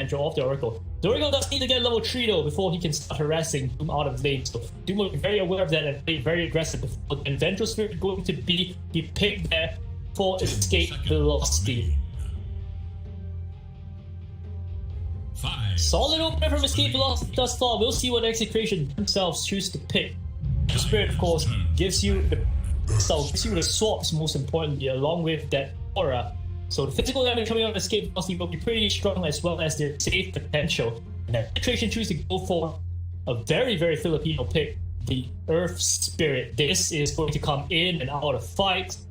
potential of the Oracle. The Oracle does need to get level 3 though before he can start harassing Doom out of lane, so Doom will be very aware of that and play very aggressive before. And Vengeful Spirit going to be the pick there for escape velocity. Solid opener from escape velocity thus far. We'll see what Execration themselves choose to pick. The Spirit, of course, gives you the swaps most importantly, along with that aura. So the physical damage coming out of escape velocity will be pretty strong, as well as their save potential. And Execration choose to go for a very, very Filipino pick, the Earth Spirit. This is going to come in and out of fights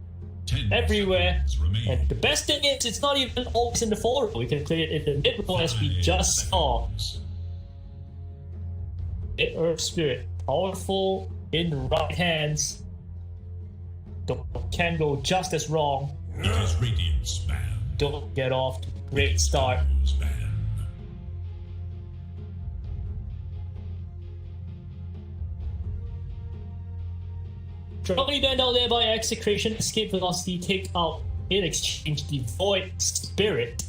everywhere. And the best thing is, it's not even always in the forward row. You can play it in the mid row, as we just saw. The Earth Spirit, powerful in the right hands. Can go just as wrong. Don't get off to a great start. Strongly banned out there by Execration. Escape velocity, take out in exchange the Void Spirit.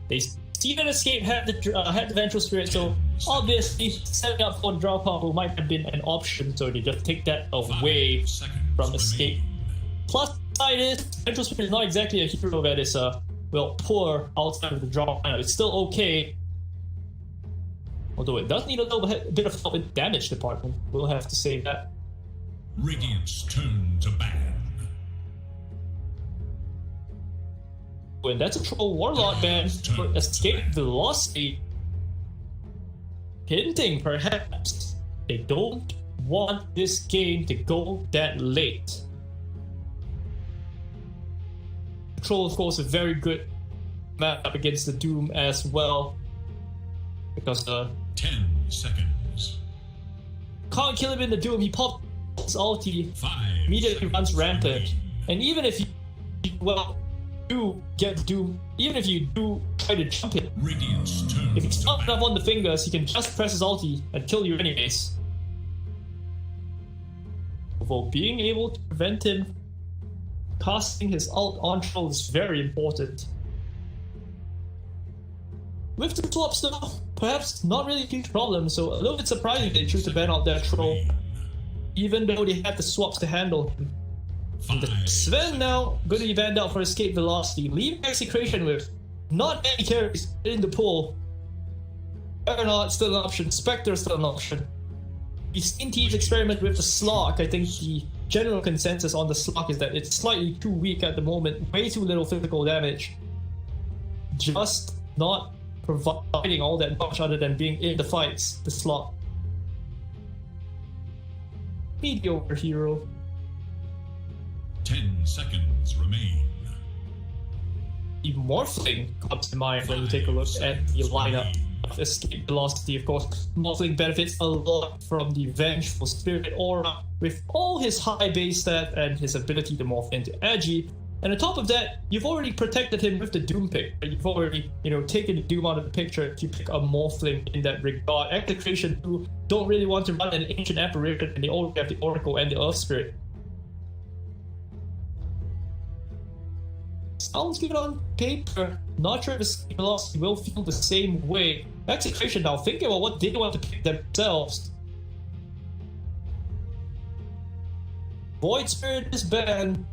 They see that Escape had the Vengeful Spirit, so obviously setting up for the draw combo might have been an option, so they just take that away from Escape. Plus side is, Vengeful Spirit is not exactly a hero that is well, poor outside of the draw lineup. It's still okay, although it does need a little bit of help in the damage department. We'll have to say that. Radiant's turn to ban. When that's a Troll Warlock ban for escape velocity, hinting perhaps they don't want this game to go that late. Troll, of course, a very good matchup against the Doom as well, because 10 seconds. Can't kill him in the Doom. He popped his ulti, immediately runs rampant, and even if you do get Doom, even if you do try to jump him, if he's not enough on the fingers, he can just press his ulti and kill you anyways. For being able to prevent him casting his ult on Troll is very important. With the swaps though, perhaps not really a huge problem, so a little bit surprising they choose to ban out that Troll, even though they had the swaps to handle him. The Sven now going to be banned out for escape velocity, leaving Execration with not many carries in the pool. Aeronaut still an option, Spectre still an option. We've seen teams experiment with the Slok. I think the general consensus on the Slok is that it's slightly too weak at the moment, way too little physical damage. Just not providing all that much other than being in the fights, the Slok. Mediocre hero. 10 seconds remain. The Morphling comes to mind when you take a look at the lineup of escape velocity. Of course, Morphling benefits a lot from the Vengeful Spirit aura with all his high base stat and his ability to morph into Agi. And on top of that, you've already protected him with the Doom pick. You've already, taken the Doom out of the picture to pick a Morphling in that regard. Execration who don't really want to run an Ancient Apparition, and they already have the Oracle and the Earth Spirit. Sounds good on paper. Not sure if escape velocity will feel the same way. Execration now thinking about what they want to pick themselves. Void Spirit is banned.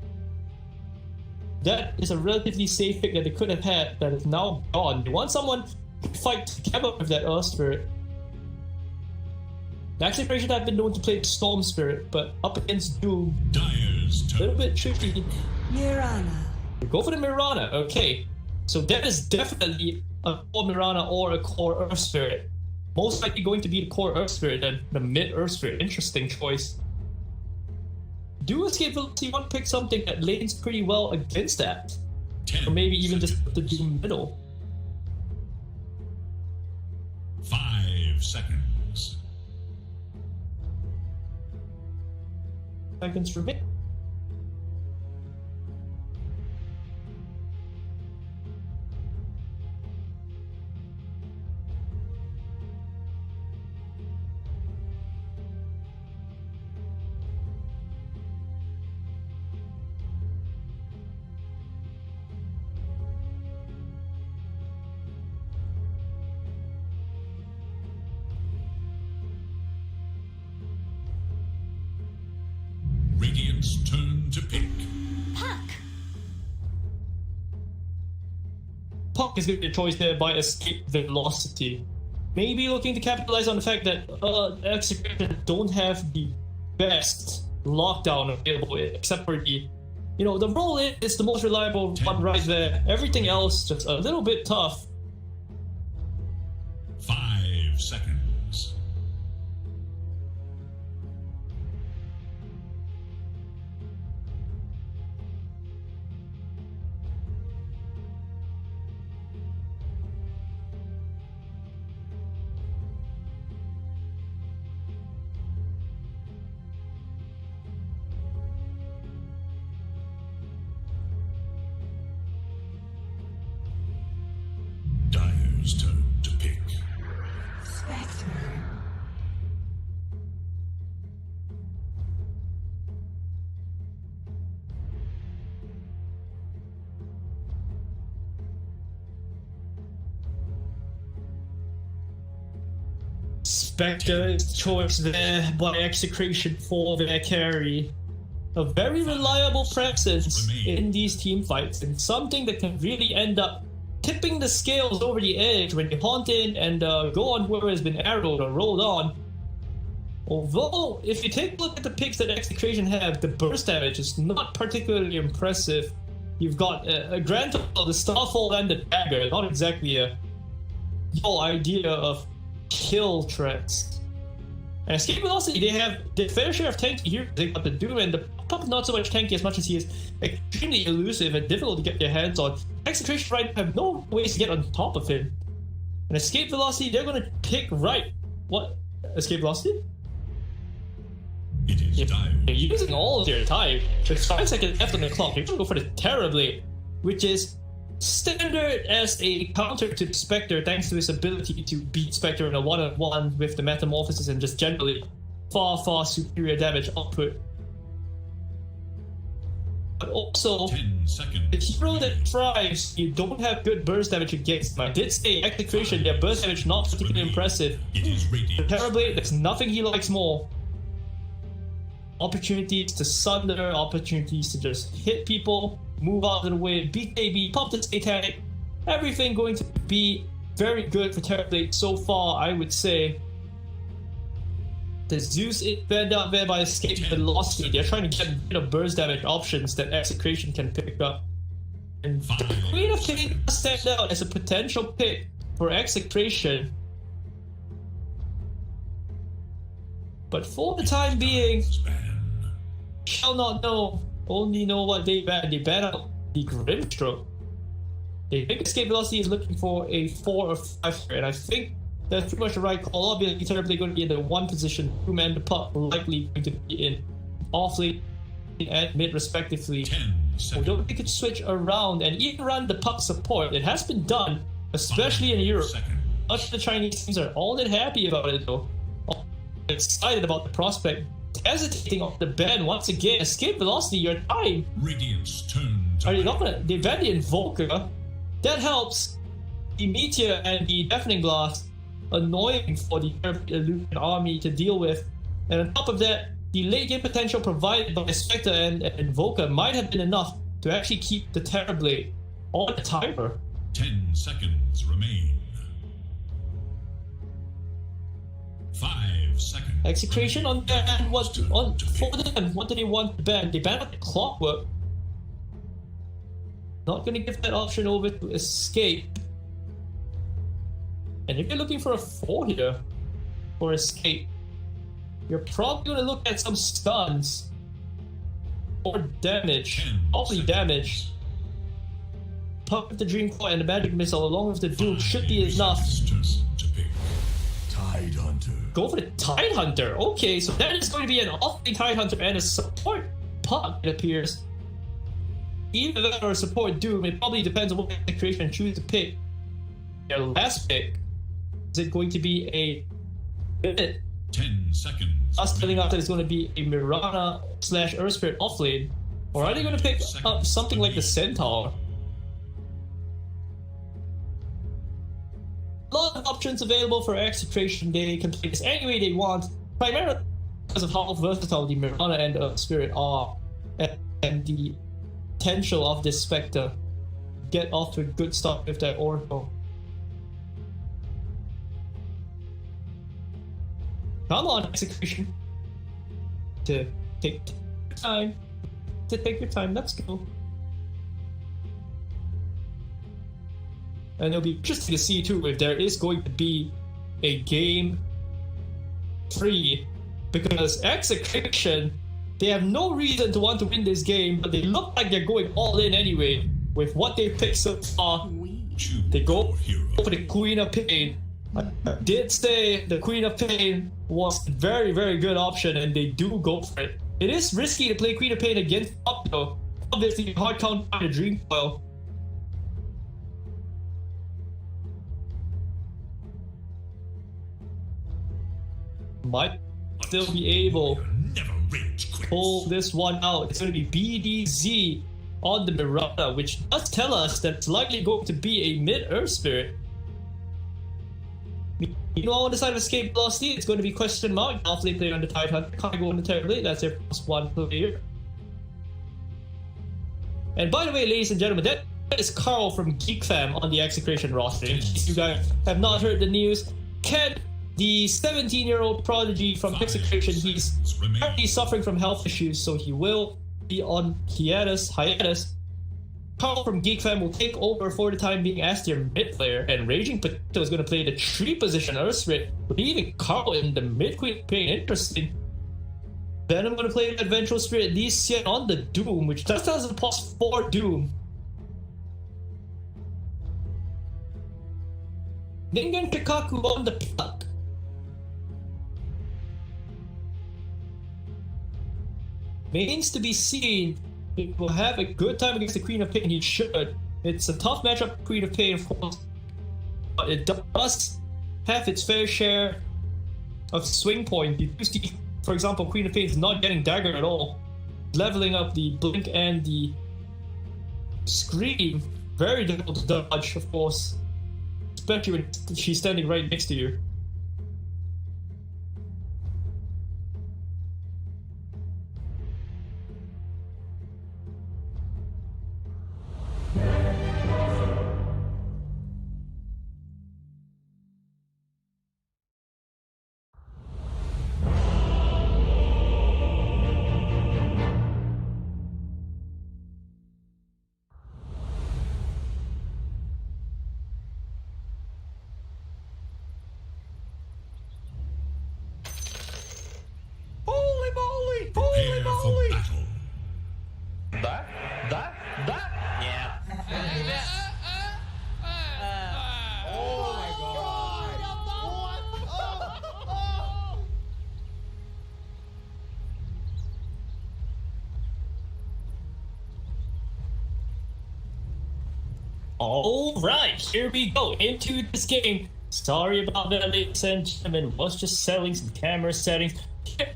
That is a relatively safe pick that they could have had that is now gone. They want someone to fight together with that Earth Spirit. Execration have been known to play Storm Spirit, but up against Doom, a little bit tricky. Mirana. Go for the Mirana, okay. So that is definitely a core Mirana or a core Earth Spirit. Most likely going to be the core Earth Spirit than the mid Earth Spirit. Interesting choice. Do escape velocity want to pick something that lanes pretty well against that? Or maybe even just put the Doom middle. 5 seconds. Seconds remain. Radiant's turn to pick. Puck. Puck is going to be a choice there by escape velocity. Maybe looking to capitalize on the fact that Execration don't have the best lockdown available, except for the, the roll is the most reliable one right there. Everything else just a little bit tough. 5 seconds. Dyer's turn to pick. Spectre is choice there by Execration for their carry. A very reliable presence in these team fights, and something that can really end up tipping the scales over the edge when you haunt in and go on whoever has been arrowed or rolled on. Although, if you take a look at the picks that Execration have, the burst damage is not particularly impressive. You've got a Grant of the Starfall and the Dagger, not exactly a whole idea of kill threats. And Escape Velocity, they have the fair share of tanky heroes they got to do, and the Puck not so much tanky as much as he is extremely elusive and difficult to get your hands on. Execration right have no ways to get on top of him. And Escape Velocity, they're gonna pick right. What? Escape Velocity? It is Dire. You're using all of your time. There's 5 seconds left on the clock. You're gonna go for the Terrorblade, which is standard as a counter to Spectre, thanks to his ability to beat Spectre in a one-on-one with the Metamorphosis and just generally far superior damage output. But also, 10 seconds. the hero that thrives, you don't have good burst damage against him. I did say Execration, their burst damage not particularly impressive. It is The Radiant. Terrorblade, there's nothing he likes more. Opportunities to sunder, opportunities to just hit people, move out of the way, BKB, pop the Satanic. Everything going to be very good for Terrorblade so far, I would say. The Zeus is banned out there by Escape Velocity. They're trying to get rid of burst damage options that Execration can pick up. And the Queen of Pain does stand out as a potential pick for Execration. But for the time being, Span. shall not know, only know what they ban. They ban out the Grimstroke. They think Escape Velocity is looking for a 4 or 5 here, and I think that's pretty much the right call. Obviously, Terribly going to be in the one position, 2-man the Puck likely going to be in off-lane and mid respectively. 10 seconds. Although they could switch around and even run the Puck support, it has been done, especially in Europe. Much of the Chinese teams are all that happy about it though. Excited about the prospect. Hesitating on the ban once again. Escape Velocity, your time. Radiant's turn to Are they not gonna? They ban the Invoker. That helps. The Meteor and the Deafening Blast, annoying for the Illusion army to deal with. And on top of that, the late game potential provided by Spectre and Invoker might have been enough to actually keep the Terrorblade on the timer. 10 seconds remain. 5 seconds. Execration on ban was on for them. What do they want to ban? They ban the Clockwork. Not gonna give that option over to Escape. And if you're looking for a 4 here for Escape, you're probably gonna look at some stuns or damage. 10 Probably seconds. damage. Puck with the Dream Core and the Magic Missile along with the Doom should be enough. Radiant's turn to pick. Tide Hunter. Go for the Tide Hunter. Okay, so that is going to be an off-lane Tide Hunter and a support Puck, it appears. Either that or a support Doom. It probably depends on what Execration choose to pick. Their last pick. Is it going to be a pivot? 10 seconds. Us telling us that it's going to be a Mirana / Earth Spirit offlane? Or are they going to pick up something like the Centaur? A lot of options available for Execration. They can play this any way they want. Primarily because of how versatile the Mirana and the Spirit are, and the potential of this Spectre. Get off to a good start with that Oracle. Come on, Execration. To take time. Take your time. Let's go. And it'll be interesting to see too if there is going to be a game 3, because Execration, they have no reason to want to win this game, but they look like they're going all in anyway with what they picked so far. They go for the Queen of Pain. I did say the Queen of Pain was a very, very good option, and they do go for it. It is risky to play Queen of Pain against up though. Obviously, hard count by the Dream Coil. Might still be able to pull this one out. It's going to be BDZ on the Mirana, which does tell us that it's likely going to be a mid-Earth Spirit. You know, on the side of Escape Velocity, it's going to be question mark. Half-lane player on the Tidehunter, can't go on the Terrorblade. That's their +1 player. And by the way, ladies and gentlemen, that is Carl from Geek Fam on the Execration roster. In case you guys have not heard the news, Ken, the 17-year-old prodigy from Execration, he's currently suffering from health issues, so he will be on hiatus. Carl from Geek Fam will take over for the time being as their mid player, and Raging Potato is going to play the 3 position Earth Spirit, leaving Carl in the mid Queen Pain. Interesting. Then I'm going to play the Adventural Spirit Lee Hsien on the Doom, which just has a +4 Doom. Ningen Kikaku on the Pluck. Remains to be seen. He will have a good time against the Queen of Pain. He should. It's a tough matchup, Queen of Pain, of course, but it does have its fair share of swing point. You do see, for example, Queen of Pain is not getting dagger at all, leveling up the blink and the scream. Very difficult to dodge, of course, especially when she's standing right next to you. Alright, here we go into this game. Sorry about that, ladies and gentlemen. Was just selling some camera settings.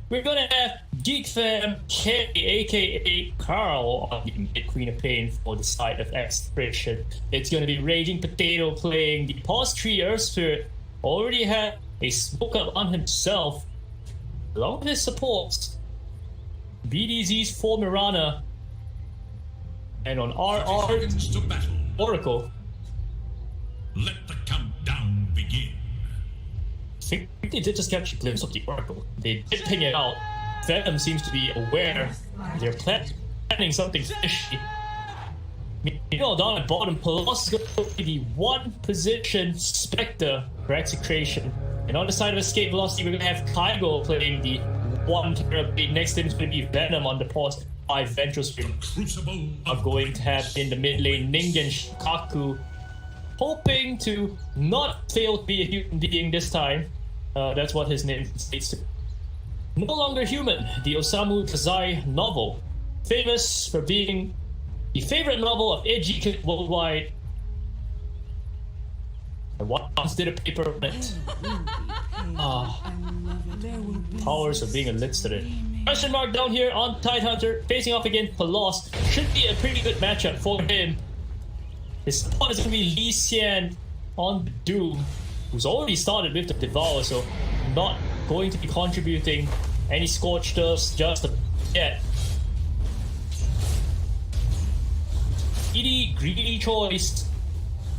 We're gonna have Geek Fam K, aka Carl, on the mid Queen of Pain for the side of Execration. It's gonna be Raging Potato playing the +3 Earth Spirit. Already had a smoke up on himself, along with his supports. BDZ's 4 Mirana, and on RR Oracle. Let the countdown begin. I think they did just catch a glimpse of the Oracle. They did ping it out. Venom seems to be aware they're planning something fishy. You know, down at bottom, Pelos is going to be the 1 position Spectre for Execration. And on the side of Escape Velocity, we're going to have Kygo playing the 1 Terrorblade. Next to him is going to be Venom on the pause. 5 Ventral Spirit are going to have in the mid lane Ningen Shikaku, hoping to not fail to be a human being this time. That's what his name states to. No longer human, the Osamu Dazai novel, famous for being the favorite novel of edgy kids worldwide. I once did a paper on it. Powers of being a lit student. Question mark down here on Tidehunter, facing off against Pelos. Should be a pretty good matchup for him. His opponent is going to be Lee Hsien on the Doom, who's already started with the Devour, so not going to be contributing And he scorched us just a bit. Greedy choice.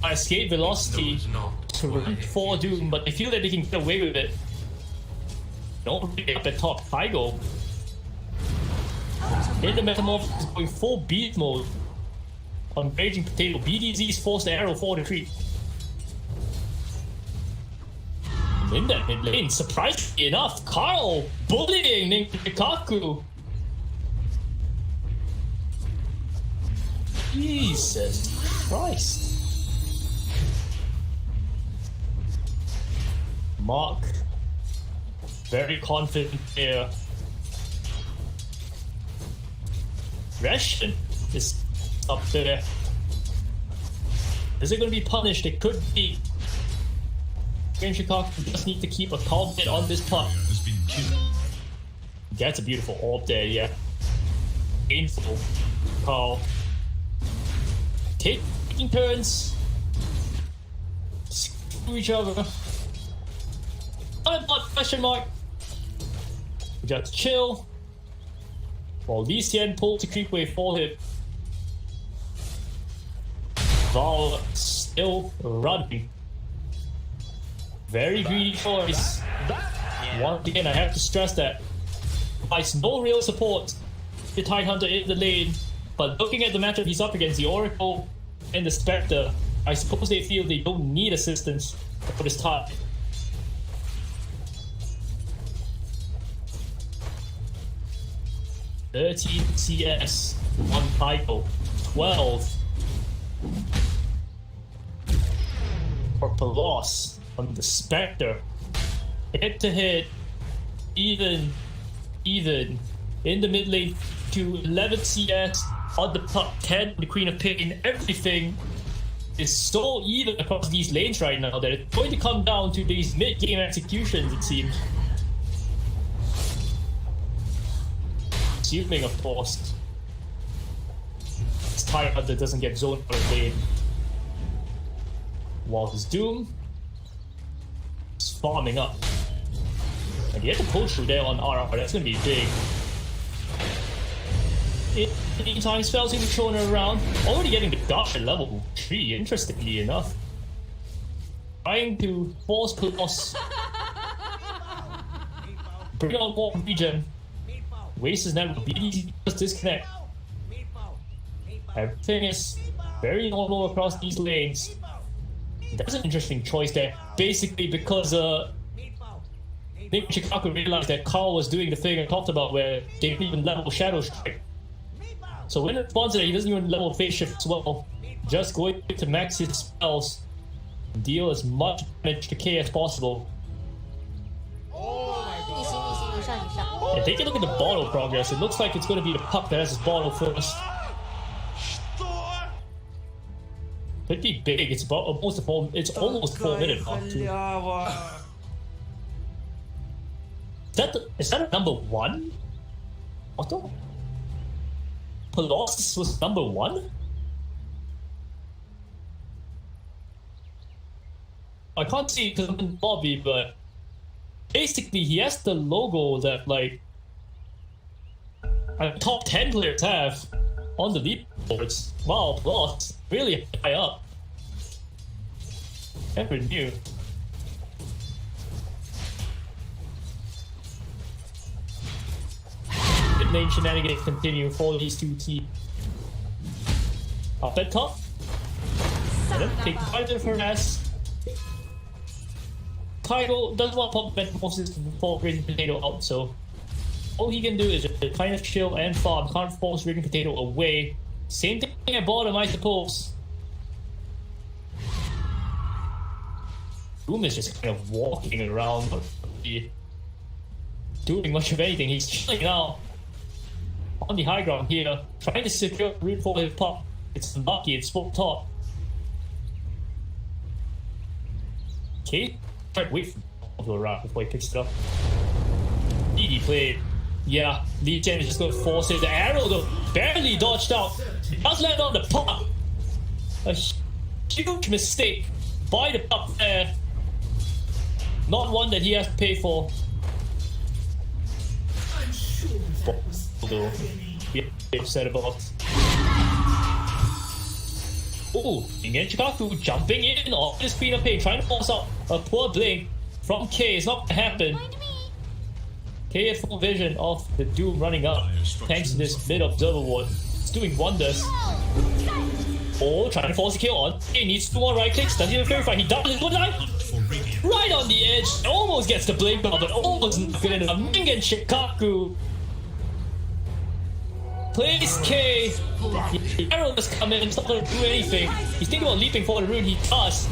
Escape velocity to run for Doom, but I feel that they can get away with it. Don't really up at top. Tygo. In the Metamorphosis is going full beat mode on Raging Potato. BDZ's forced the arrow for the creep. And in that mid lane, surprisingly enough, Carl bullying Ninkaku. Jesus Christ. Mark, very confident there. Ration is up there. Is it going to be punished? It could be. Green Chicago just need to keep a calm bit on this puck. Has been killed. That's a beautiful orb there, yeah. Painful. Carl. Taking turns. Screw each other. Question mark. We got to chill. While Lee Hsien pulls the creep wave for him. Val still running. Very greedy choice. Once again, I have to stress that. Provides no real support. The Tidehunter in the lane. But looking at the matchup he's up against, the Oracle and the Spectre, I suppose they feel they don't need assistance for this time. 13 CS, 1 Tycho, 12 for Pelos on the Spectre. Head to head, even in the mid lane to 11 CS on the top 10, the Queen of Pain. Everything is so even across these lanes right now that it's going to come down to these mid-game executions, it seems. Assuming, of course, it's Tyrant that doesn't get zoned out of lane. While his Doom is farming up. And he had to pull through there on RR, that's gonna be big. In the meantime, spells even showing around. Already getting the dodge at level 3, interestingly enough. Trying to force Pelos. Bring on more regen. Waste is never easy, just disconnect. Everything is very normal across these lanes. That's an interesting choice there. Basically because Nick Chicago realized that Carl was doing the thing I talked about where they didn't even level Shadow Strike. So in response to that, he doesn't even level Phase Shift as well. Just going to max his spells. Deal as much damage to K as possible. And take a look at the bottle progress. It looks like it's going to be the puck that has his bottle first. Pretty big. It's about almost it's almost 4 minutes mark too. Is that a number 1? What? Pelos was number 1? I can't see because I'm in the lobby, but basically he has the logo that like top 10 players have on the leaderboards. Wow, Pelos really high up. Never knew. Mid lane shenanigans continue for these two teams. Up at top. And then take quite a harass. Kaido doesn't want to pop Metamorphosis before Raging Potato out, so all he can do is just kind of chill and farm. Can't force Raging Potato away. Same thing at bottom, I suppose. Boom is just kind of walking around, not really doing much of anything. He's chilling out on the high ground here, trying to secure root for his pop. It's unlucky, it's full top. Okay, try to wait for the around before he picks it up. DD play. Yeah, Lee Chen is just going to force it. The arrow though, barely dodged out. Does land on the pop. A huge mistake by the pop there. Not one that he has to pay for. though. Be upset about. Ooh, Ingen Chikaku jumping in off the Queen of Pain, trying to force out a poor blink from K. It's not gonna happen. K had full vision of the Doom running up thanks to this mid observer ward. It's doing wonders. Oh, trying to force a kill on. He needs 2 more right clicks. Doesn't even verify. He does it. Good line. Right on the edge. Almost gets the blink out, but almost not good enough. Ingen Shikaku plays K. The arrow does come in. It's not going to do anything. He's thinking about leaping for the rune. He does.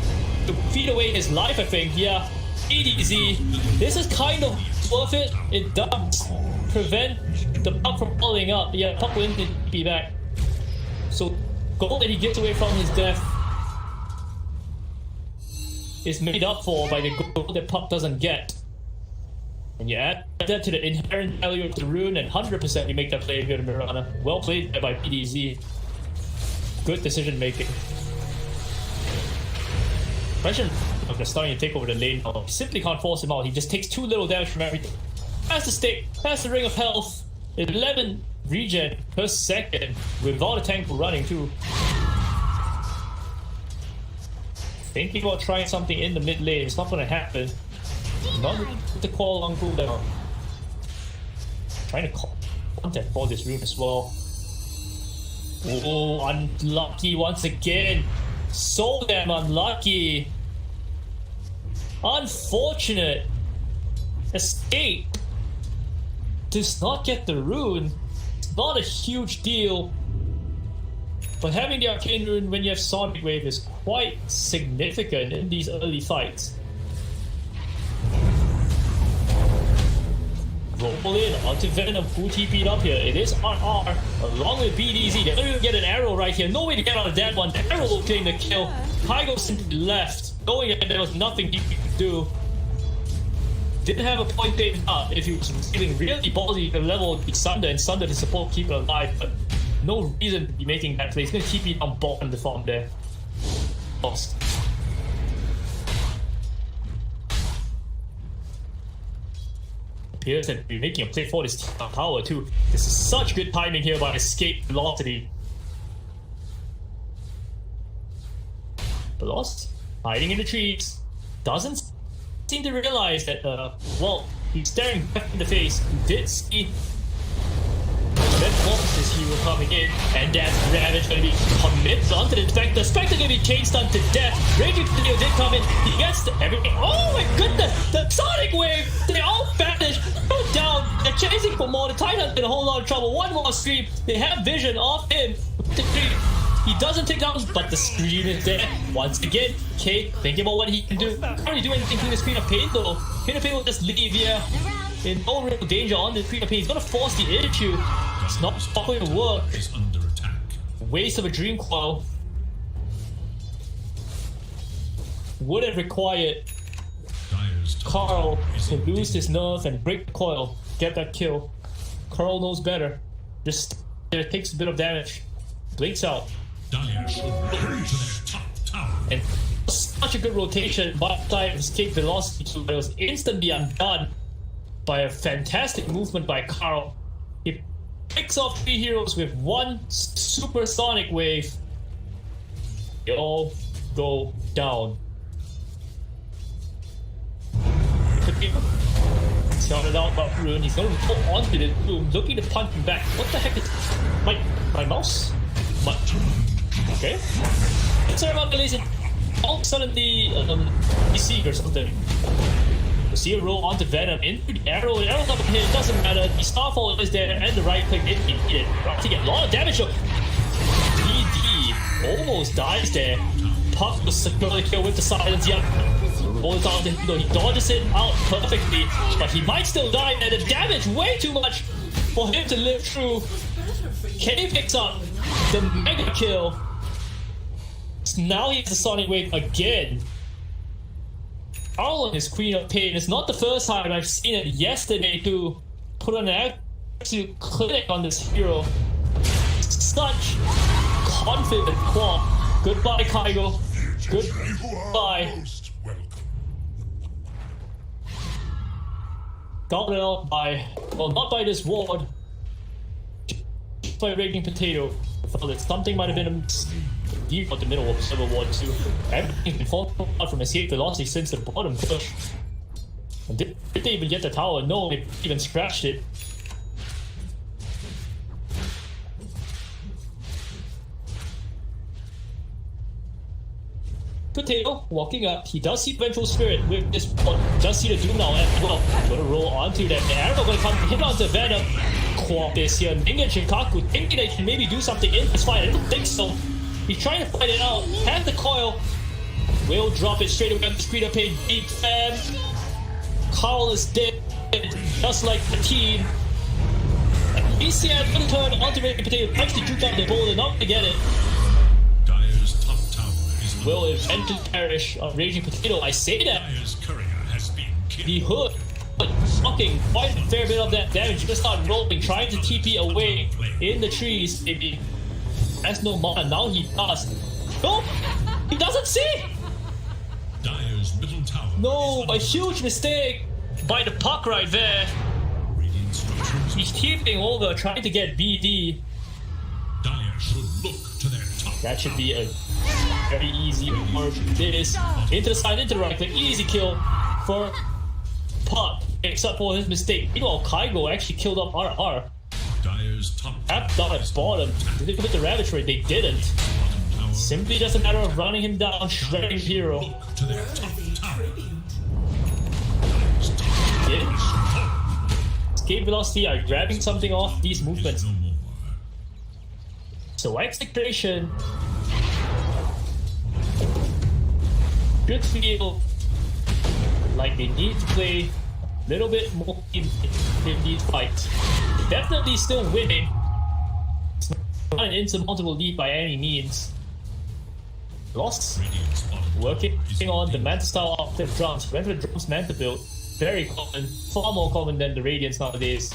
To feed away his life, I think. Yeah. EDZ. This is kind of worth it. It does prevent the puck from falling up. Yeah, puck will be back. So, goal that he gets away from his death is made up for by the goal that puck doesn't get. And you add that to the inherent value of the rune, and 100% you make that play good in Mirana. Well played by PDZ. Good decision making. Pressure of the starting to take over the lane now. Simply can't force him out. He just takes too little damage from everything. Has the stick, has the ring of health. 11 regen per second without a tank running too. Thinking about trying something in the mid lane. It's not gonna happen. Not with the call on cooldown. Trying to contact for this rune as well. Oh, unlucky once again. So damn unlucky. Unfortunate. Escape does not get the rune. It's not a huge deal, but having the arcane rune when you have Sonic Wave is quite significant in these early fights. Roll in onto Venom, who TP'd up here. It is RR along with BDZ. They're gonna get an arrow right here. No way to get out of that one. The arrow will claim the kill. Kygo simply left, knowing that there was nothing he could do. Didn't have a point taken up. If he was feeling really ballsy, he could level Sunder and Sunder to support keep it alive, but no reason to be making that play. He's gonna keep it on bottom the farm there. Lost. Appears that we're making a play for this power too. This is such good timing here by escape velocity. Veloz hiding in the trees. Doesn't seem to realize that, well, he's staring back in the face. He did see then Morpheus' hero coming in, and that Ravage gonna be commits onto the Spectre. Spectre gonna be chain stunned to death. Raging Video did come in. He gets everything. Oh my goodness! The Sonic Wave! They all vanish. Go down. They're chasing for more. The Titan's in a whole lot of trouble. One more scream. They have vision of him. He doesn't take down, but the screen is there. Once again, K thinking about what he can do. Can't really do anything to the Queen of Pain though. Queen of Pain will just leave here. In no real danger on the Queen of Pain. He's gonna force the issue. It's not going to work. Is under attack. Waste of a Dream Coil. Would have required Carl to lose his nerve and break the coil. Get that kill. Carl knows better. Just takes a bit of damage. Blinks out. Dire should return to their top tower. And such a good rotation by time escape velocity too, but it was instantly undone by a fantastic movement by Carl. He picks off 3 heroes with 1 supersonic wave. They all go down. Shouted out about Rune. He's gonna go onto the room, looking to punch him back. What the heck is my mouse? Okay. Sorry about the lazy. All of a sudden PC or something. You see a roll onto Venom into the arrow. The arrow's not gonna hit. It doesn't matter. The Starfall is there, and the right click didn't hit it. Right to get a lot of damage. DD almost dies there. Puck was secure the kill with the silence. Yep. Rolls out the he dodges it out perfectly, but he might still die, and the damage way too much for him to live through. Kenny picks up the mega kill. Now he has the Sonic Wave again. Arlen is Queen of Pain. It's not the first time. I've seen it yesterday to put an absolute clinic on this hero. Such confident claw. Goodbye, Kygo. Goodbye. Got it out by, well, not by this ward. by Raging Potato. I felt that something might have been deep at the middle of Civil War 2. Everything's been falling apart from escape velocity since the bottom push. And did they even get the tower? No, they even scratched it. Potato walking up. He does see Vengeful Spirit with this one. Does see the Doom now as well. Gonna roll onto that. The arrow gonna come hit onto Venom. Quap is here. Ning and Shinkaku thinking they can maybe do something in this fight. I don't think so. He's trying to fight it out. Has the coil. Will drop it straight away on the screen of pain. Deep fam. Carl is dead. Just like the team. ECM gonna turn onto Raging Potato. Tries to juke out the ball and not gonna get it. Dyer's top tower is Will eventually perish on Raging Potato. I say that. Dyer's courier has been killed. The hood, fucking quite a fair bit of that damage. Just start rolling, trying to TP away in the trees. Maybe that's no mana. Now he does. No, he doesn't see. Dyer's middle tower. No, a huge mistake by the puck right there. Radiant structures. He's keeping over, trying to get BD. Dyer should look to their top. That should be a very easy work. This into the side, into the right click, easy kill for Puck, except for his mistake. Meanwhile, Kaigo actually killed up RR. Dyer's top Tap down at bottom. Did they commit the Ravage Raid? They didn't. tower. Simply just a matter of running him down, shredding hero. Look to their top tower. Yeah. Escape velocity are grabbing something off these movements. No more. So Execration should feel like they need to play a little bit more in these fights. Definitely still winning. It's not an insurmountable lead by any means. Lost. Radiant's bottom Working is on the Manta style after drums. Went with drums Manta build. Very common. Far more common than the Radiance nowadays.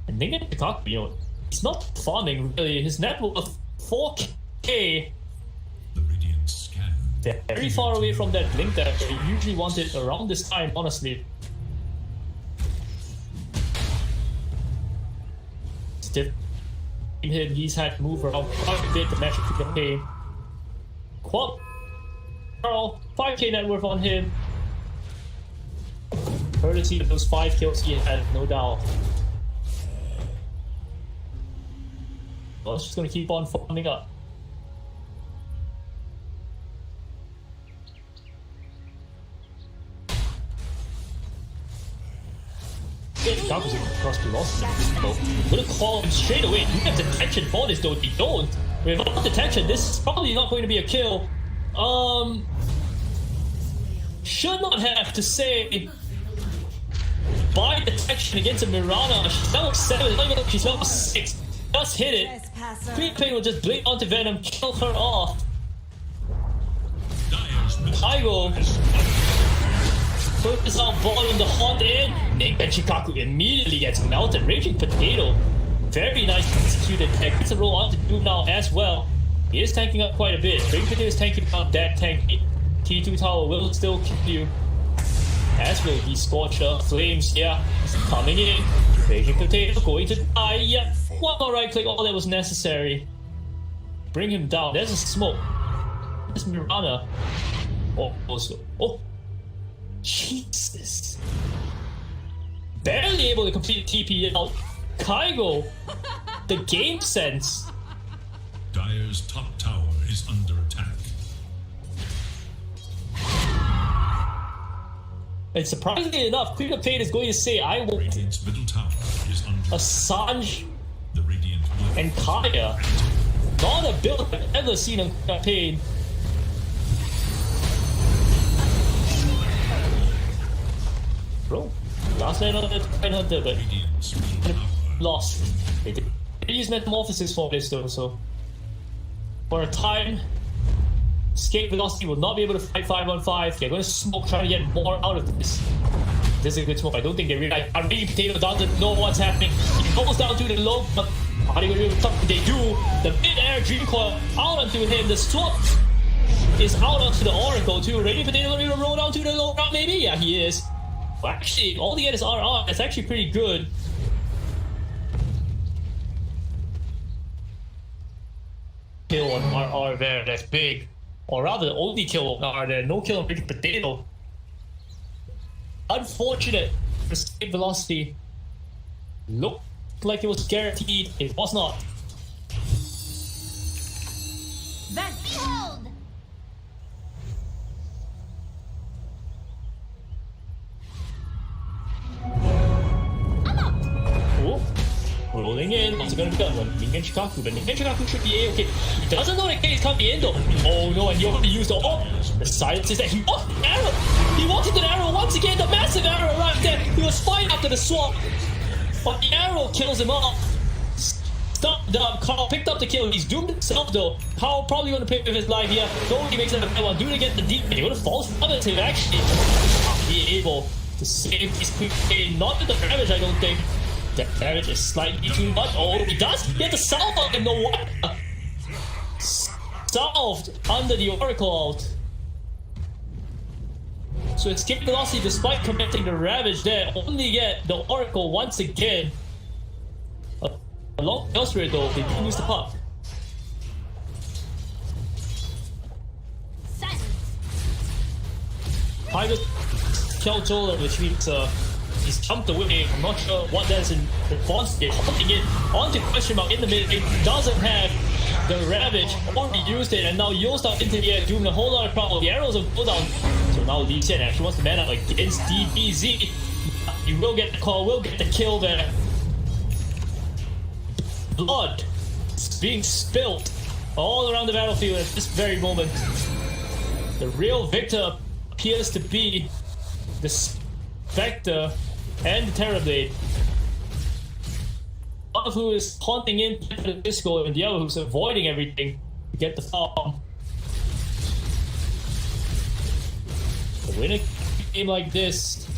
And Ningen Pikachu, you know, he's not farming really. His net worth 4k. the Radiant scan. They're very far away from that blink that they usually want it around this time, honestly. Stiff him, he's had to move around quite a bit to match with the pain. Quad Carl, 5k net worth on him. Courtesy of those 5 kills he had, no doubt. Well, it's just gonna keep on farming up. That was a cross velocity. Gonna call him straight away. You have detection for this though. If you don't, without detection, this is probably not going to be a kill. Should not have to say by detection against a Mirana. She's level 7, not even though she's level 6. Just hit it. Queen Pain will just blink onto Venom, kill her off. Dyer's middle Kaigo focus on bottom, the haunt in. Ning and Shikaku immediately gets melted. Raging Potato. Very nice executed tech. Gets a roll on to do now as well. He is tanking up quite a bit. Raging Potato is tanking up that tank. T2 tower will still kill you. As will the Scorcher. Flames, yeah. Coming in. Raging Potato going to die. Yeah. One more right click, all that was necessary. Bring him down. There's a smoke. There's Mirana. Oh, also. Oh. Jesus. Barely able to complete TP out. Kaigo. The game sense. Dyer's top tower is under attack. And surprisingly enough, Queen of Pain is going to say, I will Radiant's middle tower is under Assange the Radiant will and Kaya. Not a build I've ever seen on Queen of Pain. Bro, last night on the Twin Hunter, but Radiant's middle tower. lost. They did use Metamorphosis for this though, so for a time, Escape Velocity will not be able to fight 5-on-5. They're going to smoke, trying to get more out of this. This is a good smoke. I don't think they realize. Raging Potato doesn't know what's happening. He goes down to the low, but how are they going to do something? They do. The mid-air Dream Coil out onto him. The swap is out onto the Oracle too. Raging Potato going to roll down to the low ground, maybe? Yeah, he is. Well, actually, all they get is RR. That's actually pretty good. kill on R there that's big. Or rather, the only kill on R there. No kill on Big Potato. Unfortunate for escape velocity. Looked like it was guaranteed. It was not. Then behold! Oh, rolling in. What's it gonna be done? Ningen Shikaku, but Ningen Shikaku should be A-okay. He doesn't know that K is coming in though. Oh no, and he already used the the silence is that he arrow! He walked into the arrow once again, the massive arrow right there. He was fine after the swap. But the arrow kills him off. Stopped up. Carl picked up the kill. He's doomed himself though. Carl probably gonna pay with his life here. Nobody makes it a kill. Do it again the deep. He would have fallen positive actually. Not be able to save his quick game. Not with the damage, I don't think. The damage is slightly too much. Oh, he does. He had to salve out and no what? Solved under the Oracle out. So escape velocity, despite committing the Ravage there, only get the Oracle once again. Along elsewhere though, they didn't use the pop. Tiger Keljola, which means he's jumped away. I'm not sure what that is in response to. Holding it onto question mark in the mid, it doesn't have the Ravage, already used it, and now Yo's out into the air, doing a whole lot of problem. The arrows will go down. So now Lee Chen actually wants to man up against DBZ. He will get the call, will get the kill there. Blood is being spilt all around the battlefield at this very moment. The real victor appears to be the Spectre and the Terrorblade. One of who is haunting in the disco, and the other who's avoiding everything to get the farm. To win a game like this,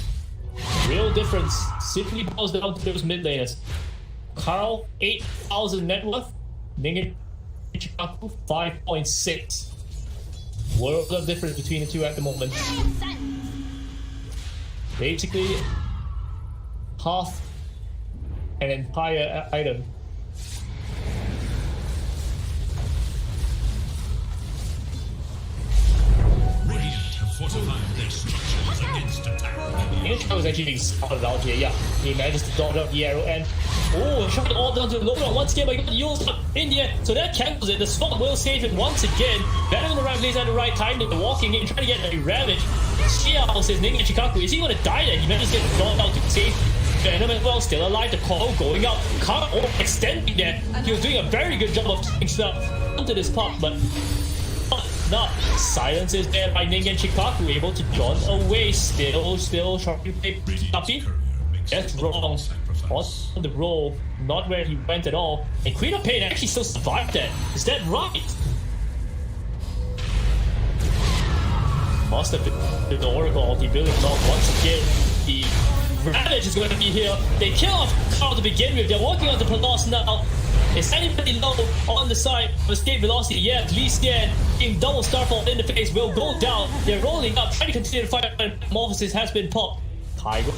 real difference simply boils down to those mid laners. Carl, 8,000 net worth. Ningen Shikaku, 5.6. World of difference between the two at the moment. Basically, half an entire item. Radiant have fortified their structures against attack. Ninja was actually being spotted out here, yeah. He manages to dodge out the arrow and shot it all down to the lower once again, but he got the Yule's in the air. So that cancels it. The spot will save it once again. Better in the right place at the right time. They're walking in, trying to get a Ravage. Xiao says Ningen Shikaku, is he gonna die there? He manages to get dodged out to save Venom as well, still alive. The call going out. Carl extending there. He was doing a very good job of keeping stuff onto this pop, but not. Silence is there by Ningen Shikaku, able to jaunt away. Still trying to play Puppy. That's wrong. On the roll, not where he went at all. And Queen of Pain actually still survived that. Is that right? Must have been the Oracle multi-billion off once again. The Ravage is going to be here. They kill off Carl to begin with. They're working on the Palace now. Is anybody low on the side of escape velocity? Yeah, Lee Scan being double Starfall in the face will go down. They're rolling up, trying to continue to fight. Morphosis has been popped. Tiger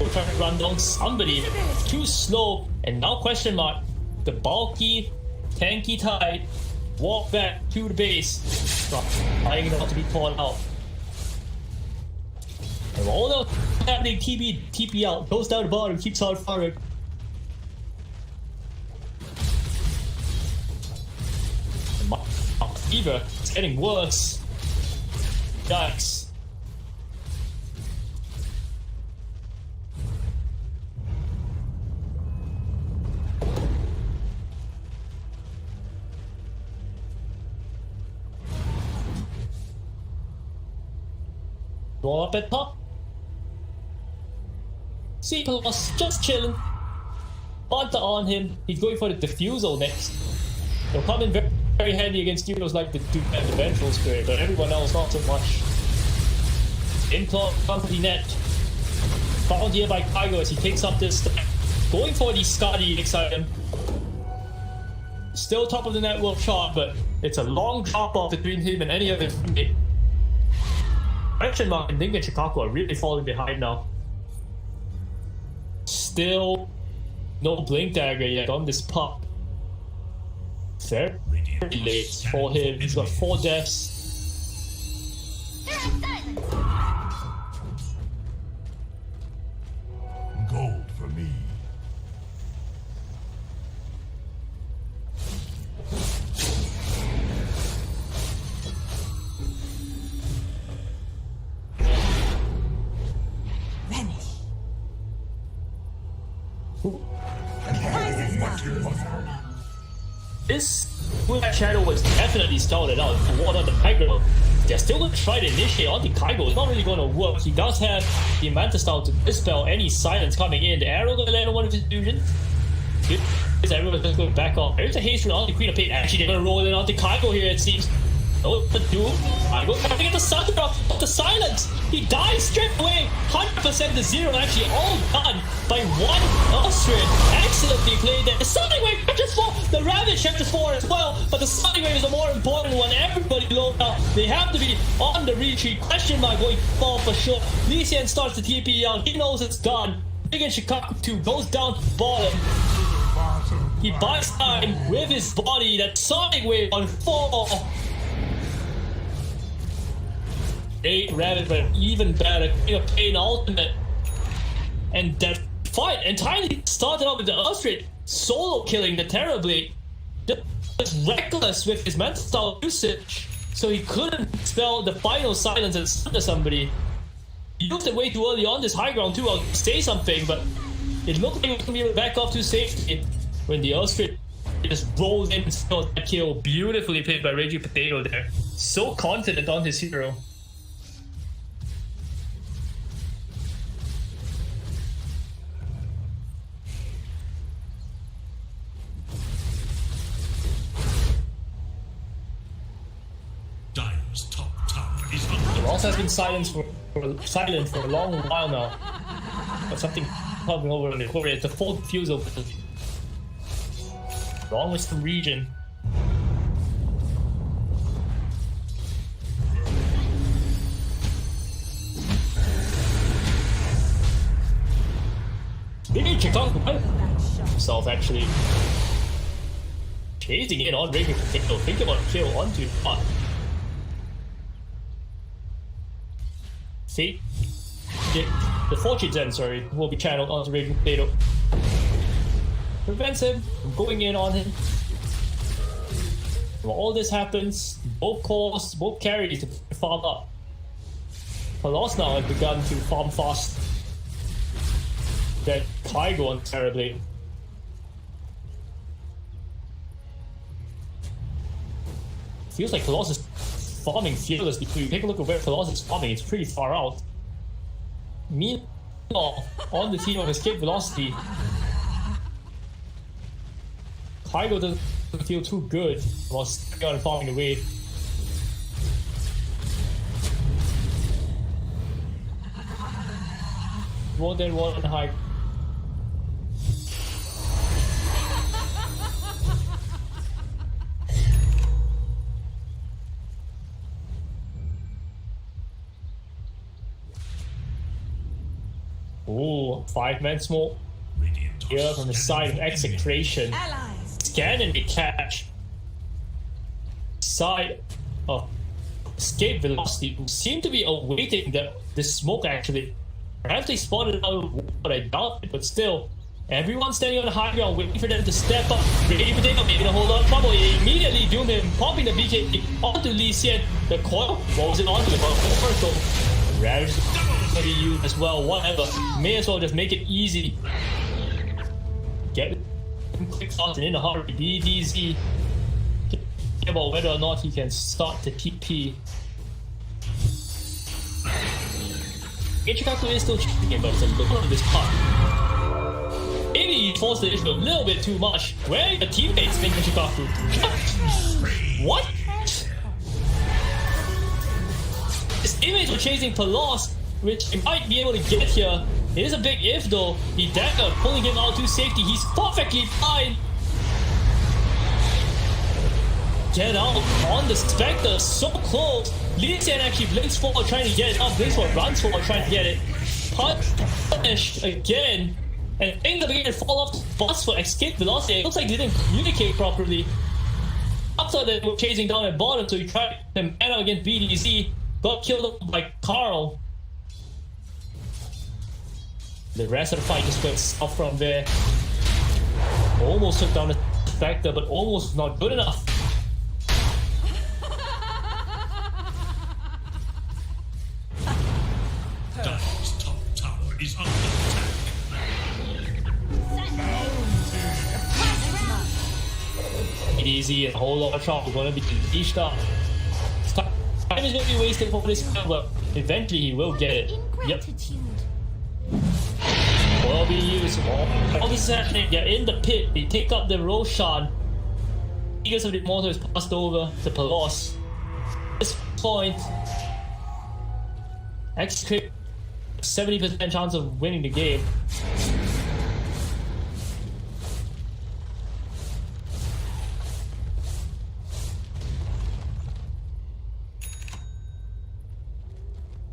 will try to run down somebody. Too slow. And now question mark. The bulky, tanky Tide walk back to the base. Trying not to be caught out. And all those happening, TP out. Goes down the bottom, keeps on firing. Fever, it's getting worse. Yikes. Roll up at top. C plus, just chilling. Hunter on him. He's going for the defusal next. He'll come in very handy against heroes like the Duke and the Vengeful Spirit, but everyone else not so much. Implant company net. Found here by Kygo as he takes up this step. Going for the Scotty next item. Still top of the network chart, but it's a long drop off between him and any other teammate. Question mark and Ningen Shikaku are really falling behind now. Still no blink dagger yet on this pop. Fair. Radiant pretty late for him. He's got 4 deaths. Gold for me. This shadow was definitely started out to ward out the Kygo. They're still going to try to initiate on the Kygo. It's not really going to work. He does have the Manta Style to dispel any silence coming in. The arrow going to land on one of his fusions. Everyone's just going to back off. There's a haste on the Queen of Pain. Actually, they're going to roll in on the Kygo here, it seems. Oh, the Doom. Kygo trying to get the Sakura of the silence. He dies straight away. 100% to 0. Actually, all done by one Austrian. Excellently played there. The Sonic Wave catches 4. The Ravage catches 4 as well. But the Sonic Wave is the more important one. Everybody low now. They have to be on the retreat. Question mark going fall for sure. Lee Hsien starts the TP young. He knows it's gone. Big in Chicago 2 goes down bottom. He buys time with his body. That Sonic Wave on 4. 8 Rabbit, but even better. Queen of Pain ultimate. And that fight entirely started off with the Austrian solo killing the Terrorblade. Just reckless with his mental style usage, so he couldn't spell the final silence and stun somebody. He used it way too early on this high ground too. I'll say something, but it looked like he was gonna be able to back off to safety when the Austrian just rolled in and spelled that kill. Beautifully played by Reggie Potato there. So confident on his hero. Dire's top tower is under Ross has been silent for a long while now. But something coming over on the core. It's a full fuse open. Wrong with the region. Maybe Chicago himself actually chasing in on Raven Potato. Think about a kill onto Pot. See? The Fortune Zen, sorry, will be channeled onto Raven Potato. Prevents him from going in on him. While all this happens, both cores, both carries to farm up. Palos now has begun to farm fast. That Kygo on terribly. Feels like Palos is farming fearlessly too. You take a look at where Palos is farming, it's pretty far out. Meanwhile, on the team of Escape Velocity, Kygo doesn't feel too good while stepping out and farming away. More than one high. Ooh, 5-man smoke. Radiant Here from the side of Execration. Scan and catch. Side of Escape Velocity, who seem to be awaiting the smoke actually. Perhaps they spotted out, but I doubt it, but still. Everyone standing on the high ground waiting for them to step up. Ready for takeoff, maybe a whole lot of trouble. He immediately doom him, popping the BK onto Lee Hsien. The coil rolls it onto him, but Oracle Ravage to be used as well, whatever. May as well just make it easy. Get quick thoughts and in a hurry. DDZ. Care about whether or not he can start the TP. Ichikaku is still cheating, but it's a little of this part. Maybe he forced the issue a little bit too much. Where are your teammates, Ichikaku? What? His teammates were chasing Palos, which he might be able to get here. It is a big if though. The dagger pulling him out to safety. He's perfectly fine. Get out on the Spectre, so close. Lee Hsien actually blinks forward trying to get it up. Blinks forward, runs forward trying to get it. Punished again. And things are beginning to fall off the bus for Escape Velocity. It looks like they didn't communicate properly. After they were chasing down at bottom, so he tried to man out against BDZ. Got killed by Carl. The rest of the fight just went south from there. Almost took down the Spectre, but almost not good enough. Dire's top tower is under attack. Easy, a whole lot of trouble going to be unleashed up. Time is going to be wasted for this guy, but eventually he will get it. Yep. Will be used. All this is happening. They're in the pit. They take up the Roshan. Eagles of the Immortal is passed over to Palos. At this point, Execration 70% chance of winning the game.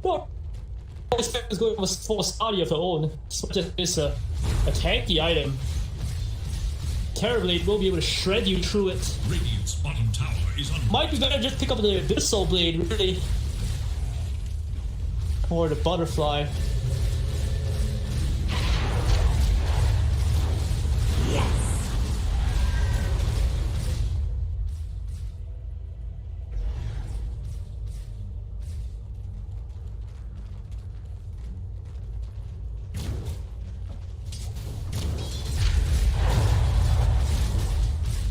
But this is going for a study of their own. Such as this a tanky item. Terrorblade will be able to shred you through it. Radiant's bottom tower is under Might be better just pick up the Abyssal Blade, really. Or the Butterfly.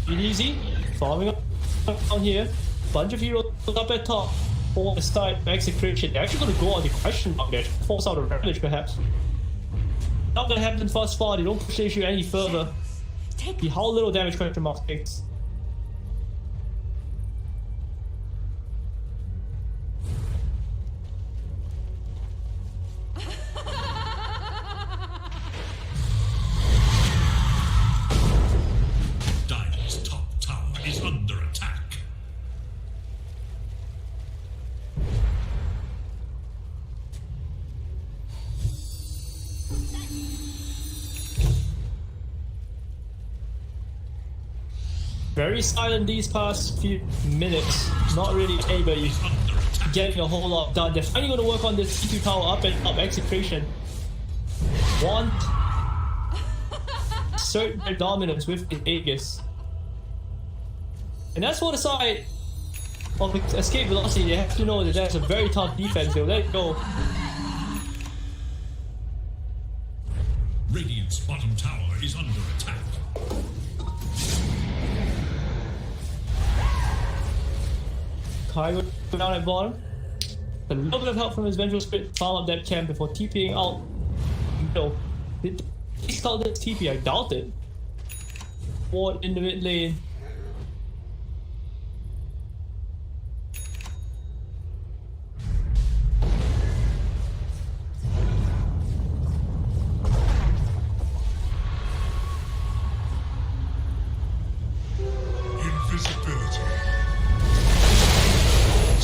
Easy, farming up down here. Bunch of heroes up at top. For the start Execration. They're actually going to go on the question mark there. Force out a Ravage perhaps. Not going to happen fast far. They don't push the issue any further. See how little damage question mark takes. Dire's top tower is under attack. Very silent these past few minutes. Not really anybody Under attack. getting a whole lot done. They're finally going to work on this T2 tower up and up Execration. Want certain their dominance with the Aegis. And that's for the side of escape velocity. They have to know that that's a very tough defense. They'll let it go. Radiant's bottom tower is under attack. Kai go down at bottom. A little bit of help from his Vengeful Spirit, farm up that camp before TPing out. No. Did he start this TP? I doubt it. Ward in the mid lane. Invisibility.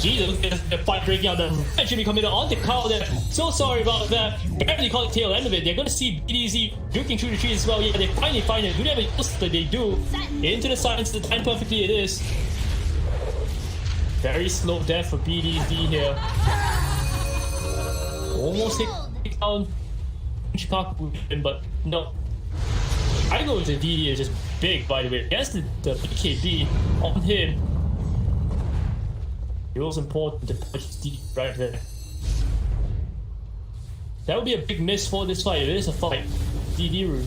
Jesus, the fight breaking out. The red should be coming on the cow there. So sorry about that. Barely caught the tail end of it. They're gonna see BDZ duking through the trees as well. Yeah, they finally find it. Do they have a use that they do? Into the silence, the time perfectly it is. Very slow death for BDZ here. Almost hit down Chicago, but no. I go with the DD is just big, by the way. Against the BKB on him. It was important to push deep right there. That would be a big miss for this fight. It is a fight. DD route.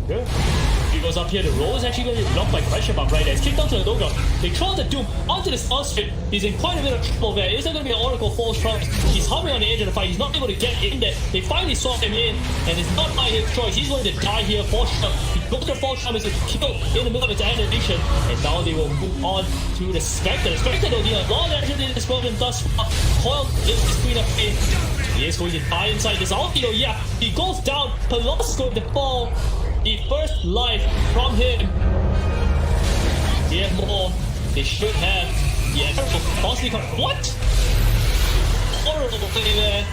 Good. goes up here. The roll is actually going to be blocked by question mark right there. It's kicked onto the Dogo. They throw the Doom onto this Earthstrip. He's in quite a bit of trouble there. Is there going to be an Oracle False Promise? He's hovering on the edge of the fight. He's not able to get in there. They finally swap him in, and it's not by his choice. He's going to die here for sure. He goes to False Promise and killed in the middle of its animation, and now they will move on to the Spectre. The Spectre, though, dealing a lot of damage in this moment thus far. Coil is his Queen of Pain. He is going to die inside this ulti, though. Yeah, he goes down. Pelos is going to fall. The first life from him. They have more. They should have. Yeah, constantly come. What? Horrible play there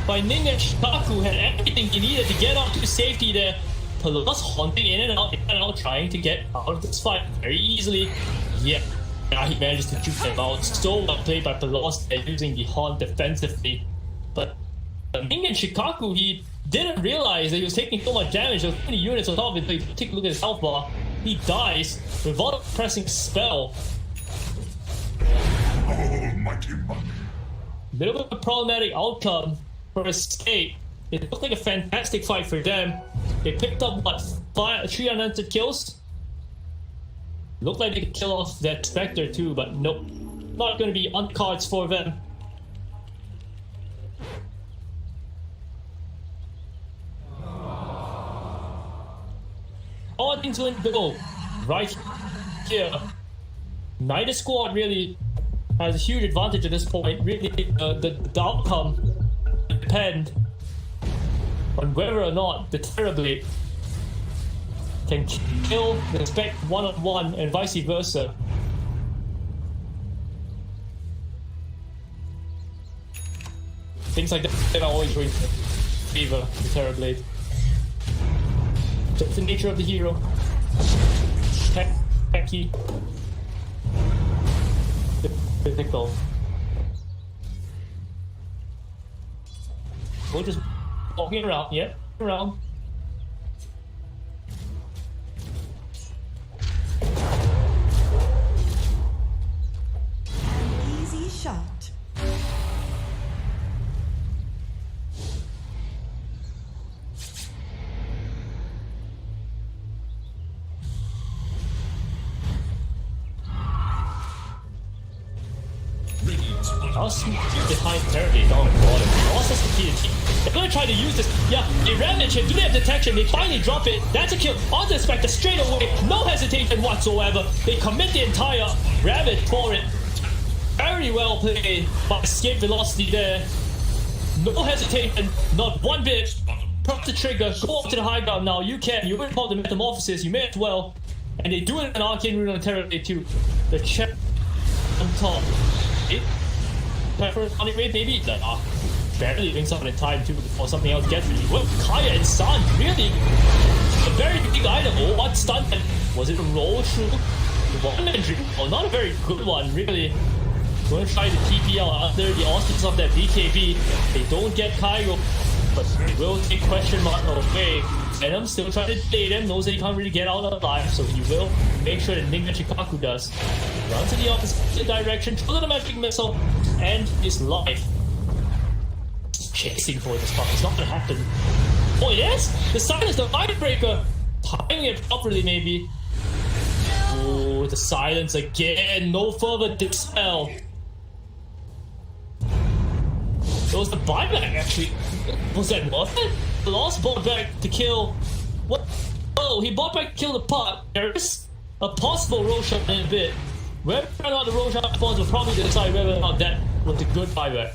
by Ninja Shikaku. Had everything he needed to get up to safety there. Pelos haunting in and out, trying to get out of this fight very easily. Yeah. Now he manages to juke them out. So well played by Pelos using the haunt defensively. But Ninja Shikaku, he didn't realize that he was taking so much damage. There was 20 units on top of it. So you take a look at his health bar. He dies without pressing spell. Almighty money. Bit of a problematic outcome for Escape. It looked like a fantastic fight for them. They picked up, what, 3 unanswered kills? Looked like they could kill off that Spectre too, but nope. Not going to be on cards for them. All things going to go right here. Neither squad really has a huge advantage at this point. Really, the outcome depend on whether or not the Terrorblade can kill the Spec one-on-one and vice versa. Things like that are always going to favor the Terrorblade. That's the nature of the hero. Techy. Physical. We're just walking around, yeah, around. Easy shot. I'll sneak behind terribly down the bottom. Also the team. They're gonna try to use this. Yeah, they ravage him. Do they have detection? They finally drop it. That's a kill. Onto the Spectre straight away. No hesitation whatsoever. They commit the entire ravage for it. Very well played by Escape Velocity there. No hesitation. Not one bit. Press the trigger. Go up to the high ground now. You can. You will call the Metamorphosis. You may as well. And they do it in an Arcane Rune on Terror too. The check on top. For running rate, maybe barely leaving something in time too before something else gets me. Well, Kaya and San really a very big item. Oh, what stunt? Was it a roll through? One injury? Oh, not a very good one, really. Going to try to TP out under the auspices of that BKB. They don't get Kaigo, but they will take question mark away. Venom still trying to date him, knows that he can't really get out alive, so he will make sure that Ninja Shikaku does. Runs in the opposite direction, throws the magic missile, and his life. Chasing for this puck, it's not gonna happen. Oh yes! The silence, the light breaker! Timing it properly, maybe. Oh, the silence again, no further dispel. It was the buyback, actually. Was that worth it? The lost bought back to kill. What? Oh, he bought back to kill the pot. There is a possible roll shot in a bit. Whether or not the roll shot spawns will probably decide whether or not that was a good buyback.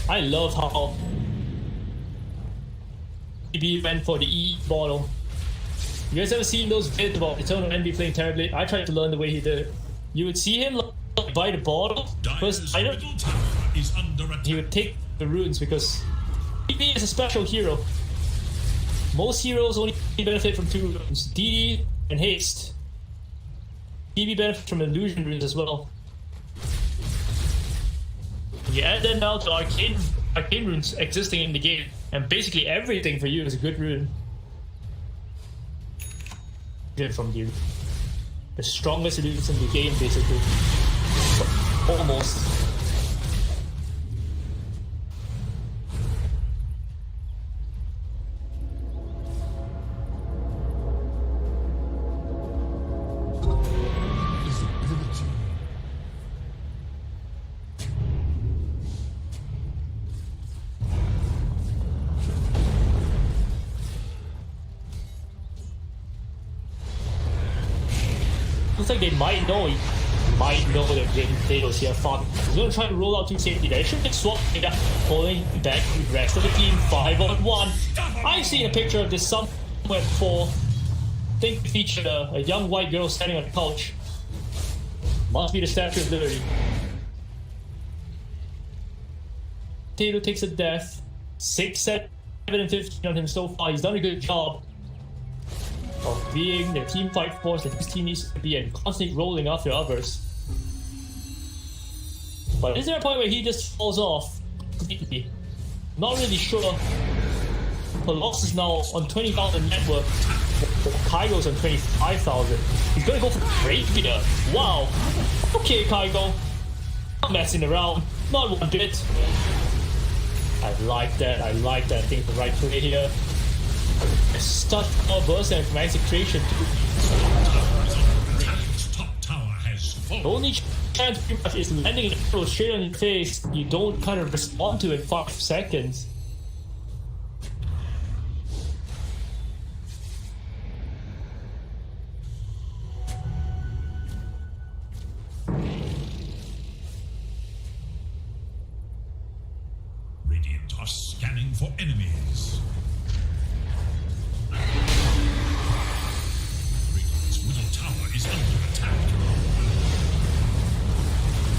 I love how he went for the E bottle. You guys ever seen those vids about Eternal Envy playing terribly? I tried to learn the way he did it. You would see him buy the bottle, first item, he would take the runes because he is a special hero. Most heroes only benefit from 2 runes, DD and Haste. PB benefits from illusion runes as well. You add that now to arcane runes existing in the game, and basically everything for you is a good rune. Get from you. The strongest illusions in the game, basically. Almost. Looks like they might know they're getting potatoes here. Fuck. He's gonna try to roll out to safety. They should get swapped data, pulling back the rest of the team 5-on-1. I've seen a picture of this somewhere before. I think it featured a young white girl standing on a couch. Must be the Statue of Liberty. Potato takes a death. 6, 7, and 15 on him so far. He's done a good job of being the team fight force that his team needs to be and constantly rolling after others. But is there a point where he just falls off completely? Not really sure. Pelos is now on 20,000 network. Kaigo's on 25,000. He's gonna go for Rapier. Wow. Okay, Kaigo. Not messing around. Not one bit. I like that. I think the right play here. Start our burst and from Execration too. The only chance pretty much is landing an arrow straight on your face. You don't kind of respond to it in 5 seconds. Radiant are scanning for enemies.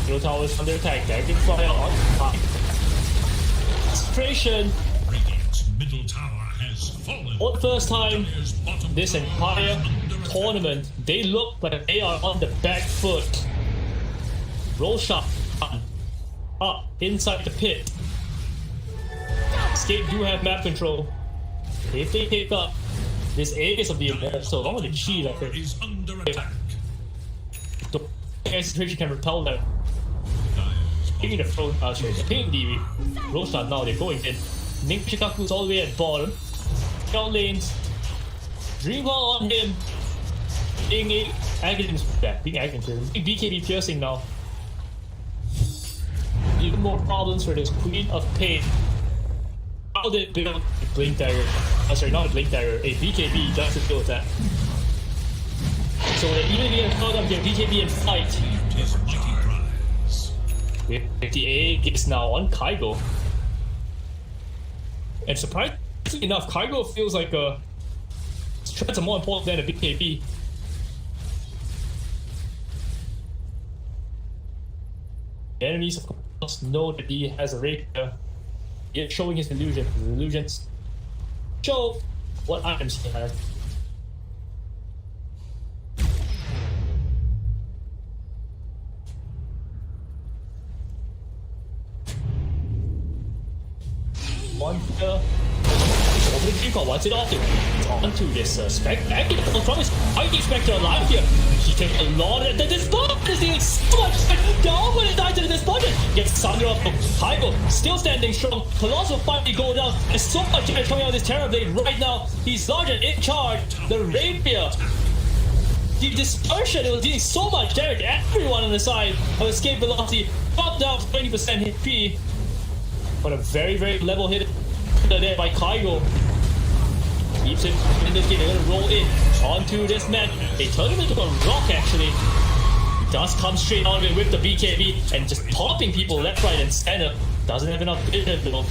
Middle tower is under attack. They can fire on fire. Execration. Radiant's middle tower has fallen. For the first time this entire tournament, they look like they are on the back foot. Roll shot up inside the pit. Escape do have map control. If they take up this Aegis of the Immortal, I'm gonna cheat, I think. Is under attack. The Execration can repel them. Picking the front, picking the roll shot now, they're going in. Ning Shikaku's all the way at bottom. Down lanes. Dreamwall on him. Being Aghanim back. Being Aghanim. BKB piercing now. Even more problems for this Queen of Pain. How did they build a Blink Dagger? Oh, sorry, not a Blink Dagger, a BKB just to deal with that. So they're even getting caught up their BKB and fight. With the Aegis now on Kaigo. And surprisingly enough, Kaigo feels like strats are more important than a BKB. The enemies, of course, know that he has a rapier. Yet showing his illusion. His illusions show what items he has. One over the Dreamcall, what's it onto? It's onto this Spectre. From his Mighty Spectre alive here. He takes a lot of this bomb is doing so much. Down when it dies to this budget. Gets Sandra up. Kaigo still standing strong. Pelos will finally go down. There's so much damage coming out of this Terror Blade right now. He's Sergeant in charge. The Rapier. The dispersion, it was doing so much damage. Everyone on the side of escape velocity dropped down to 20% HP. But a very, very level hit there by Kaigo. Keeps him in this game. They're gonna roll in onto this man. They turn him into a rock actually. He does come straight on with the BKB and just popping people left, right, and center. Doesn't have enough vision though.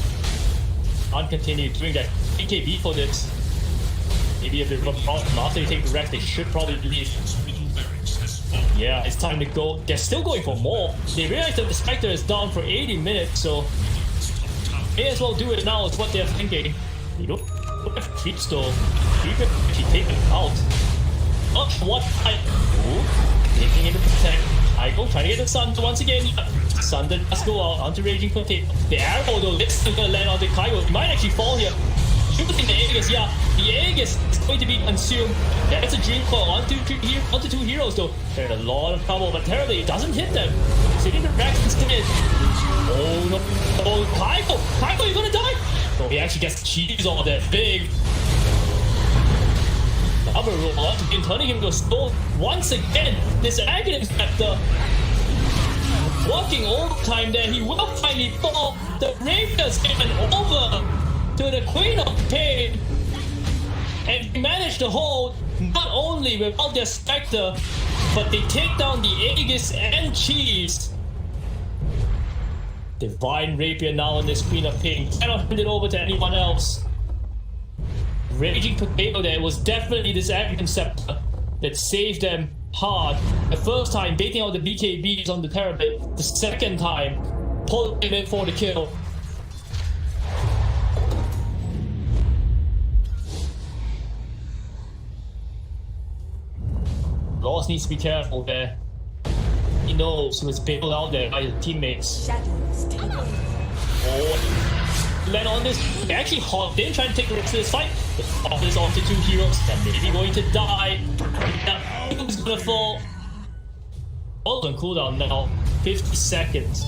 Can't continue doing that BKB for this. Maybe if they're after they take the rest, they should probably leave. Yeah, it's time to go. They're still going for more. They realize that the Spectre is down for 80 minutes, so may as well do it now is what they're thinking. You don't have creeps though. Creep it actually take them out. Not what I taking him to protect. Kaigo trying to get the Sun once again. Sun does go out onto Raging Potato. The arrow though, it's still gonna land on the Kaigo. He might actually fall here. Shooting the Aegis, yeah. The Aegis is going to be consumed. That's a Dream Claw onto two heroes though. They're in a lot of trouble, but terribly it doesn't hit them. Sitting the Rex instead. Oh no. Oh, Kaigo! Kaigo, you're gonna die! So he actually gets cheese on that big. The other roll up again, turning him to a stone once again. This Aghanim Spectre working overtime there. He will finally fall. The Rapier's given over to the Queen of Pain. And he managed to hold not only without their Spectre, but they take down the Aegis and Cheese. Divine Rapier now on this Queen of Pink. Cannot hand it over to anyone else. Raging Potato there was definitely this African Scepter that saved them hard. The first time, baiting out the BKBs on the Terabit. The second time, pulling him in for the kill. Lost needs to be careful there. He knows he was bailed out there by his teammates. Oh, land on this. They actually hopped in, trying to take the rest of this fight. The top is onto two heroes that may be going to die. That is gonna fall. All on cooldown now. 50 seconds.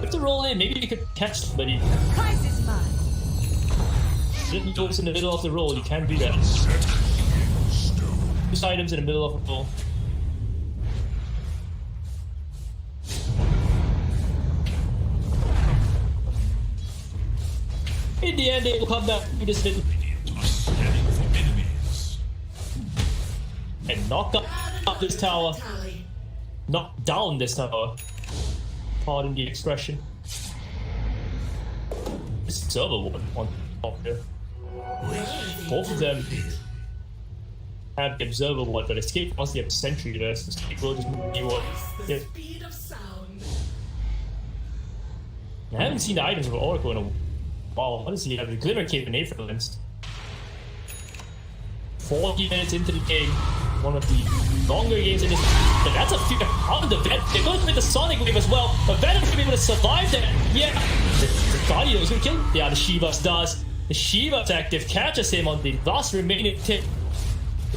If to roll in, maybe you could catch somebody. Prize is mine. Didn't focus in the middle of the roll, you can't do that. Use items in the middle of a roll. In the end, they will come down to this little and knock up this tower. Knock down this tower. Pardon the expression. This server one on top here. Both of them have the observer ward, but escape once they have sentry there, so escape will just move you up. Yeah. I haven't seen the items of Oracle in a while. What does he have? The Glimmer Cape and Aetherlens. 40 minutes into the game. One of the longer games in this. But that's a few out of the Venom. They're going with the Sonic Wave as well. But Venom should be able to survive that. Yeah. The Guardian is going to kill him. Yeah, the Shivas does. The Shivas active catches him on the last remaining tip.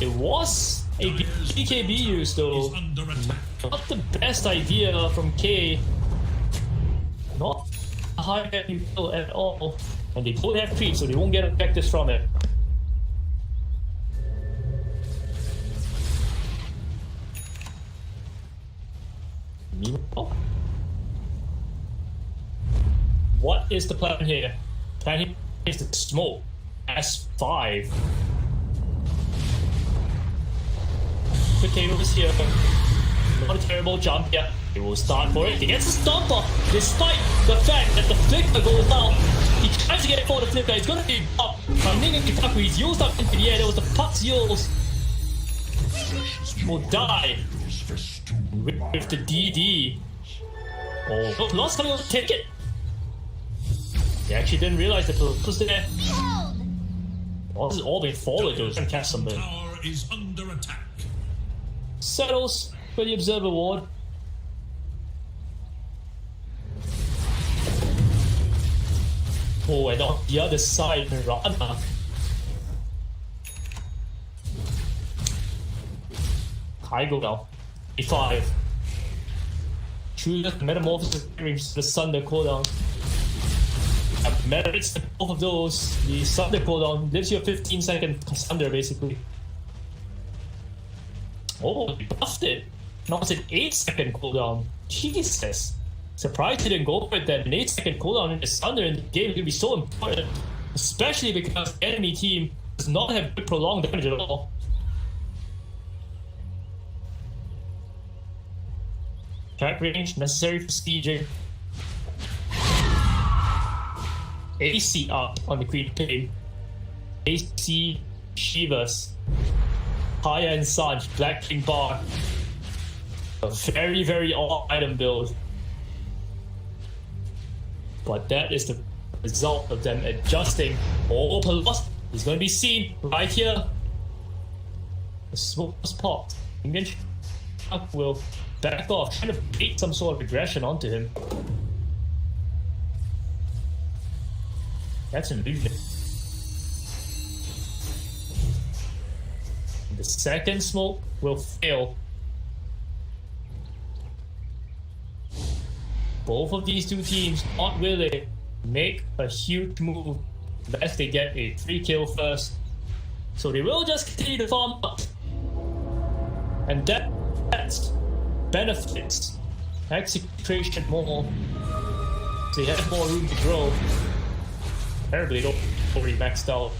It was a BKB use though. Not the best idea from K. Not a high value kill at all. And they don't have creep, so they won't get effectives from it. Oh. What is the plan here? Plan here is to smoke S5. Potatoes here. Not a terrible jump here. He will start for it. He gets a stomper despite the fact that the flicker goes down. He tries to get it for the flicker. He's gonna be up. He's used up into the air. There was the Puck's Yules. Will die with the DD. Oh, lost coming on the ticket. They actually didn't realize that it was there. Oh, this is all being forward to try and catch somebody. Tower is under attack. Settles for the observer ward. Oh, and on the other side, Mirana. High go now. A5. Choose the Metamorphosis range the Sunder cooldown. Merits both of those. The Sunder cooldown gives you a 15-second Sunder basically. Oh, he buffed it. Now it's an 8-second cooldown. Jesus. Surprised he didn't go for it then. An 8-second cooldown in the Sunder in the game is going to be so important. Especially because the enemy team does not have good prolonged damage at all. Attack range necessary for sieging. AC up on the Queen Pain. AC Shivas. Haya and Sanj, Black King Bar. A very, very odd item build. But that is the result of them adjusting. Oh, Palos is going to be seen right here. The smoke was popped. Indian Shark will back off, trying to bait some sort of aggression onto him. That's an illusion. The second smoke will fail. Both of these two teams not really make a huge move unless they get a 3-kill first. So they will just continue to farm up. And that benefits Execration more. So they have more room to grow. Terribly already maxed out.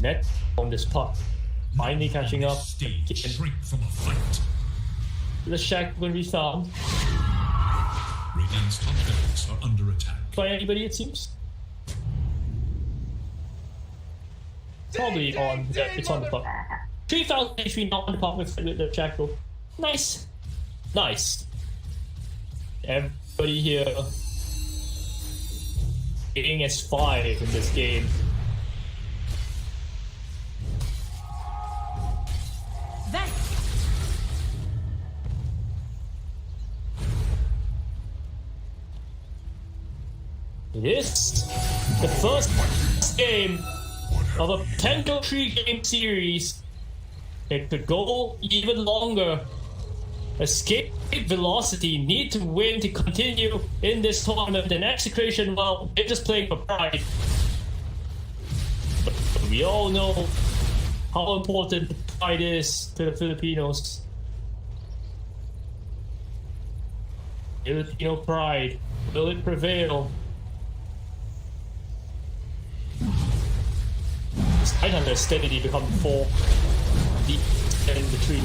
net on this puck. Finally catching up. Stage shrink from a fight. The shack will be found Radiant's top barracks are under attack. by anybody, it seems. Probably on. Yeah, it's on the puck. 3,000 HP, not on the puck with the shackle. Nice. Nice. Everybody here hitting as 5 in this game. Then It is the first game of a potential 3-game series. It could go even longer. Escape Velocity need to win to continue in this tournament, and Execration, well, they're just playing for pride. But we all know how important pride is to the Filipinos. Filipino pride, will it prevail? This Titan has steadily become 4 deep in the tree.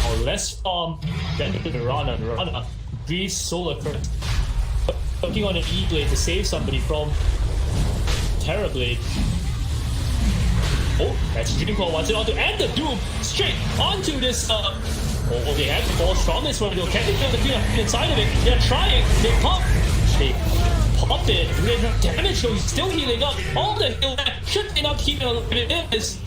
Or less farm than the Rana. Breeze Solar Current. Working on an E-Blade to save somebody from Terrorblade. Oh, Execution Core wants it onto and the Doom straight onto this oh, they have to fall from this one though. Can they kill the Queen inside of it? They're trying, they pop it, damage though, he's still healing up. All the heal should they not keep it on this.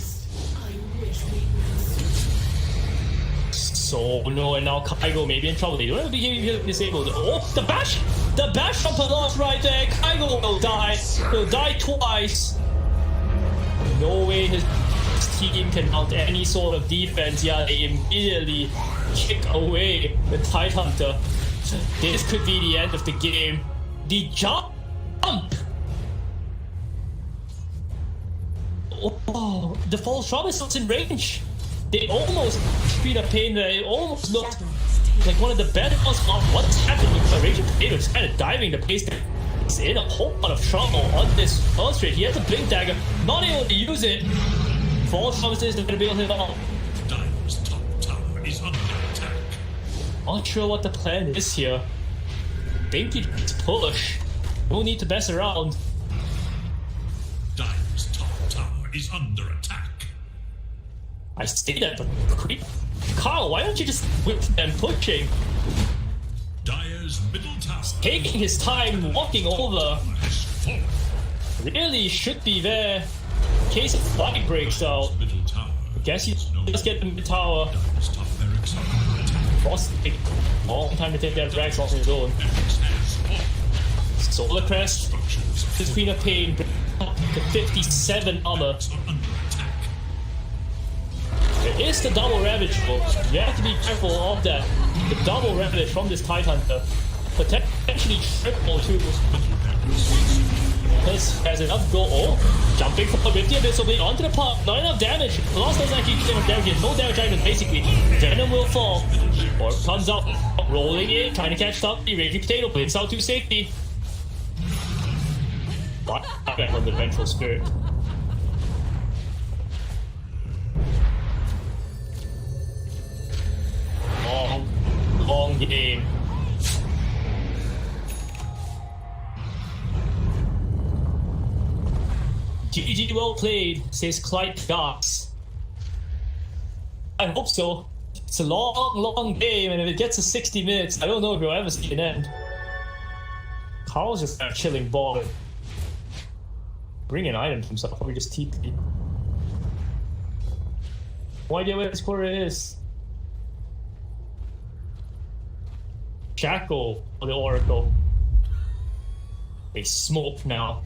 So no, and now Kaigo may be in trouble. They don't have to be disabled. Oh, the bash from Palos right there. Kaigo will die. He'll die twice. No way his team can mount any sort of defense. Yeah, they immediately kick away the Tidehunter. This could be the end of the game. The jump. Oh, the false shot is not in range. They almost beat a pain there. It almost looked like one of the better ones. What's happening? Raging Potato is kind of diving the pace. He's in a whole lot of trouble on this first trade. He has a Blink Dagger, not able to use it. False promises going to be able to hit off. Dire's top tower is under attack. Not sure what the plan is here. Think you just push. No need to mess around. Dire's top tower is under attack. I say that, but Carl, why don't you just whip them pushing? Dire's middle tower Taking his time walking over. has fallen. Really should be there. In case a fight breaks out. Middle tower. Guess you just get the mid-tower. Dire's top barracks are under attack. Frost take a long time to take that Drax off his own. Barracks has fallen. Solar Crest, Structures this Queen of Pain, up to 57 armor. are under attack. There is the double Ravage folks. You have to be careful of that. The double Ravage from this Tidehunter. Potentially triple too. Middle barracks. This has enough go. Oh, jumping from with the Abyssal Blade onto the pop. Not enough damage. Lost doesn't actually do enough damage. No damage items basically. Venom will fall. Or comes up. Rolling in, trying to catch up. The Raging Potato blinks out to safety. What? Back on the Vengeful Spirit. Long game. GG well played, says Clyde Gox. I hope so. It's a long game, and if it gets to 60 minutes, I don't know if we'll ever see an end. Carl's just a chilling ball. Bring an item to himself, probably just TP. No idea where this quarter is. Shackle for the Oracle. They smoke now.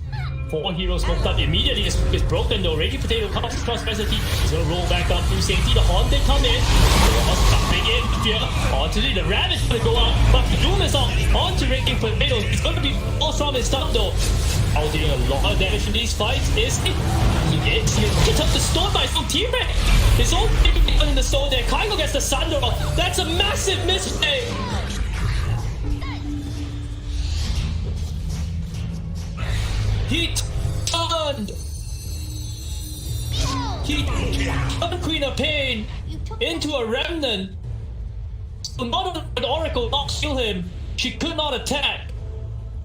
4 heroes smoked up immediately. It's broken though. Raging Potato comes across specialty. He's gonna roll back up through safety. The Haunted come in. Coming in here. Onto the Ravage gonna go out. But the Doom is off. Onto Raging Potato. He's gonna be all from his stuff though. Out dealing a lot of damage in these fights. Is he? He gets up the stone by his own teammate. His own teammate in the stone there. Kaigo gets the Sunder off. That's a massive mistake. He turned. He turned Queen of Pain into a remnant. So not only could Oracle not kill him, she could not attack.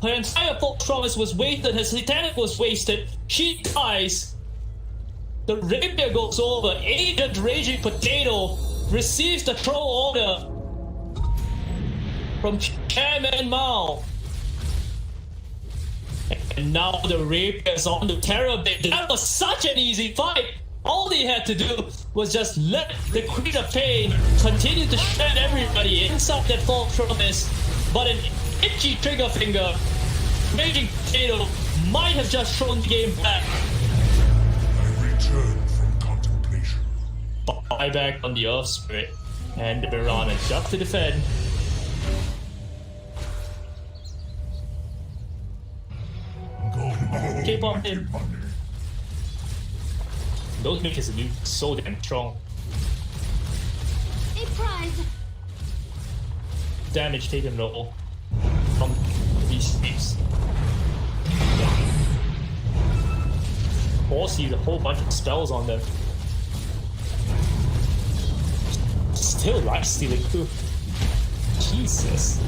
Her entire Folk Promise was wasted, her Satanic was wasted. She dies. The rapier goes over. Agent Raging Potato receives the troll order from Chairman Mao. And now the rapier's on the terror bit. That was such an easy fight. All they had to do was just let the Queen of Pain continue to shred everybody inside that Folk Promise. But an itchy trigger finger, Raging Potato, might have just thrown the game back. I return from contemplation. Buyback on the Earth Spirit, and the Piranha just to defend. Keep on him. Those makers are so damn strong. A prize. Damage taken roll from these thieves. Force use a whole bunch of spells on them. Still life stealing too. Jesus.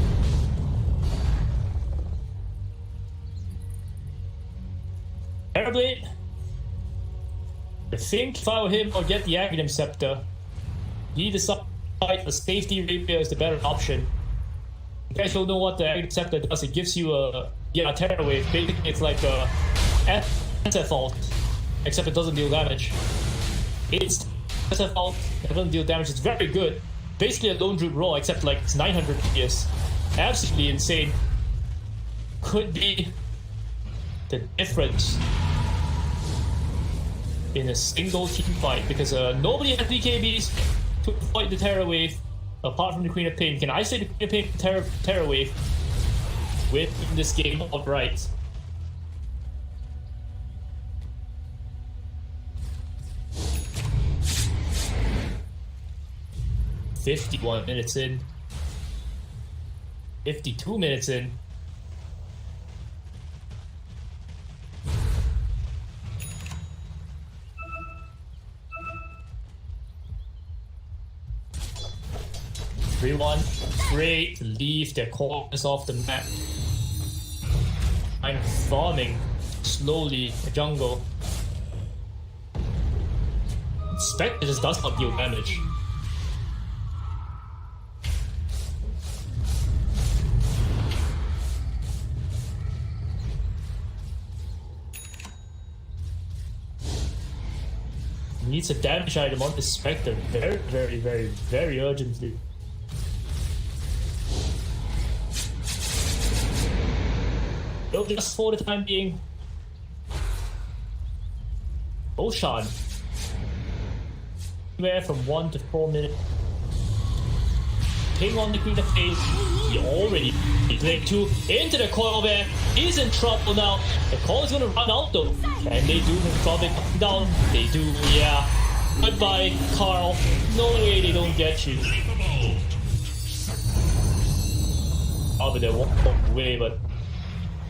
Airblade. I think if I were him, I'll get the Aghanim Scepter. He decides the safety rapier is the better option. You guys don't know what the Aghanim Scepter does. It gives you a Terror Wave. Basically, it's like a SFalt, except it doesn't deal damage. It's SFalt, it doesn't deal damage. It's very good. Basically a lone droop roll, except like it's 900 PS. Absolutely insane. Could be the difference in a single team fight, because nobody has BKBs to fight the Terror Wave apart from the Queen of Pain. Can I say the Queen of Pain Terror Wave win this game outright? "51 minutes in, 52 minutes in." Everyone afraid to leave their corners off the map. I'm farming slowly the jungle. Spectre just does not deal damage. Needs a damage item on this Spectre very, very, very, very urgently. No, just for the time being. Ocean. Anywhere from 1 to 4 minutes. Ping on the Queen of Pain. He already played 2 into the coil bear. He's in trouble now. The coil is gonna run out though. And they do drop it down. They do, yeah. Goodbye, Carl. No way they don't get you. Over there, walk away, but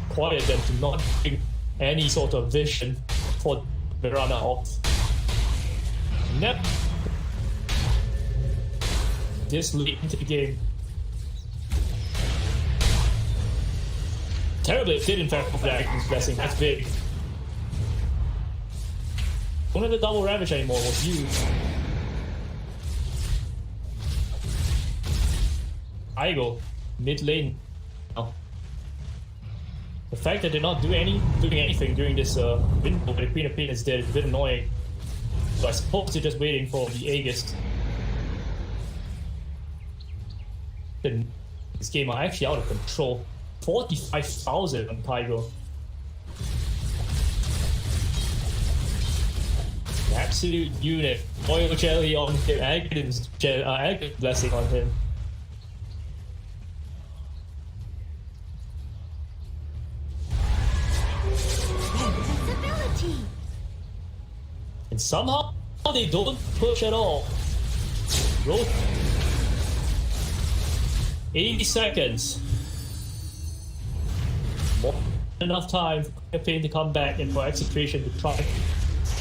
quiet them to not bring any sort of vision for the runner off. Nep. This late into the game. Terribly did in fact the Aghanim Blessing. That's big. Don't have the double ravage anymore, was used. I go mid lane. Oh. The fact that they're not doing anything during this window where the Queen of Pain is dead is a bit annoying. So I suppose they're just waiting for the Aegis. This game are actually out of control. 45,000 on Pyro. Absolute unit. Oil jelly on him. Aghanim Blessing on him. And somehow they don't push at all. Roll 80 seconds. More than enough time for Pain to come back and for Execration to try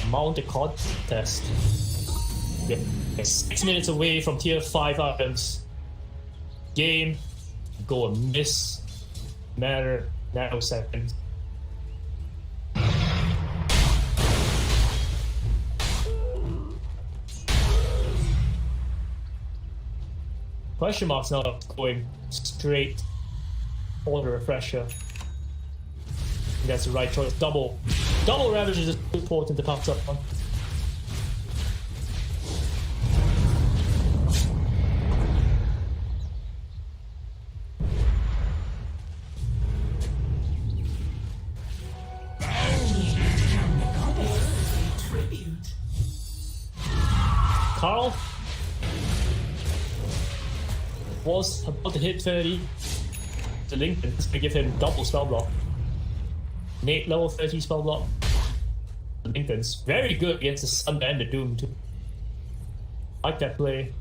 mount a contest. Yeah. 6 minutes away from tier 5 items. Game go a miss. Matter nanoseconds. Question marks now going straight for the refresher. That's the right choice. Double ravage is important to pounce up on. Carl was about to hit 30. The Lincoln is going to give him double spell block. Nate level 30 spell block. The Lincoln's very good against the Sun and the Doom too. Like that play.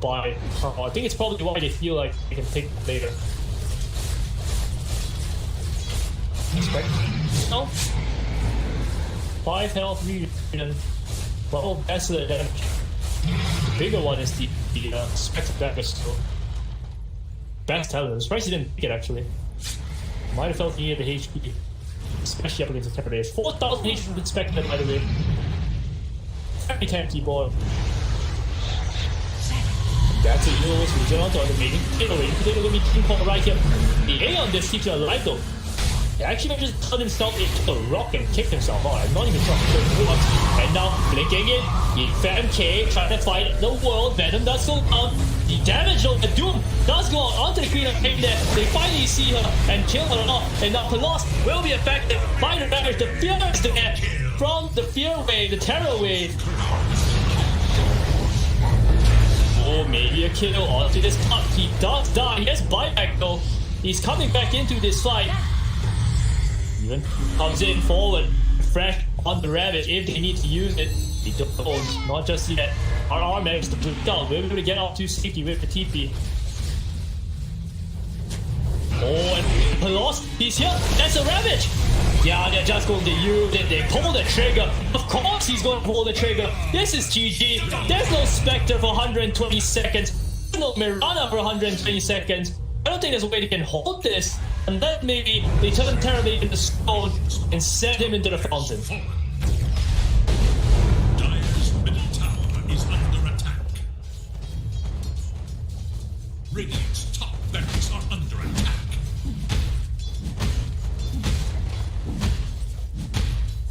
By Carl. I think it's probably why they feel like they can take it later. Expect. No. 5 health regen. Well, that's the damage. The bigger one is the Spectre Dagger still. Best talent. I'm surprised he didn't pick it actually. Might have felt he needed the HP. Especially up against the Temper Days. 4,000 HP with Spectre, by the way. Very tanky boy. That's a Universe Regen onto the main potato. Potato gonna be King Kong right here. The A on this keeps you alive though. He actually just turned himself into a rock and kicked himself out. I'm not even sure what. And now blinking it. FMK trying to fight the world. Venom does go down. The damage on the Doom does go out onto the Queen of Pain there. They finally see her and kill her off. And now Colossus will be affected by the damage. The fear is there from the fear wave, the terror wave. Oh, maybe a kill onto this cup. He does die. He has buyback though. He's coming back into this fight. Even comes in forward, fresh on the Ravage if they need to use it. They don't, not just yet. RR managed to put it down. We're able to get off to safety with the TP. Oh, and Pelos, he's here. That's a Ravage. Yeah, they're just going to use it. They pull the trigger. Of course he's going to pull the trigger. This is GG. There's no Spectre for 120 seconds. There's no Mirana for 120 seconds. I don't think there's a way they can hold this. And then maybe they turn Terrorblade into stone and send him into the fountain. Dire's middle tower is under attack. Radiant's top barracks are under attack.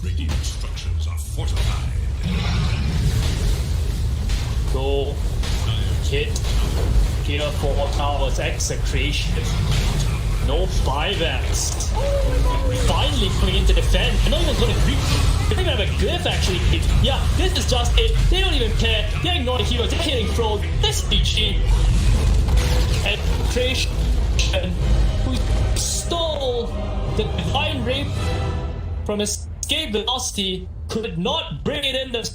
Radiant structures are fortified. Go. Hit. Here for towers. Execration. No buybacks. Finally coming into defense. They're not even going to creep. They don't even have a glyph actually. Yeah, this is just it. They don't even care. They're ignoring heroes. They're hitting throws. This is GG. And Execration, who stole the Divine Rape from Escape Velocity, could not bring it in the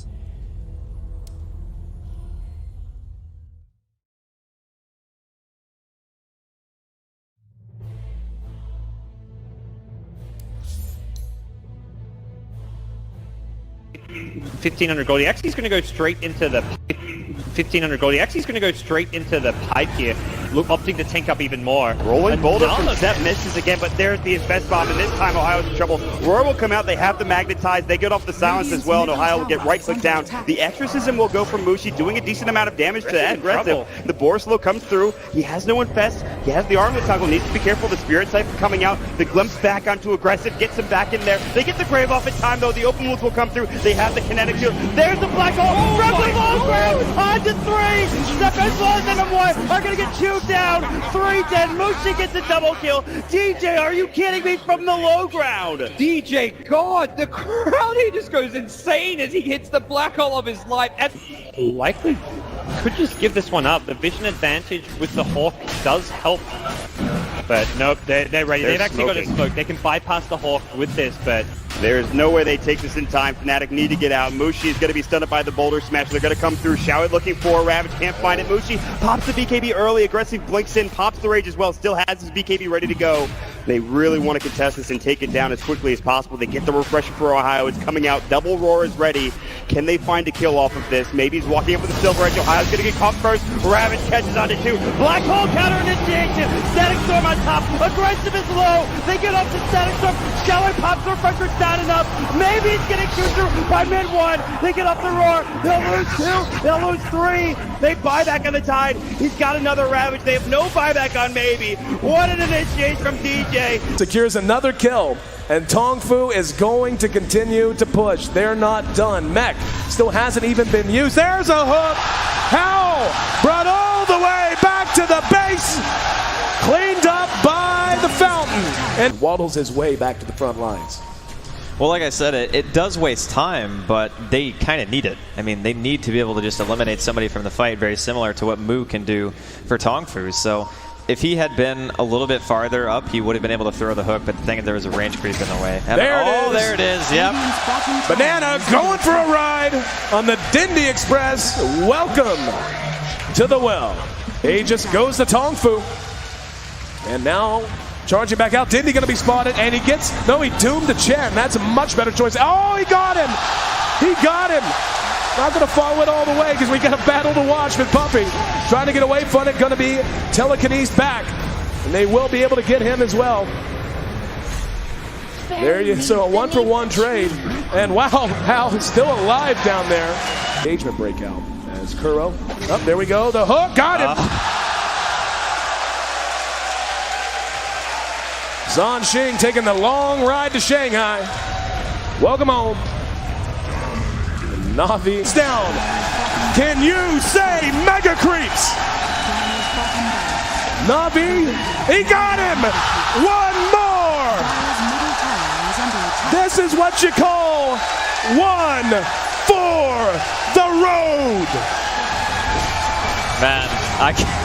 1,500 gold. He actually is going to go straight into the 1,500 gold. He actually is going to go straight into the pipe here, opting to tank up even more. Rolling boulder from Seth misses again, but there's the invest bomb, and this time Ohio's in trouble. Roar will come out, they have the magnetize, they get off the silence as well, and Ohio will get right click down. The exorcism will go from Mushi, doing a decent amount of damage to that aggressive. The Borslow comes through, he has no infest, he has the armlet toggle, needs to be careful, the Spirit Siphon coming out, the glimpse back onto aggressive, gets him back in there. They get the Grave off in time though, the open wounds will come through, they have the kinetic shield. There's the black hole, from the long ground, on to 3, Step as well as them one are gonna get chewed down, 3 dead, Mushi gets a double kill. DJ, are you kidding me, from the low ground? DJ, God, the crowd, he just goes insane as he hits the black hole of his life. And Likely could just give this one up. The vision advantage with the Hawk does help. But nope, they're ready. They've actually got a smoke. They can bypass the Hawk with this, but there's no way they take this in time. Fnatic need to get out. Mushi is going to be stunned by the boulder smash. They're going to come through. Shao looking for Ravage. Can't find it. Mushi pops the BKB early. Aggressive blinks in. Pops the rage as well. Still has his BKB ready to go. They really want to contest this and take it down as quickly as possible. They get the refresher for Ohio. It's coming out. Double Roar is ready. Can they find a kill off of this? Maybe he's walking up with the Silver Edge. Ohio's going to get caught first. Ravage catches onto 2. Black Hole counter initiation. Static Storm on top. Aggressive is low. They get up to Static Storm. Shower pops. The refresher's down enough. Maybe he's getting chewed through by mid 1. They get up the Roar. They'll lose 2. They'll lose 3. They buy back on the Tide. He's got another Ravage. They have no buyback on Maybe. What an initiation from DJ. Secures another kill, and Tong Fu is going to continue to push. They're not done. Mech still hasn't even been used. There's a hook. How? Brought all the way back to the base. Cleaned up by the fountain. And waddles his way back to the front lines. Well, like I said, it does waste time, but they kind of need it. I mean, they need to be able to just eliminate somebody from the fight, very similar to what Mu can do for Tong Fu. So if he had been a little bit farther up, he would have been able to throw the hook, but the thing is there was a range creep in the way. And there it is, yep. Banana going for a ride on the Dindy Express. Welcome to the well. He just goes to Tong Fu. And now charging back out. Dindy going to be spotted, and he doomed to Chen. That's a much better choice. Oh, he got him. He got him. Not going to follow it all the way because we got a battle to watch with Puppy. Trying to get away from it. Going to be telekinesis back. And they will be able to get him as well. There you so a 1-for-1 trade. And wow, Hal is still alive down there. Engagement breakout as Kuro. Oh, there we go. The hook. Got him. Zhan Xing taking the long ride to Shanghai. Welcome home. Navi's down. Can you say Mega Creeps? Navi, he got him! One more! This is what you call one for the road! Man, I can't.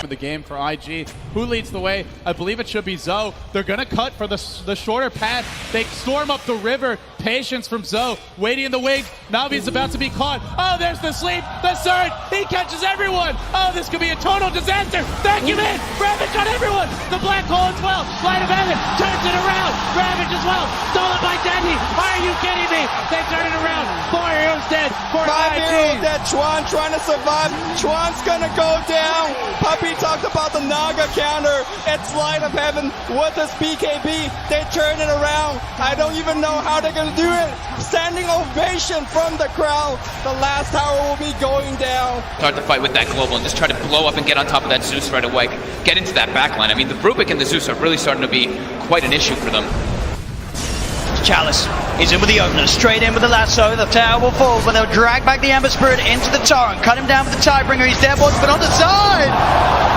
The game for IG. Who leads the way? I believe it should be Zoe. They're gonna cut for the shorter path. They storm up the river. Patience from Zoe. Waiting in the wings. Navi's about to be caught. Oh, there's the sleep. The surge. He catches everyone. Oh, this could be a total disaster. Vacuum in. Ravage on everyone. The black hole as well. Light of heaven turns it around. Ravage as well. Stolen by Dendy. Are you kidding me? They turn it around. 4 heroes dead. 4 heroes dead. Chuan trying to survive. Chuan's gonna go down. Puppy talked about the Naga counter. It's Light of Heaven with his BKB. They turn it around. I don't even know how they're gonna do it. Standing ovation from the crowd. The last tower will be going down. Start the fight with that global and just try to blow up and get on top of that Zeus right away. Get into that backline. I mean, the Rubik and the Zeus are really starting to be quite an issue for them. Chalice is in with the opener, straight in with the lasso. The tower will fall, but they'll drag back the Amber Spirit into the torrent, cut him down with the Tidebringer. He's dead once, but on the side,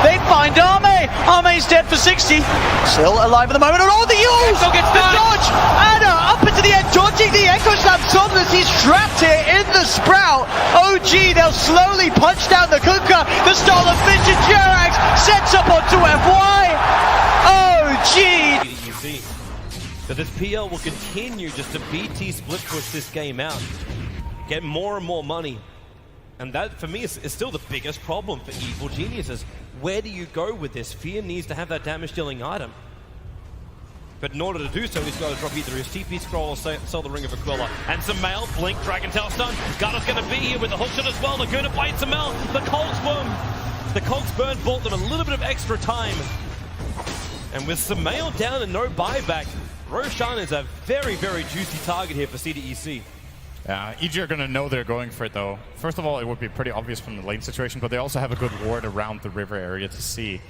they find Arme. Arme's dead for 60. Still alive at the moment. Oh, the use! The dodge! Anna up into the end, dodging the Echo Slam. Somnus, he's trapped here in the Sprout. OG, they'll slowly punch down the Kuka. The Stolen Finch and Jerax sets up onto FY. OG! But this PL will continue just to BT split push this game out, get more and more money. And that, for me, is still the biggest problem for Evil Geniuses. Where do you go with this? Fear needs to have that damage-dealing item. But in order to do so, he's got to drop either his TP scroll or sell the Ring of Aquila. And Samel, Blink, Dragon Tail stun. Garda's going to be here with the hookshot as well. Laguna bites Samel. The Colts Worm. The Colts Burn bought them a little bit of extra time. And with Samel down and no buyback, Roshan is a very, very juicy target here for CDEC. EG are going to know they're going for it, though. First of all, it would be pretty obvious from the lane situation, but they also have a good ward around the river area to see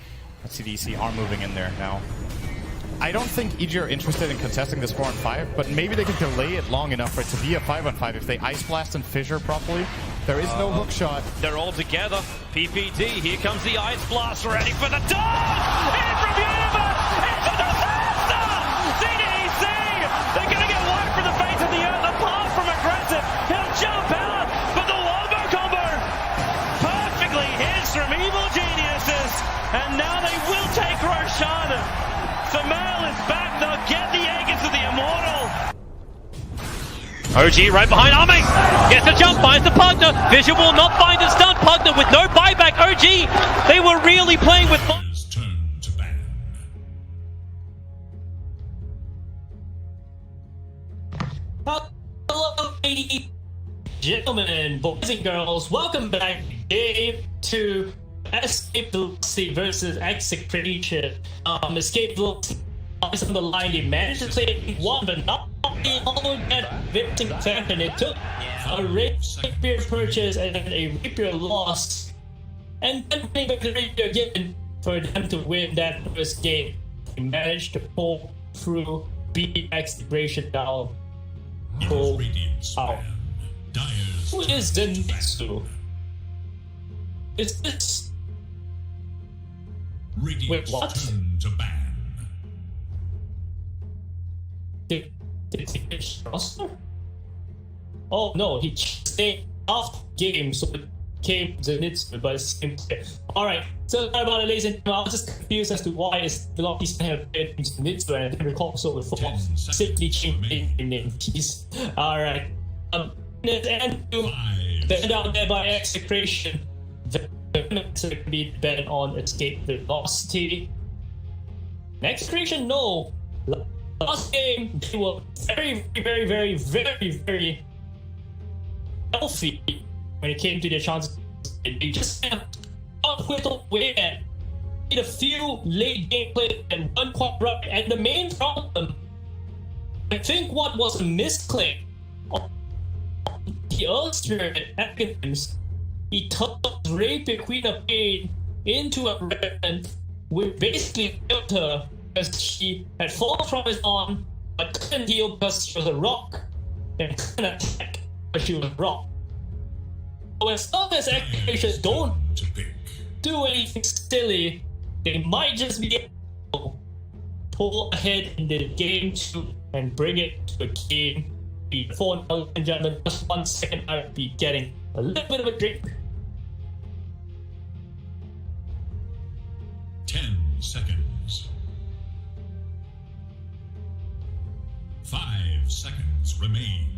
that CDEC are moving in there now. I don't think EG are interested in contesting this 4-on-5, but maybe they can delay it long enough for it to be a 5-on-5 if they Ice Blast and Fissure properly. There is no hook shot. They're all together. PPD, here comes the Ice Blast, ready for the dog! In from Universe! It's a disaster! CDEC! They're going to get wiped from the face of the earth, apart from aggressive. He'll jump out, but the Wombo combo perfectly hits from Evil Geniuses. And now they will take Roshan. Samel is back, they'll get the egg into the Immortal. OG right behind Arme. Gets a jump, finds the Pugner. Vision will not find a stun. Pugner with no buyback. OG, they were really playing with... Hello, ladies, gentlemen, boys and girls. Welcome back game to Escape Velocity versus Execration. Escape Velocity is on the line. They managed to play one, but not all that victim fashion. It took a rapier purchase and a rapier loss, and then bring back the rapier again for them to win that first game. They managed to pull through, beat Execration down. Pull out. Who is the Nitsu? Is this? Wait, what? Did he get roster? Oh no, he stayed off the game, so it came Zenitsu, but it's the same player. Alright, so sorry about it, ladies and gentlemen. I was just confused as to why is Velocity have played Zenitsu, and I didn't recall so before. Simply changed name. Jeez. Alright. And the end out there by Execration. The can be banned on Escape Velocity. Execration, no. Last game, they were very healthy when it came to their chances. They just kind of whittled away and made a few late game plays and one quite right. And the main problem, I think, what was a misclick on the earlier Atkins, he turned Rapier Queen of Pain into a weapon, which basically killed her because she had fallen from his arm but couldn't heal because she was a rock and couldn't attack because she was a rock. So as long as Execration don't do anything silly, they might just be able to pull ahead in the game 2 and bring it to a game. Before, ladies and gentlemen, just 1 second, I'll be getting a little bit of a drink. 10 seconds. 5 seconds remain.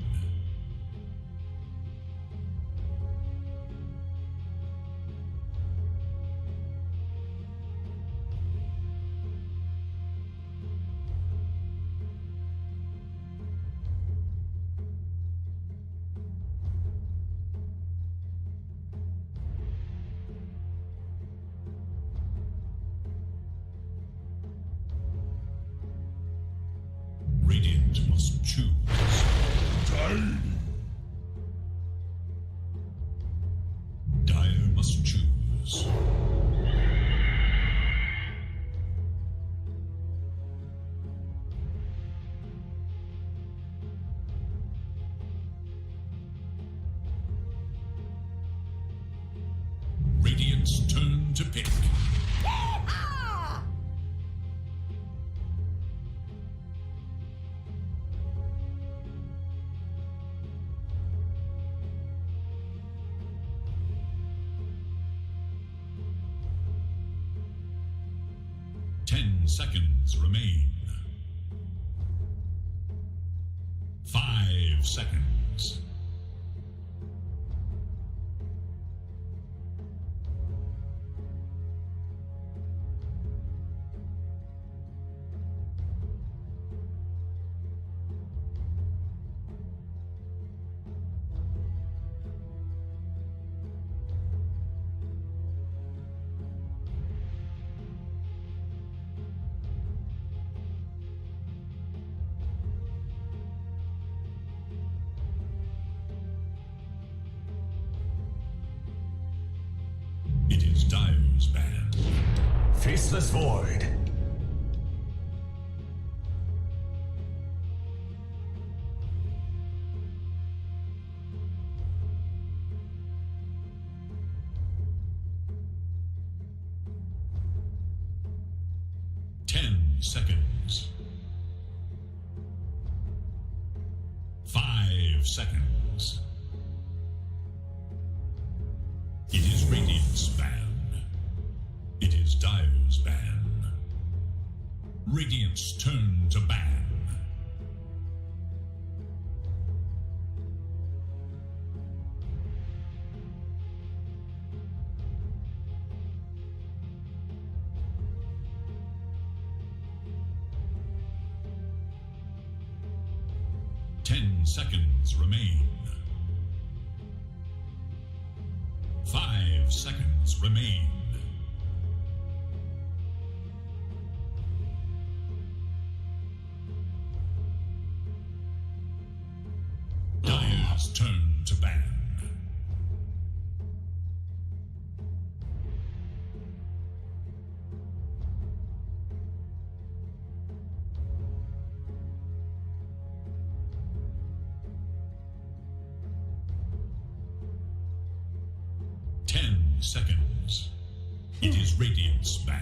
Radiant must choose. Dire must choose. Radiant's turn to pick. 10 seconds remain. 5 seconds. It is Dire's band. Faceless Void. Seconds. 5 seconds. It is Radiant's ban. It is Dire's ban. Radiant's turn to ban. 10 seconds remain. 5 seconds remain. Dire's turn to ban. Seconds. It is Radiant's ban.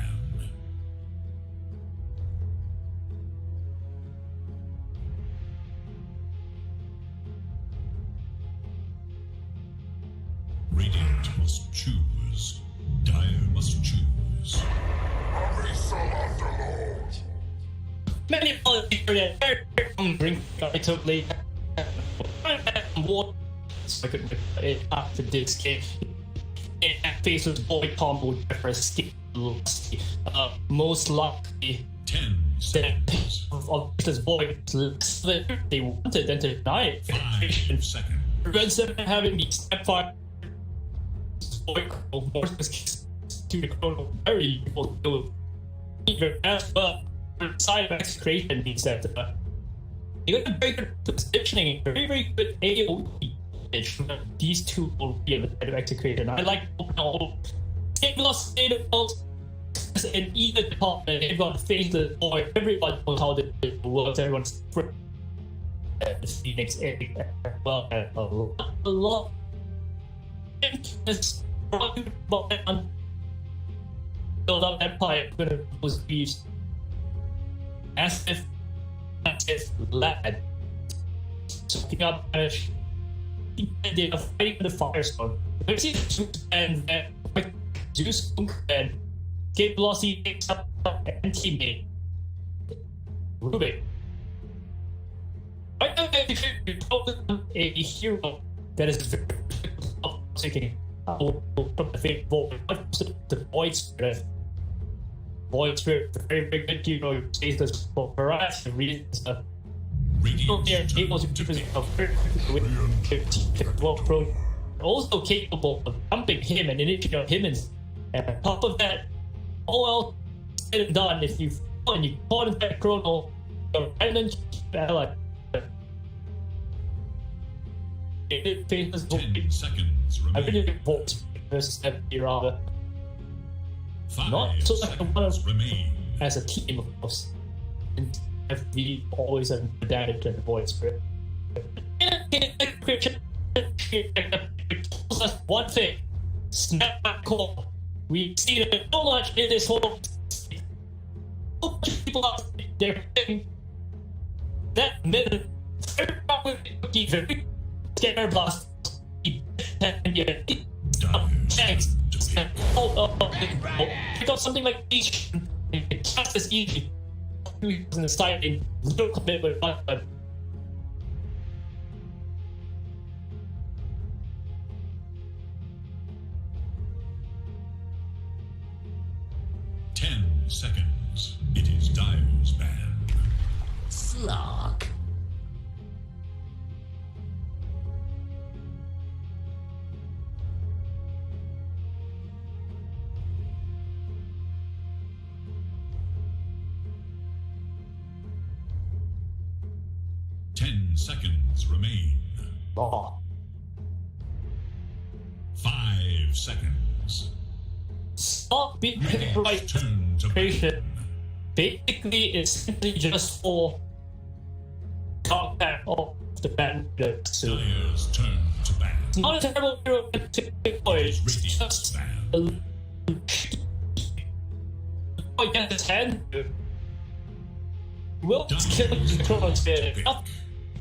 Radiant must choose. Dire must choose. Many apologies for that. Drink I took late. So I couldn't it after this game. Faces boy combo for escape. Most likely 10 seconds. Of this boy they wanted them to deny it. 5 seconds. Prevents them from having the step 5 boy more to the chrono very difficult to do. As well, side of execration means that you got a very good positioning, very good AOE. These two will be able to execute, and I like they've lost data in either department. They've got to face the boy. Everyone knows how the works. Everyone's the Phoenix well a lot. It's build up empire gonna was used as if lad sucking up they are fighting the Firestorm. There's Zeus and Zeus and Gabe Velocity takes up and teammate Rubik. I know that if you a hero that is very taking from the fate void, the Void Spirit. Void Spirit, very good hero, says this for a variety of reasons. Able to keep with also capable of dumping him and initiating him, and on top of that, all else said and done, if you caught in that chrono, your random ally. 10 seconds I remain. really vote versus FD rather. 5 Not so like one of remain. as a team, of course. And FD always have adapted to the Void Spirit. One thing, snap back call. We've seen it so much in this whole. So much people out there thinking that minute, very scare blast. Thanks. Pick up something like these. It's not as easy. In the style in little commitment, but 10 seconds. It is Dire's ban. Slog. Seconds remain. 5 seconds. Stop being right. Patient. Basically, it's simply just for contact of the band. So Dire's turn to ban. it's not a terrible hero to play. It's just a against his hand. Will kill the control spirit.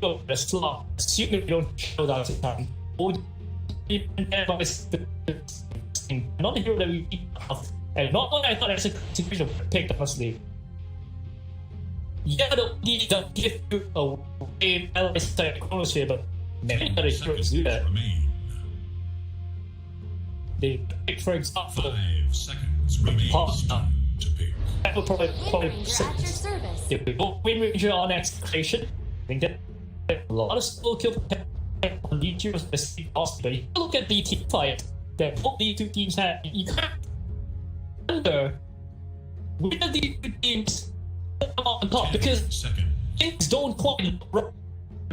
Go the slot. Assuming you don't show that at the time. Or even not a hero that we beat off. And not one I thought Execration picked honestly. Yeah, don't need to give you a wave LS type chronosphere, but many other heroes do that. They pick, for example, 5 seconds remain. To pick. That would probably say if we go Wind Ranger on Execration, I think that a lot of solo kill on D2 was mistake lost, but if you look at the team fight that both these two teams had, you can't wonder which of these two teams come on top because things don't quite run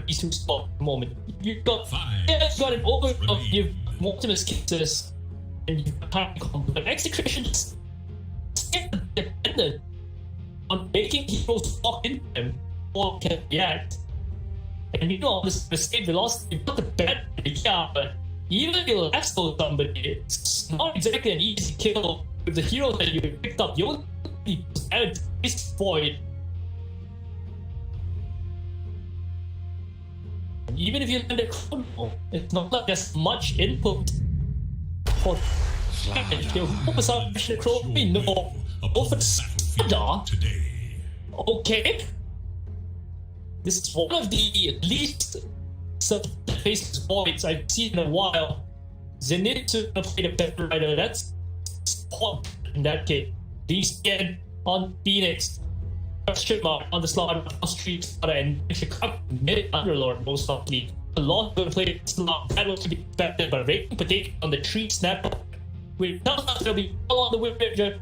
these two spots at the moment. You've got an over of your Mortimer's kisses and you've got time combo, but Execration is still dependent on making heroes walk into them or can react. And you know, this escape velocity, you've got the bad yeah, but even if you last hold somebody, it's not exactly an easy kill with the hero that you picked up. You only need to add this void. And even if you land a chrono, it's not like there's much input for damage. You'll focus on the chrono, no. Over the okay. This is one of the least surface voids I've seen in a while. Zenitsu played a better rider. That's spot in that case. DCN on Phoenix. Question mark on the slot on Street Slaughter and Chicago mid Underlord most likely. A lot of play slot that was to be expected, but Raking Potato on the tree snap. We tells us there'll be all on the Wind Ranger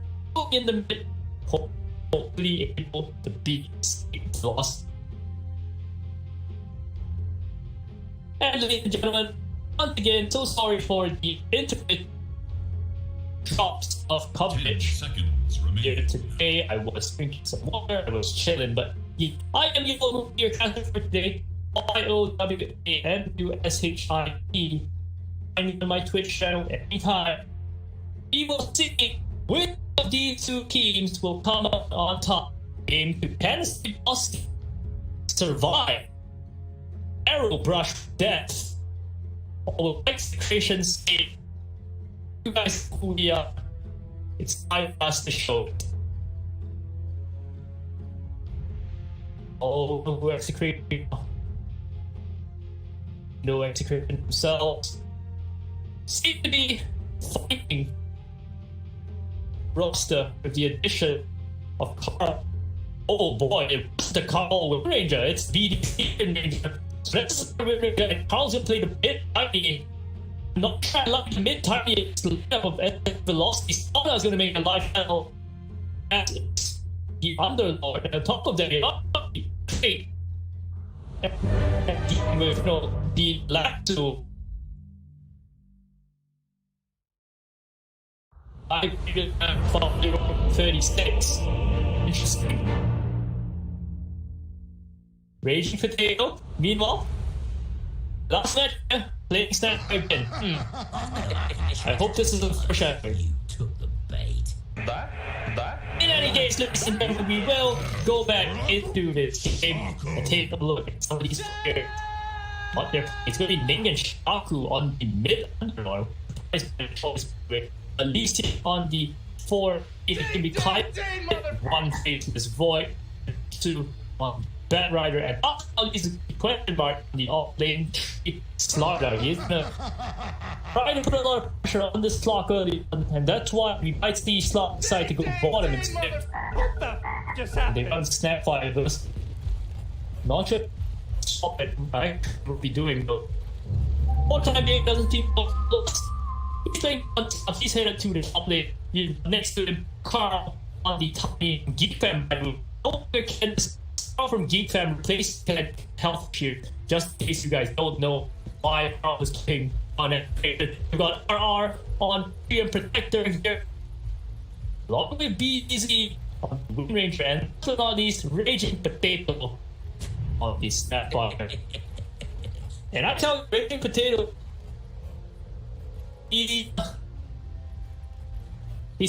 in the mid. Hopefully able to beat the loss. And ladies and gentlemen, once again, so sorry for the intermittent drops of coverage. Here today, I was drinking some water, I was chilling, but I am your caster for today. IOWAMUSHIP. Find me on my Twitch channel anytime. We will see which of these two teams will come up on top. Aim to Tennessee Austin. Survive. Arrow brush death. Or Execration save. You guys know who we are. It's time for us to show it. Oh, no Execration. No Execration themselves. Seem to be fighting roster with the addition of Carl. Oh boy, it's the Carl Wind Ranger. It's BDC Wind Ranger. So that's the Wind Ranger, and Carl's gonna play the mid tiny. Not trying to like the mid tiny level of velocity. Stamina is gonna make a life hell at the Underlord. And on top of that, great. With the Lacto. I figured out 36. Interesting. Raging Potato, meanwhile, last match, playing snap again. I hope this is a foreshadowing. You took the bait. In any case, ladies and gentlemen, we will go back into this game and take a look at some of these players. It's going to be Ning and Shaku on the mid Underlord. At least on the 4, it can be kind of one phase this void, 2 on Bat Rider, and all these question mark on the off lane Slaughter. He's gonna try to put a lot of pressure on this Slaughter early, and that's why we might see Slaughter decide to go bottom instead. And they run Snapfire those. Not sure stop it, right? We'll be doing though. More time game doesn't seem close. He's playing on top, he's headed to the top lane. Next to him, Carl on the top lane, Geek Fam battle. Can Carl from Geek Fam replace health shield, just in case you guys don't know why Carl was king on it. We've got RR on Freedom Protector here. Along with BZ on Wind Ranger, and not least Raging Potato on the Snapfire. And I tell you, Raging Potato, he's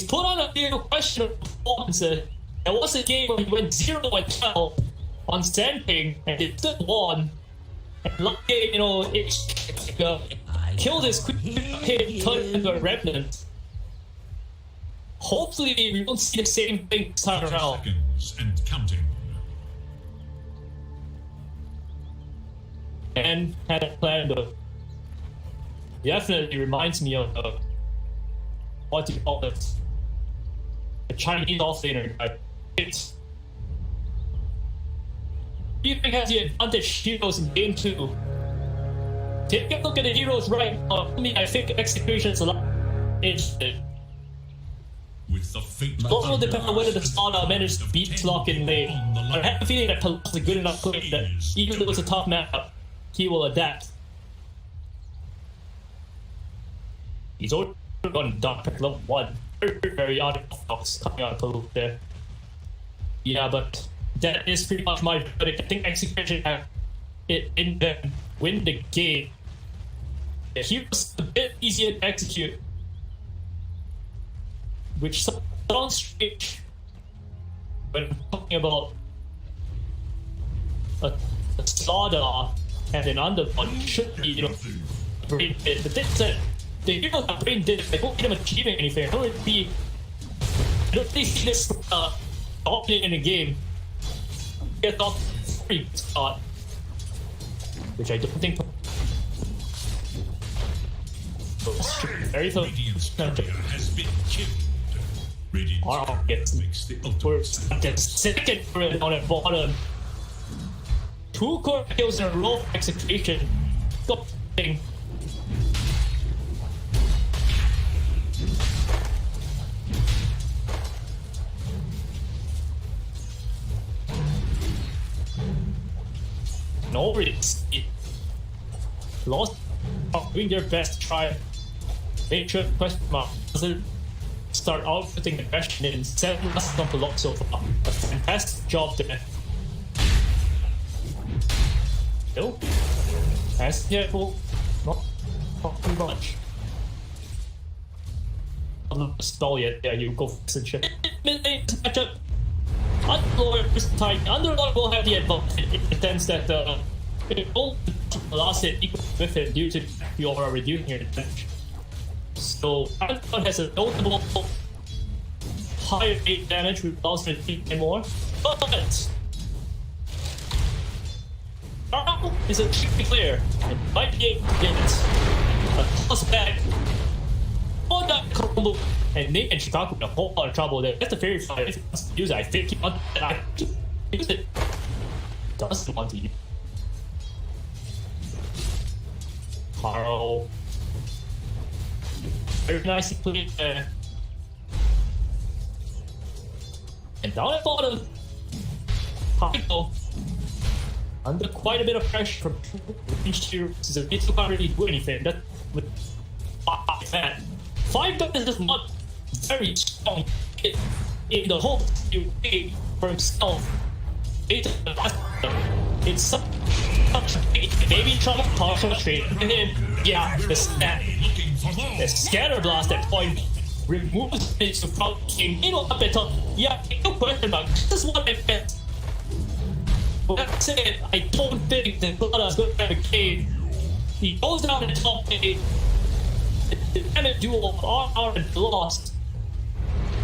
put on a real questionable performance. There was a game where he went 0-12 on Sandping and it still won. And luckily, it killed his quick hit, turned into a remnant. Hopefully, we won't see the same thing this time around. Seconds and counting. And had a plan though. Definitely reminds me of what do you call it? A Chinese offlaner guy. It's Even has the advantage heroes in game 2. Take a look at the heroes right now. I think Execution's a lot interesting. With the fate It also depends on whether the Stada managed to beat Slock in lane. I have a feeling that Palas is a good enough player that even though it's a tough map, he will adapt. He's already on Dark Pack level 1. Very unorthodox coming out of Palas there. Yeah, but that is pretty much my verdict. I think Execution have it in them win the game. The hero's a bit easier to execute, which sounds strange when I'm talking about a Slaughter and an underdog. Should be, you know, brain dead. But that's it. The heroes are brain dead. I don't see them achieving anything. I don't really see this dominating the game. Get off free spot, which I don't think. Very fun. Gets second for it on the bottom. 2 core kills in a row for Execration. Got thing. No risk. Lost doing their best to try make sure question mark doesn't start outputting aggression in 7 last on block so far. A fantastic job there. Still, as careful, not too much. I'm not stall yet. Yeah, you go fix and shit. Mid-lane matchup. Underlord is tight. Underlord will have the advantage in the sense that it won't last it equal with it due to your reducing your damage. So Underlord has a notable higher rate damage with allows it to eat more. But Carl is a tricky player and might be able to get a toss back on that combo, and Nick and Chicago in a whole lot of trouble there. That's a very fine. If he wants to use it, I think he wants to use it. Doesn't want to use it. Carl. Very nicely played there. And down at bottom, Chicago under quite a bit of pressure from each tier. This is a bit too can't really do anything. That with 5 is just not very strong in the whole UA for himself. It's such maybe trying to partial straight to him. Yeah, the scatter blast at point removes it to front came in up at top. Yeah, no question mark. This is what I meant. But that said, I don't think that Blood's going to have a cave. He goes down the top 8. The damage duel of RR and lost.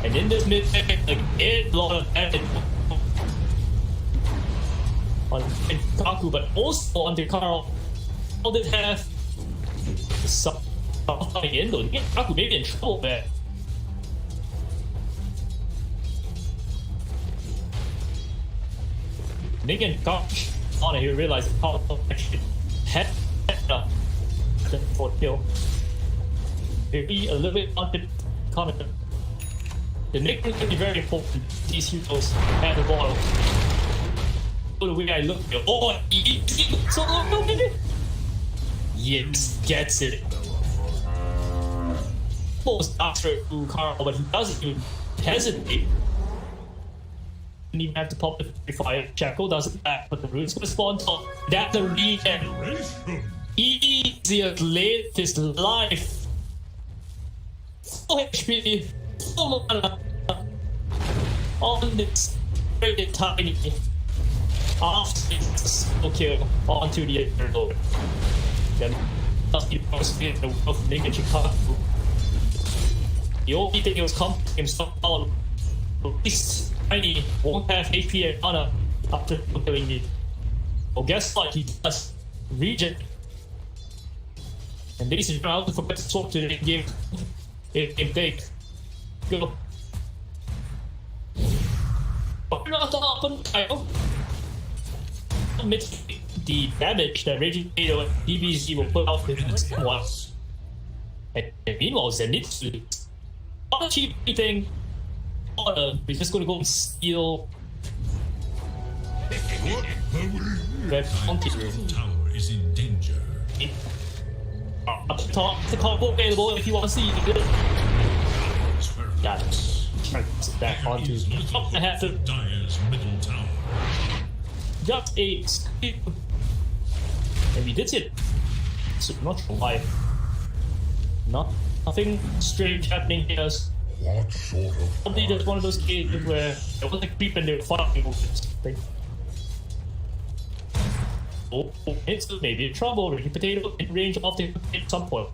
And in this mid-pack, like, it lot of damage on Kaku, but also on the Carl. All did have some coming in though. Kaku may be in trouble there. Nick and Gosh on it, he realized how actually had for kill. Maybe a little bit confident. The Nick is going to be very important. These heroes at the bottom. The way I look, oh, he so low, baby. Yes, gets it. Almost after Carl, but he doesn't even hesitate. Didn't even have to pop the fire. Jackal doesn't back, but the runes respond to that. The regen. Easier late his life. Full HP, full mana on this very tiny after it's a kill onto the other lord. Then must be possible of Nick and Chicago. The only thing he was comforting himself on, at least tiny won't have HP and mana after killing it. Well, guess what? He does regen. And ladies and gentlemen, I also forgot to talk to the game. In take. Go. But not to happen, Kyle. mitigate the damage that Raging Potato and DBZ will put out in the second one. And meanwhile, Zenitsu is not achieve anything. We're just gonna go and steal Red Monkey. Tower is in danger. Up top, the combo available if you want to see it. Got it. Try to sit back onto top. I have to. Dire's middle tower. Got a skip. And we did it. So not sure why. Nothing strange happening here. What sort of Probably just one of those cases where there was a creep and they were fighting movements. Oh, it's maybe in trouble. Raging Potato in range of the at some point.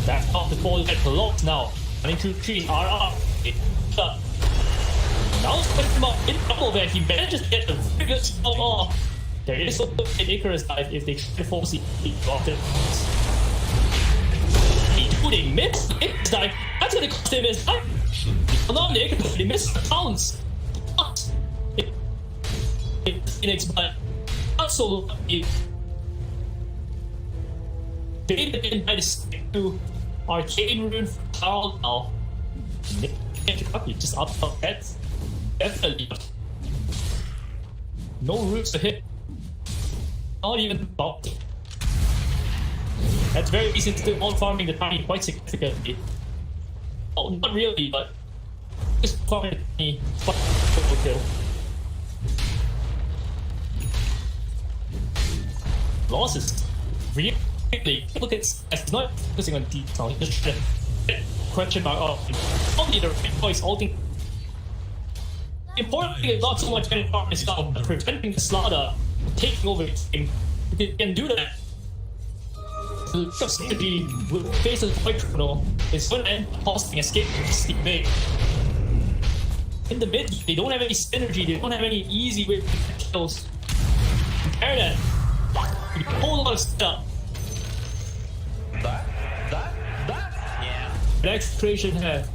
Back off the ball at locked now. Running to trees RR. Now it's putting him up in trouble there. He manages to get a very good spell off. There is also an Icarus dive if they try to force it off the they missed Icarus dive. That's gonna cost him his life. Not the Icarus, they missed the pounds. Phoenix, but not so lucky. They didn't try to stick to Arcane Rune for Carl now. Nick can't up, you just up that. Definitely. No runes to hit. Not even about it. That's very easy to do, on farming the tiny quite significantly. Oh, not really, but just farming the tiny triple kill. Losses. Really? Look at it's not focusing on detail, he's just trying to question mark off. Only the right voice, all things. Importantly, not so much getting farm itself, but preventing the slaughter, taking over the game. You can do that. The strategy will face a fight criminal is going to end costing escape from Steep Bay. In the mid, they don't have any synergy, they don't have any easy way to get kills. Compare that. A whole lot of stuff. Yeah. Execration have.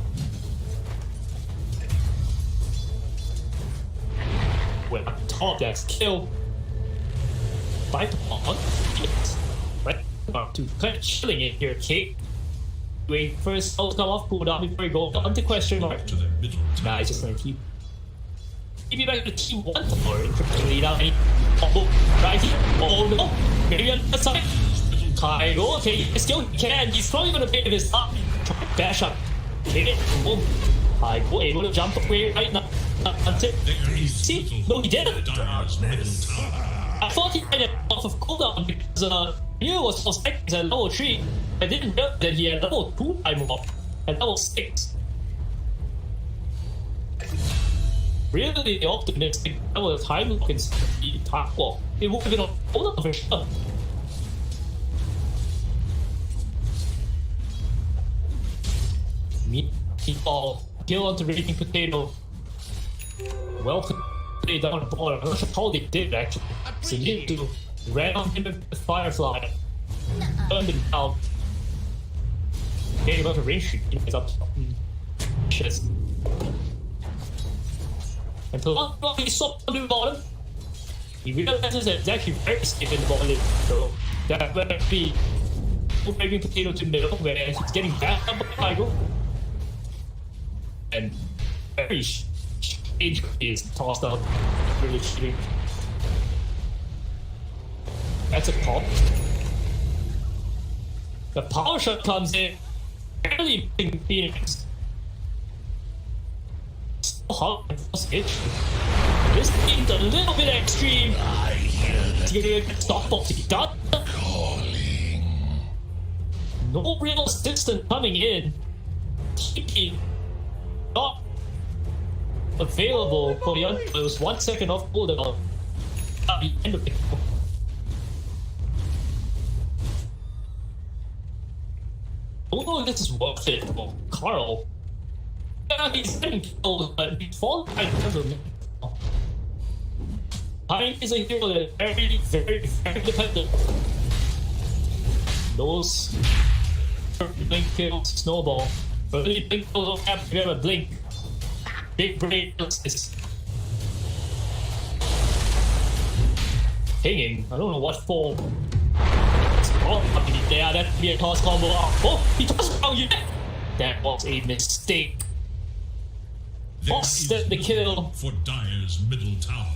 Well, top that's kill. Fight on. Right? To kind of chilling it here, Kate. Wait, first I'll come off cooldown before we go on to question mark. Nah, he's just gonna keep. Maybe back to T1 or interestingly down any combo right here. Oh no! Maybe on the side. Kaigo, okay, he still can. He's probably gonna pay this up. Try to dash up. Take it. Boom. Kaigo able to jump away right now. Until. See? No, he didn't. I thought he had it off of cooldown because Mew was for seconds at level 3. I didn't know that he had level 2 time off at level 6. Really optimistic level time lock and the top wall. It would have been on cooldown for sure. Meatball, kill onto Raging Potato. Well played down the ball. I'm not sure how they did actually. So you need to ran on him with the Firefly. Turned him down. Getting about a range shoot. He's up. Shit. Until he swapped onto the bottom. He realizes that it's actually very safe in the bottom. So that better be Raging Potato to middle where he's getting back up by Kaigo. And very strange is tossed up. Really shitty. That's a pop. The power shot comes in. Barely being Phoenix. So hard and force itch. This seems a little bit extreme. To get a stop off to be done. No real assistance coming in. TP not available for the it was 1 second off cooldown at the end of the kill. I don't know if this is worth it for Carl. Yeah, he's getting killed, but he's falling behind because of me. Pine is a hero that is very, very, very dependent. Those blink kills snowball. But really blink kills don't have to have a blink. Big brain is pinging. I don't know what for. Oh, there, that could be a toss combo. Oh, he tossed around you. That was a mistake. Lost the kill. For Dire's middle tower.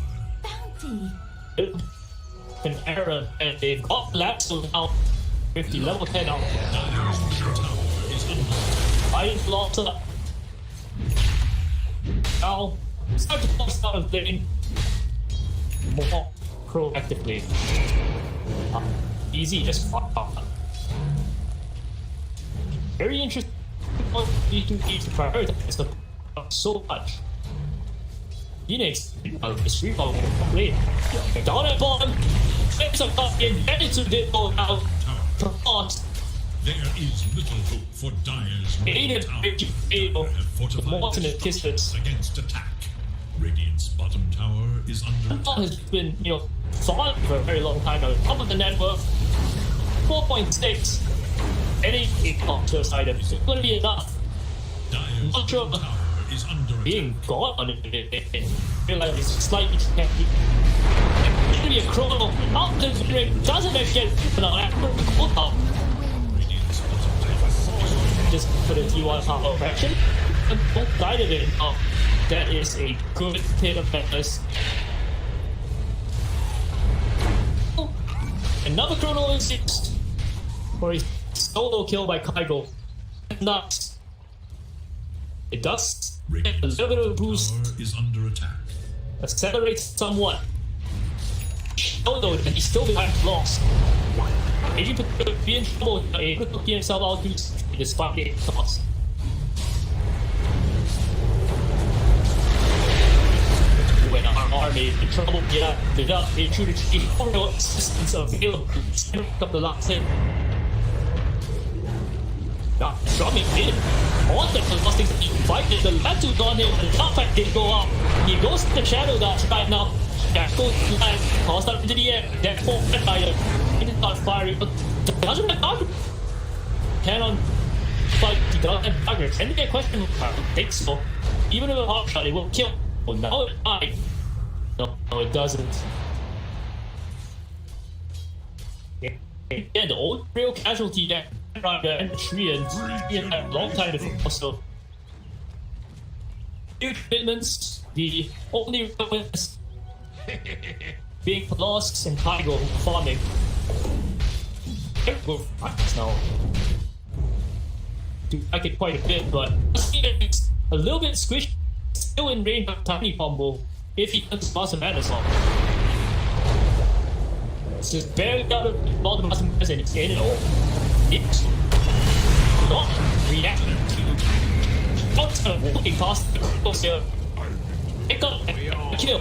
An error, and they've got Lapso now with the level 10 out. I locked up. Now, start to force out of lane more proactively. Easy, just fuck up. Very interesting. You to prioritize the so much. Phoenix is complete. Down at bottom, flips up and managed to get go out. There is little hope for Dire's middle tower. Morton kisses against attack. Radiant's bottom tower is under attack. Has been, solid for a very long time now. Top of the network, 4.6. Any cultures item is going to be enough. Not sure is under being gone on it. Feel like it's slightly sketchy. It's going to be a chrono. Out the ring doesn't actually get that. Just put a T1 power fraction and both guided it up. That is a good hit of Atlas. Another chrono assist for a solo kill by Kaigo. Nuts. It does a little bit of a boost. Is under attack. Accelerates somewhat. Although he's still behind lost. Maybe could be in trouble. He could get himself out despite the toss. When our army in trouble, they should achieve overall assistance available to pick up the last hit. Now, drumming in. On the costing he fighted the left to on him, the top fight did go up. He goes to the shadow dodge right now. That goes to land, tossed up into the air. That full fire. It is not firing, but doesn't have target. Cannon, but he doesn't have target. Can be a question mark? I don't think so. Even with a hot shot, it will kill. Oh, now it died. No, it doesn't. Yeah, the old real casualty there. And tree and a long time before, so new commitments, the only wins being lost and Kaigo farming. Go now. Do like it quite a bit, but it's a little bit squishy, still in range of tiny combo if he does Master Madness on. It's just barely out of all the Master Madness and it's in it all. It's not reacting to what's walking past the crystals here. Pick up and kill.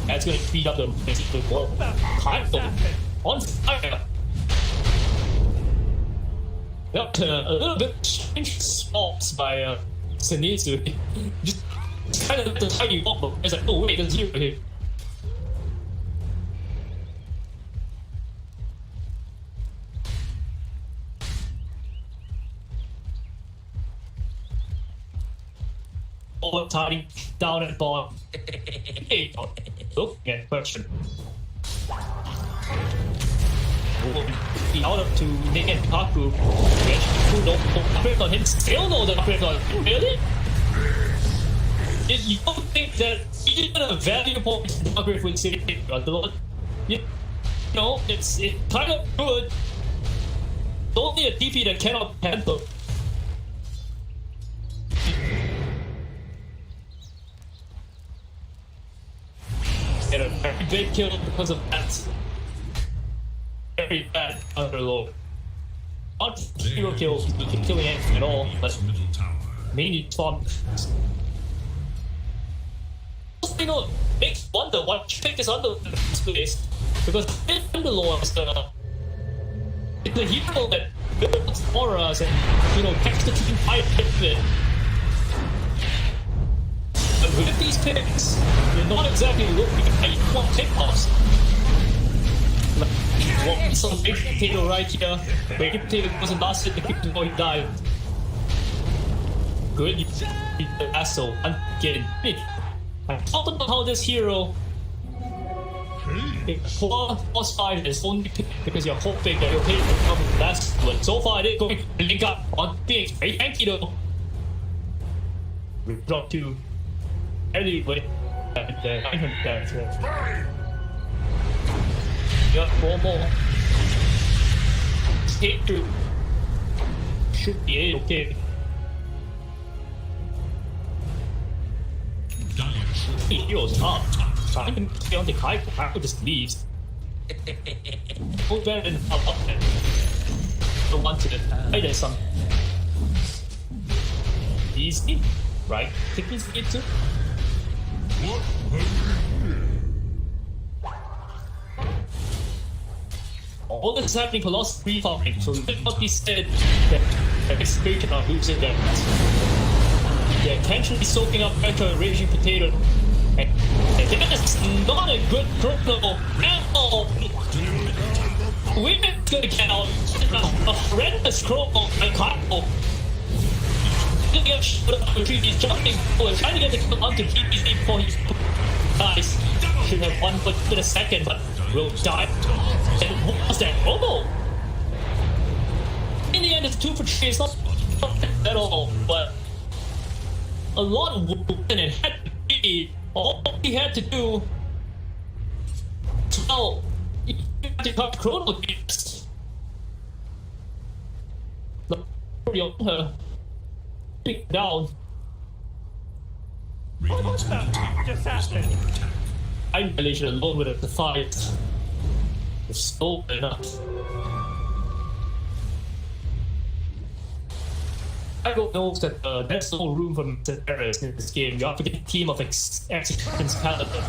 That's gonna speed up the basically wall. Kaigo on fire. Up to a little bit strange spots by Zenitsu. Just kind of the tiny wobble. It's like, oh wait, there's zero here. All tiny down at bottom. Hey, look at question. Out up to Nick and Kaku. Who don't upgrade on him? Still know the upgrade on him. Really? You don't think that you didn't have value points to upgrade with City? You know, it's kind of good. It's only a DP that cannot handle. Get a very big kill because of that. Very bad underload. Not zero kills, he can kill anything at all, but mainly fun. Makes wonder why you pick this under in the first place. Because this Underlord is the hero that builds auras and, catch the team fight with it. But with these picks, you're not exactly looking at you want takeoffs. Well, some big potato right here. Big potato wasn't last hit the kick before he died. Good, you asshole. I'm getting big. I talked about how this hero Plus 5 is only picked because you're hoping that your hit will come last one. So far, it is going to link up on being very tanky though. We drop to anyway. And 900 damage. Got 4 more. Hit through. Should be okay. He heals up. I can stay on the kite. I could just leave. Go better than up there. Don't want to hide some. Easy, right? Take this hit too. All this is happening for lost free farming, so let not be said that Execration are losing them. They're intentionally soaking up extra raging potato. And this is not a good chrono at all. We're gonna get out a horrendous chrono and combo. He's jumping forward, trying to get the kill onto PPZ before he dies. Should have won within a second, but will die. And what was that? Oh! In the end, it's 2 for 3. It's not at all, but a lot of work, and it had to be all he had to do. Well, he had to cut Chrono Gears. Pick down. Just happened. Annihilation alone would have defied. It's slow enough. I don't know that there's no room for terrorists in this game. You have to get a team of Execution's caliber.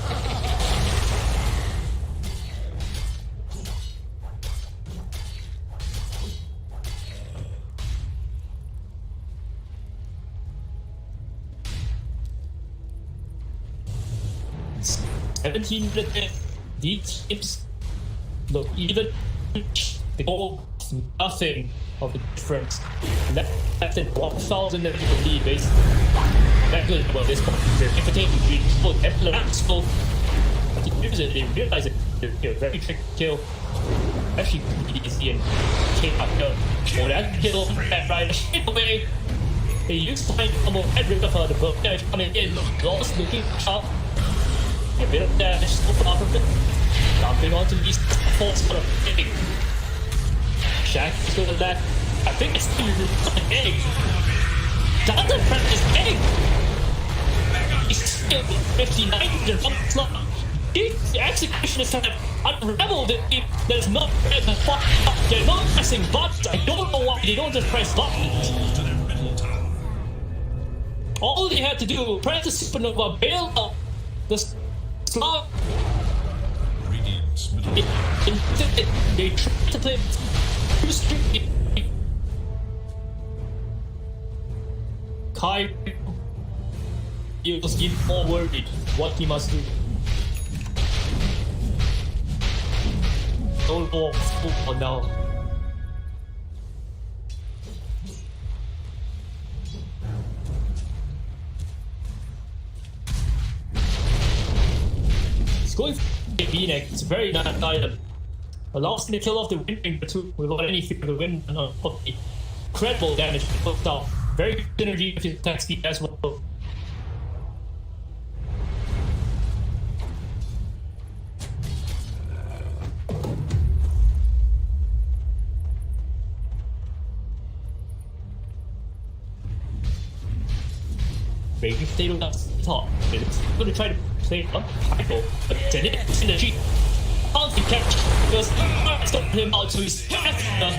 It's 17 minutes. These teams look even. The goal is nothing of the difference. That's in 1,000 that you believe, basically. That's good about this point. They're entertaining people, people. But they use it, they realize it. They're very tricky kill. Actually, pretty easy and came up here. Oh, that kill, that right away. They used to find a more head ripper for the book. They're coming in, lost looking sharp. A bit of damage so far from it. Dumping onto these force for a thing. Shaq is going to left. I think it's still an egg. Doesn't press his egg. He's still 59 and one slot. The Execution is kind of unraveled. There's no they're not pressing buttons. I don't know why they don't just press buttons. All they had to do, press the supernova, bail out the slot. They tried to play too strictly. Kai feels even more worried what he must do. No more for now. It's going for V-neck. It's very nice item. Allows me to kill off the wind ring too without any fear of the wind and incredible damage put out. Very good synergy with his attack speed as well. Raging Potato got top. It's going to try to play up Hypo, but then it's synergy. Can't catch because stop him out so he's fast enough.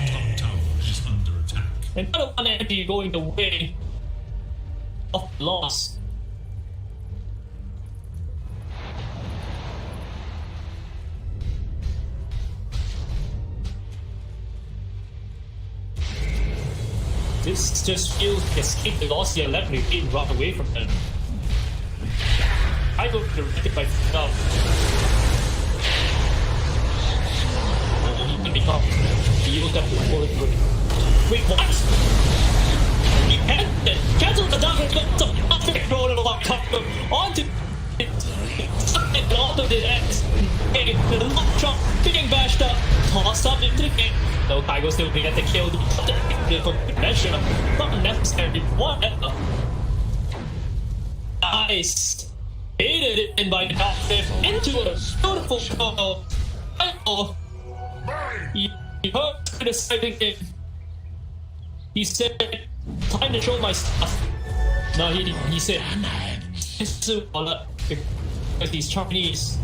Another one energy going the way of loss. This just feels like escape the loss here left me being run away from them. I go directed by stuff. He can become he used up the bullet. Wait, what? He cancel the down and got some perfect roll of our cover onto it onto the X. Okay, the long jump, getting bashed up, tossed up into the game. No, Kaigo still get the kill. Measure, not necessary. Whatever. Nice. Baited it in by the top fifth into a beautiful goal. Oh, he heard criticizing him. He said, "Time to show my stuff." No, he said, because he's Chinese.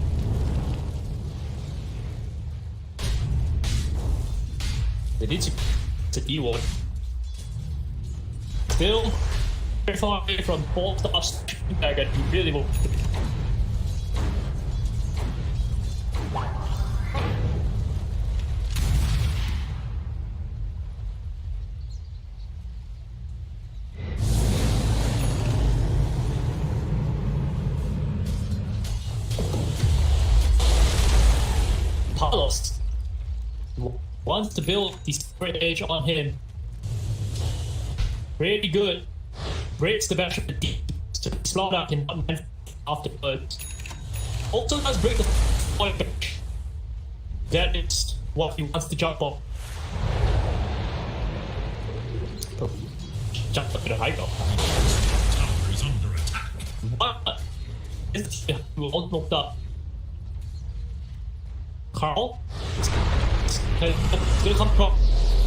They need to be one. Still very far away from ball stops. I got really want. Palos wants to build the sprint edge on him. Pretty good. Breaks the bash of the deep to slot out in 1 minute afterwards. Also does break the point back. That is what he wants to jump on. Jump up in a high go. Tower is under attack. What? We're all knocked up. Carl? It's gonna come from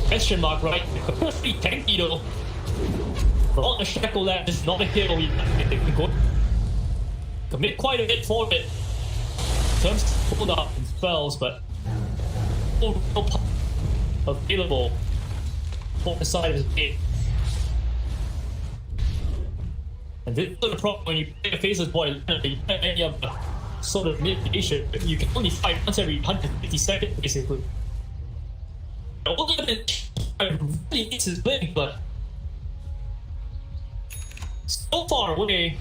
question mark, right? Pretty tanky though. For all the shackle that is not a hero, you can go commit quite a bit for it. In terms of hold up and spells, but no available for the side of his game. And this is the problem when you play a Faceless Boy, any of the sort of mitigation, you can only fight once every 150 seconds, basically. The only really needs his blink, but so far away.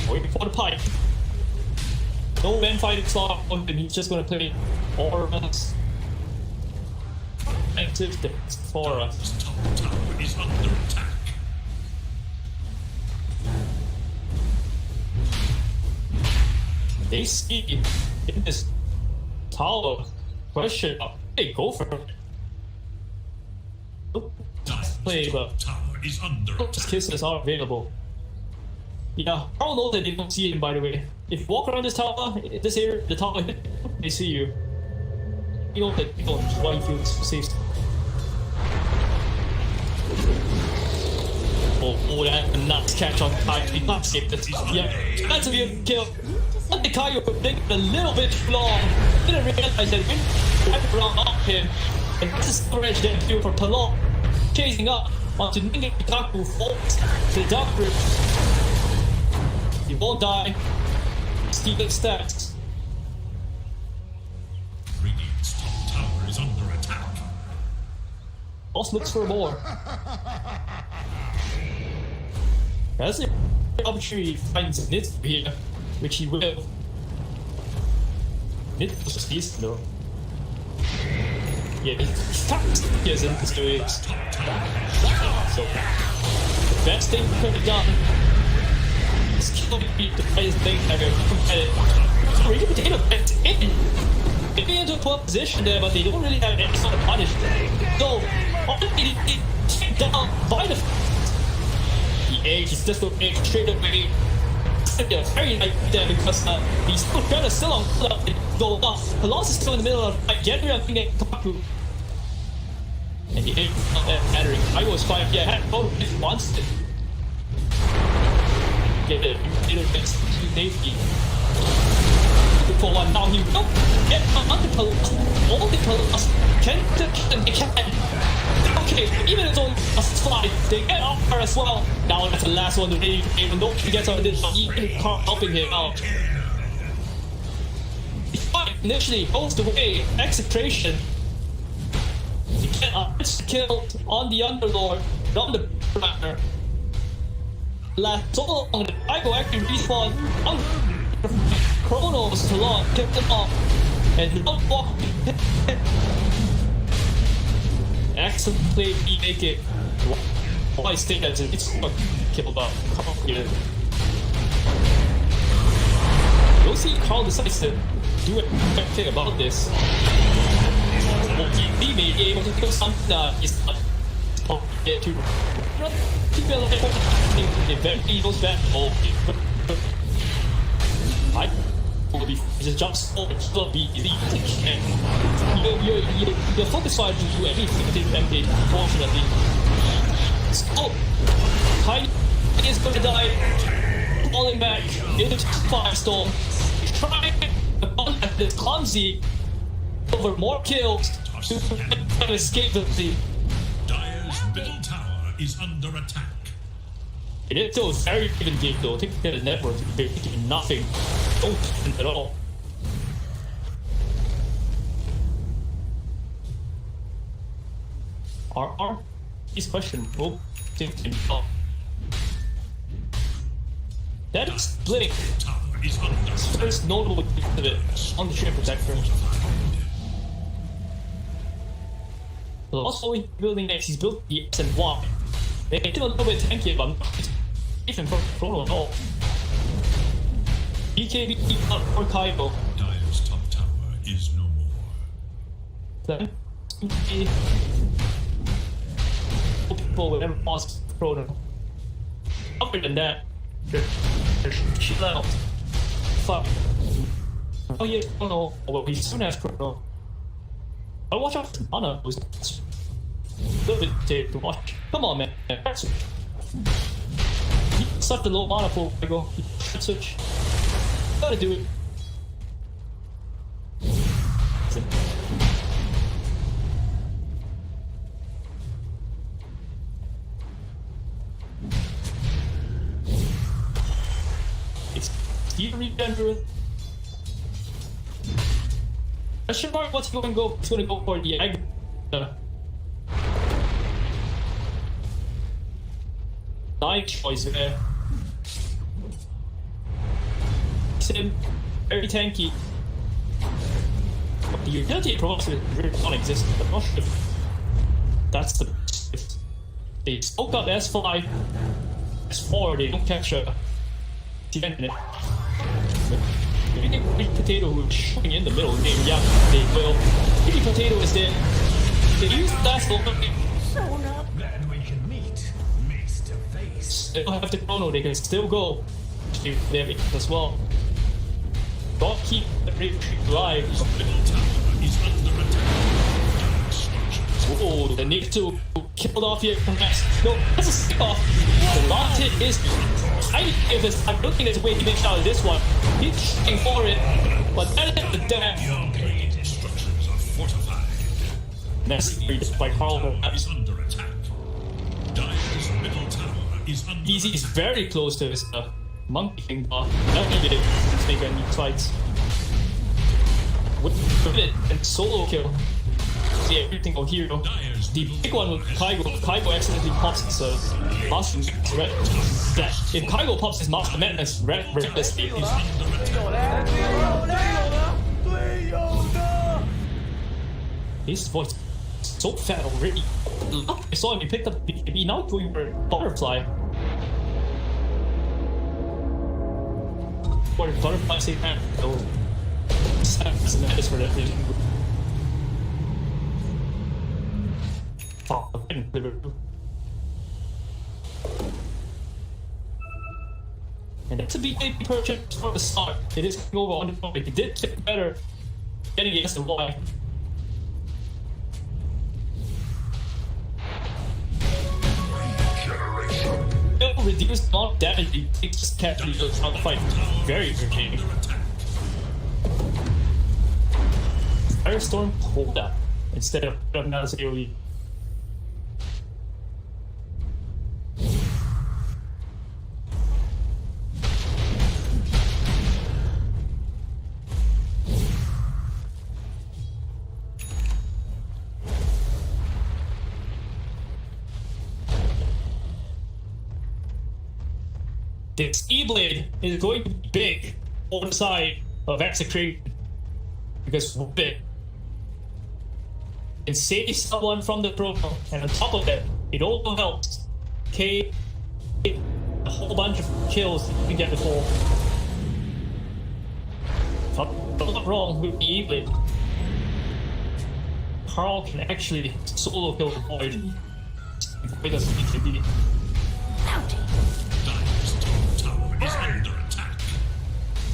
Waiting for the pipe. No man fighting slot on him, he's just gonna play all of us. Active defense for us. Tower is under attack. They see in this tower question. Hey, go for it. Play, but Tower is under just kisses are available. Yeah, I don't know that they don't see him, by the way. If you walk around this tower, this area, the tower, they see you. You know that people why you feel safe. Oh, that a nuts catch on Kai. He not escape this. Yeah, that's a good kill. But the Kai was taking a little bit too long. Didn't realize that when I around up him, and this is courage that feel for Palon chasing up onto Ninja Kaku falls to the dark bridge. He won't die. Steven stats. Radiant's top tower is under attack. Boss looks for more. As the opportunity finds Nit here, which he will. Nit was just decent though. Yeah, he is in this doing. So, the best thing he could have done is kill me the highest thing ever competitive. Really potato bent in. They get into a poor position there, but they don't really have any sort of punishment. So, all they need is take down by the edge is just going straight away. Yeah, very light there because he's still trying to still on club and go off. The loss is still in the middle of the fight. Generally, I think they Kaku. And he ain't not that mattering. I was fine. Yeah, I had both if he wants to. Get it. You know, it's too safety. For one, now he will get multiple. All the colors can they can. Okay, even it's only a slide, they get off her as well. Now that's the last one to really even though he gets on this, even helping him out. Initially goes the way, Execration. He gets killed on the Underlord, on the Planner. Last so long that I go actually respawn on Chronos to long, kept them off, and don't walk. Excellent play, he make it. Why stay that it's not kill about complicated. We'll see Carl decides to do anything about this. He may be able to kill something that is not get to keep it like eventually goes back. I will be just jump so much will be elite. Your focus fire to do anything to MK, fortunately. So Kai is gonna die, falling back into Firestorm, trying to at this clumsy over more kills to escape the thing. Dire's middle tower is under attack. It is still a very even game though. I think the network is basically nothing. Don't at all. RR? His question. Oh, that is Blink. First notable of it on the ship protector. Also building next, he's built the X and Y. They did a little bit tanky, but not even for Chrono at all. BKB up for Kaido. Dire's top tower is no more. Then people would ever pause Chrono. Other than that, chill out. Fuck. Oh yeah, Chrono. Well, he soon has Chrono. But watch out for Mana. Was a little bit to watch. Come on, man. Such a low mana pool. I go. Switch. Gotta do it. It's Steven Regenerate. Question mark, what's he gonna go? He's gonna go for the egg. Nice choice there. Sim, very tanky. The utility approach really non-existent. I'm not sure if that's the. If they spoke up S5, S4, they don't catch a defend it. Maybe Big Potato who's shooting in the middle of the game, yeah, they will. Big Potato is dead. They use that opening. Then we can meet face to face. They don't have the Chrono, they can still go. They have it as well. Don't keep the retreat alive. Oh, the Nick 2 killed off here from Max. No, that's a stick off. The last hit is. I'm looking at the way he makes out of this one. He's shooting for it, but that is the damn. Structures are fortified. Necessary despite Carl. Is under attack. Dire's middle tower is under Easy is very close to his monkey thing, but not even to make any fights. With it and solo kill. See everything go here. The big one with Kaigo. If Kaigo accidentally pops his Master Red. If Kaigo pops his Master Madness Red, his voice is so fat already. I saw him, he picked up BKB, now going for Butterfly. Or Butterfly say that. Oh. That's a madness for that thing. Oh, I didn't deliver. And that's a BKB purchase for the start. It is going over on the point. It did get better getting against the Y. It'll reduce the amount of damage it takes just capture those on the fight. Very irritating. Firestorm hold up instead of another AoE. This E-Blade is going to be big on the side of Execration because with it can save someone from the promo, and on top of that, It also helps K a whole bunch of kills you can get before. If I'm not wrong with the Evelyn, Carl can actually solo kill the Void. Void doesn't need to be. Is under attack.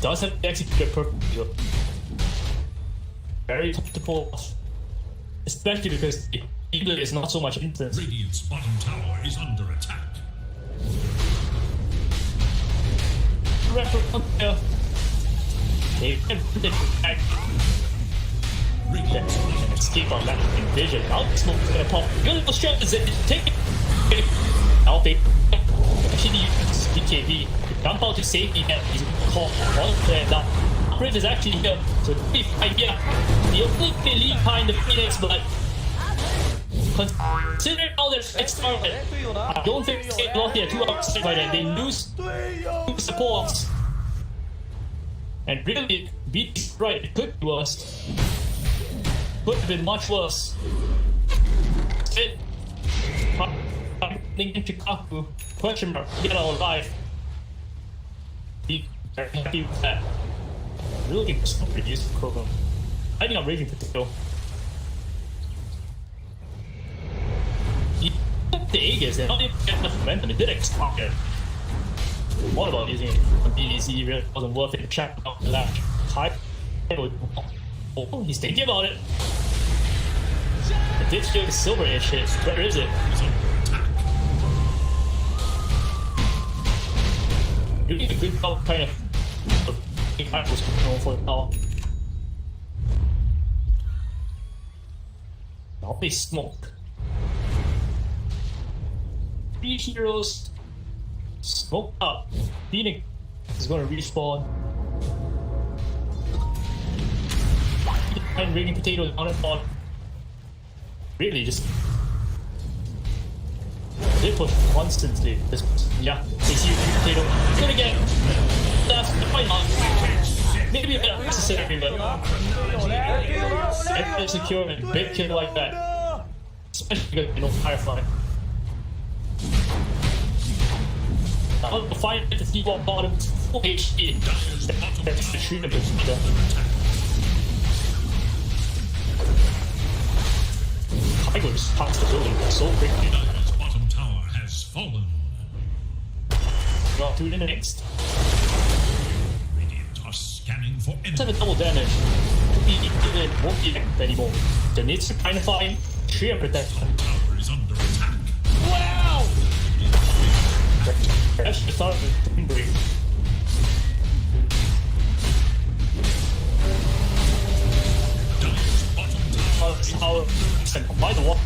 Does have to execute it perfectly. Very tough to pull off. Especially because the Evelyn is not so much instance. Radiant's bottom tower is under attack. They can attack. Can escape on that vision. Now the smoke's gonna pop. Good strat is it. Take it. Now they actually use BKB. Jump out to safety net. He's called one player down. Bridge is actually here. So the idea. The only really kind of Phoenix, but considering all their started, I don't think they lost their 2 hours by then. They lose 2 supports. And really, beat right, it could be worse. Could have been much worse. It. Into Kaku. Question mark. Get out alive. Be very happy with that. Really looking for some reduced program. I think I'm raging potato. The Aegis, they're not even getting enough momentum. It did expire. What about using it on BDC? Really wasn't worth it. Check out that. Hype. Oh, he's thinking about it. It did feel the silver-ish hit. Where is it? Doing a good job, kind of. I was going for it now. Now they smoke. 3 heroes. Smoke up. Phoenix is going to respawn. And raging potatoes on and on. Really, just. They push constantly. Yeah, they see raging potato. It's gonna get. That's why not. Maybe a bit unnecessary, but. Everything secure and big kill like that. Especially because, you know, Firefly. I'll find it to see what bottom 4 HP. That's the treatment procedure. Kaigo just pops the building so quickly. Dire's bottom tower has fallen. Go to the next. Radiant are scanning for enemies. Let's have a double damage. It won't be effective anymore. There needs to kind of find sheer protection. Tower is under attack. Wow! That's the start of the break. Tower and by the wall.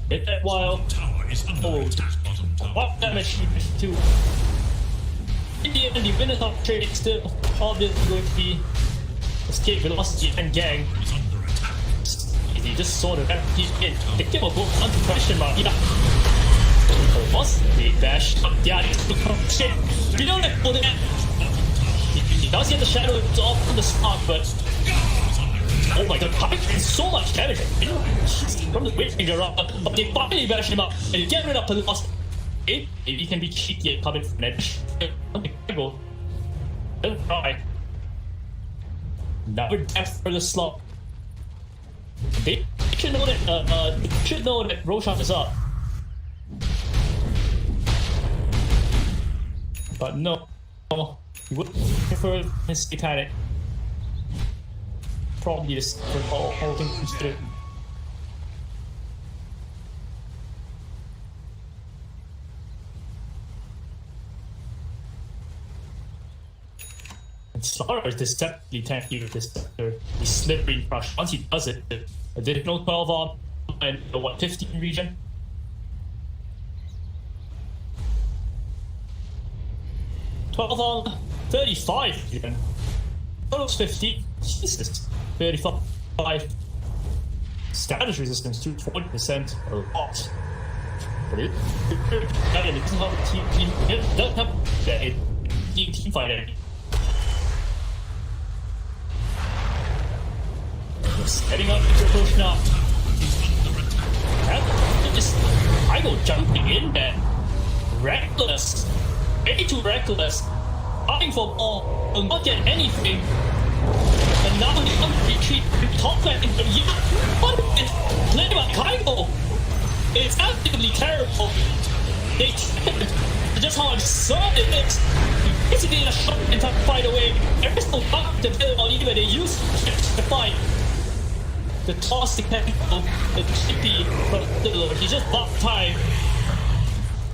Hit that while. Tower is under attack. Bottom tower. What damage too? In the end, the winners of trade is still obviously going to be escape velocity and gang. Is under attack. Easy, just sort of keep in. The kill will go under question mark. Yeah. Boss, they dash. Yeah, shit. We don't have to do that. He does get the shadow off on the spot, but. Oh my god, Puppet doing so much damage from the Witch Ranger up, but they finally bash him up and get rid of the lost. Maybe he can be cheeky and coming from edge. Go. Don't try. Now we're death for the slot. They should know that Roshan is up. But no, he would prefer his Titanic. Probably just for all things considered. And Slara is deceptively tanky with this sector. He's slippery crush. Once he does it, the additional 12 on and the 115 region. On 35 even. Total's 50. Jesus. 35. Status resistance to 40%. A lot. But it doesn't have a team. It doesn't have a team fight any. Setting up to push now. That just I go jumping in there. Reckless. Way too reckless. Fighting for ball, will not get anything. And now he comes to retreat. Top lane into you. What is this? Play by Kaigo. It's absolutely terrible. They just how absurd it is. Basically in a shot and tuck fight away. There is no luck to build on even they use the fight. The toss the chemical, the chippy from the Lord. He just bought time.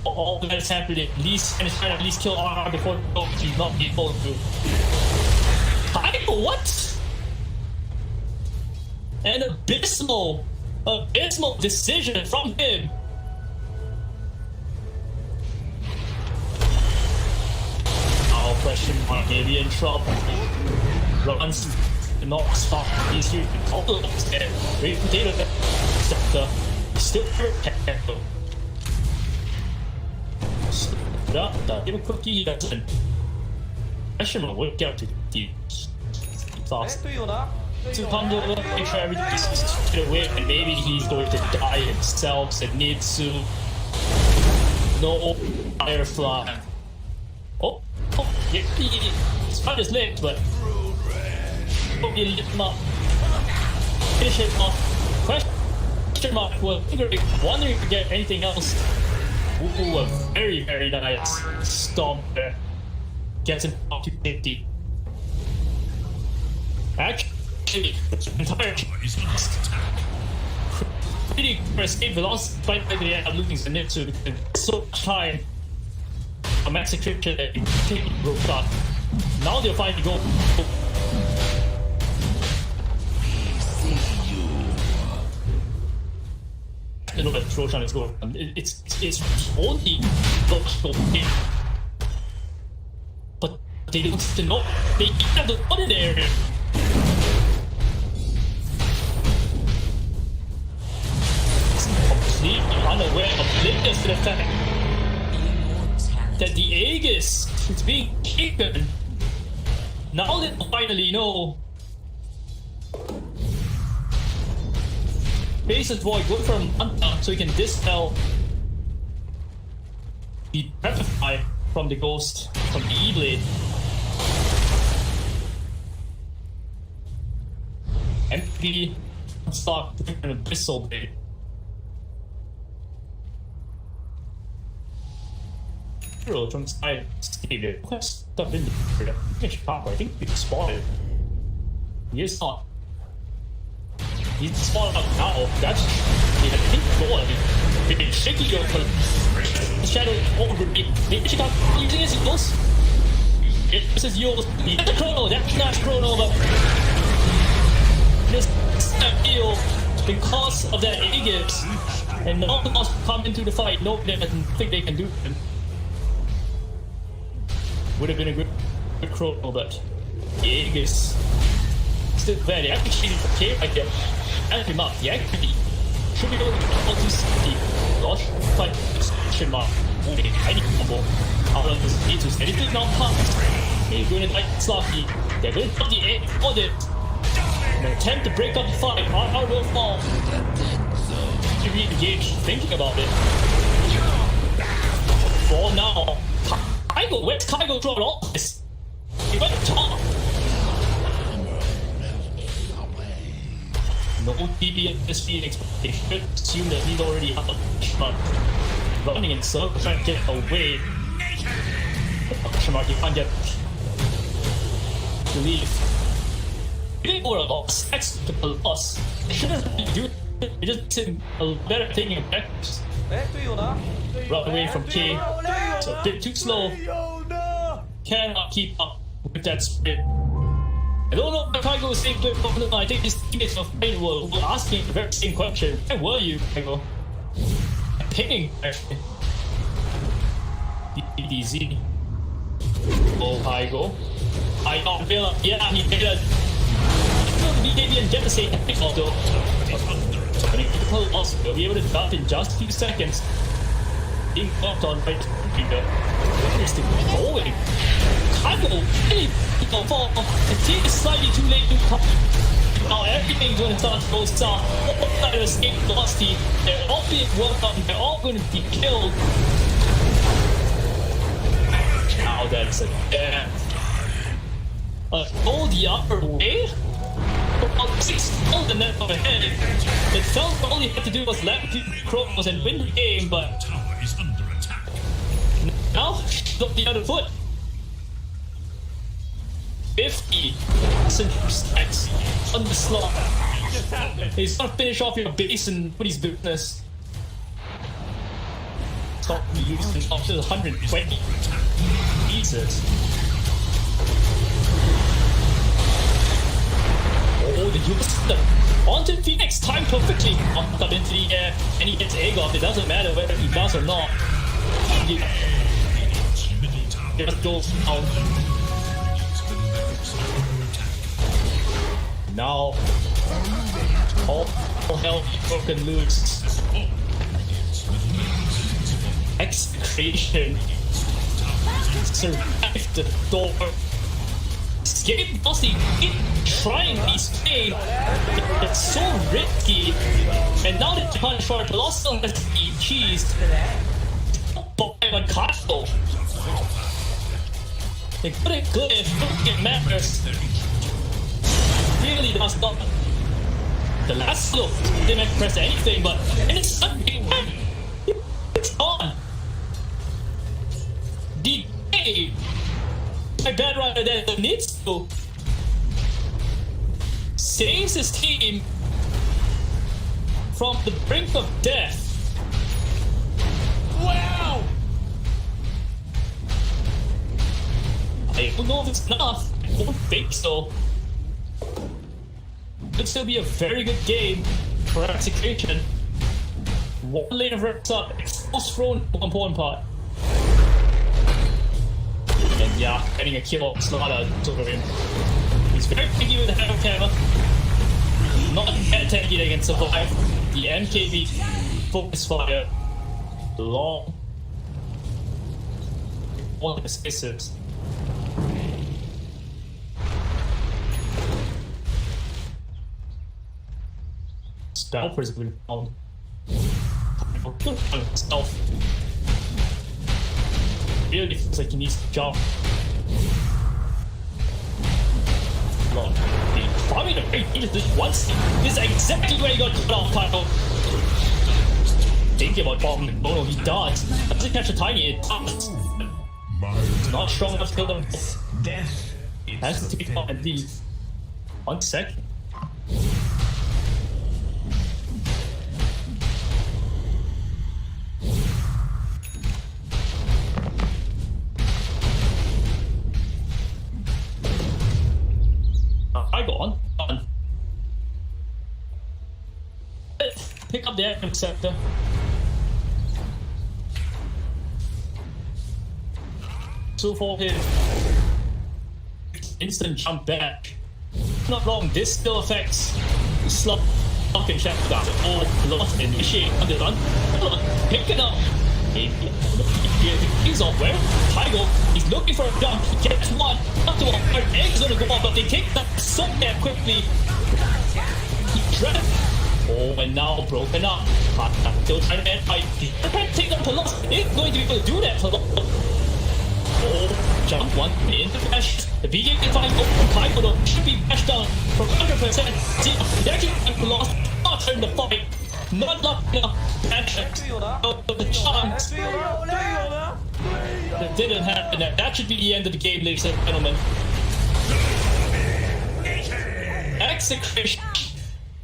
All that is happening. At least and trying to at least kill RR before he's not able to. What? An abysmal decision from him. Oh, question mark, maybe in trouble. Runs to not stop. He's here to call the upstairs. Wait for data sector. Still hurt. Give a cookie. Question mark, work out to the fast. To Pando, make sure everything is to the way, and maybe he's going to die himself. And needs to no Firefly. Oh, yeah, it's not his legs, but hope you lift him up. Finish him off. Question mark, wondering if we get anything else. Ooh, a very, very nice stomp there. Gets him up to 50. Actually, entire pretty escape velocity despite the they are losing Zenitsu because so high a max encryption that you take broke shot. Now they'll finally go. I know that Roshan is going. It's only logical game. But they don't know. They have the other area. Completely unaware of this to the fact that the Aegis is being taken. Now they finally know. Basis Void, go from Manta so he can dispel the Petrify from the Ghost, from the E-Blade. MP stock an Abyssal Blade. Hero from side Steve. Stuff in the area. I think he spotted. He is not. He's spotted up now. That's I think four. It's shaky your shadow over me. Maybe she got using his heals. This is yours. That's a chrono, that's not chrono, but this feel because of that Aegis and all the boss come into the fight, no they think they can do it. Would have been a good chrono, but the Aegis still there. They actually cheated for K right there. And him up, the actually should be going to see Gosh, fight question mark. Okay, I need combo. Out of this Aegis, and it did not pass. They're going to like Sloppy. They're going to put the A on it. An attempt to break up the fight. RR will fall. To re-engage, thinking about it. For now. Kaigo, where's Kaigo drawn all this? He went top. No TBSP expectation. Assume that he's already up, but running in circles trying to get away. You can't get to leave. It or a loss. That's a loss. It shouldn't do it. It just makes him a better thing in practice. Run away from K. It's a bit too slow. Cannot keep up with that sprint. I don't know if Kaigo was saying to I think his teammates of Pain were asking the very same question. Where were you, Kaigo? Pinging, actually. DDZ. Oh, Kaigo. I don't feel like, yeah, he did it. BKB and Devastate epic auto. So many critical loss will be able to drop in just a few seconds. Being blocked on by Finger. Where is the going? Kaigo really fall. The team is slightly too late to come. now everything's going to start to go south. All trying to escape velocity. They're all being worked on. They're all going to be killed. Now that's a death. Go the other way? About 6 gold the net overhead. It felt all you had to do was let Chronos and win the game, but now got the other foot. 50 stacks on the slot. He's gonna finish off your base and put his business. Stop using up to 120. Jesus. Oh, the use onto Phoenix time perfectly. Up into the air, and he gets egg off. It doesn't matter whether he does or not. He just goes down. Now, all hell broken loose. Execration survived the door. Escape Bossy keep trying these play. It's so risky. And now the punch for Colossal has to be cheesed by a castle. They couldn't go if it matters. Really does not. The last slope didn't press anything, but and it's on. The game. My bad rider that needs to saves his team from the brink of death. Wow! I don't know if it's enough. I don't think so. Could still be a very good game for Execration. One lane of reps up, exposed thrown one point part. And yeah, getting a kill Slaughter took him. He's very picky with the hammer camera. Not that tanky they can survive. The MKB focus fire. Long. One of the spaces. Spellper's been found. Good on himself. Really feels like he needs to jump. Look, probably the great he just once. This is exactly where he got cut off, Taco. Thinking about bombing Bono, he dodged. Doesn't catch a tiny, it dodged. Not strong enough to kill them. Death. Has to take off and leave. 1 second. I go on. Pick up the atom sector. So for him, instant jump back. Not wrong, this still affects slump fucking check that. Oh, lost initiate on the run. Pick it up. He's off where? Tygo, he's looking for a jump. He gets one. Up to one. Egg's gonna go up, but they take that so damn quickly. He dread. Oh, and now broken up. Still trying to end fight. He can't take them to loss. Ain't going to be able to do that to loss. Oh, jump one into dash. The BJ can find open Tygo though. Should be bashed down from 100%. See, they actually lost. Not turn the fight. Not lucky enough. The chance. That didn't happen. That should be the end of the game, ladies and gentlemen. Execration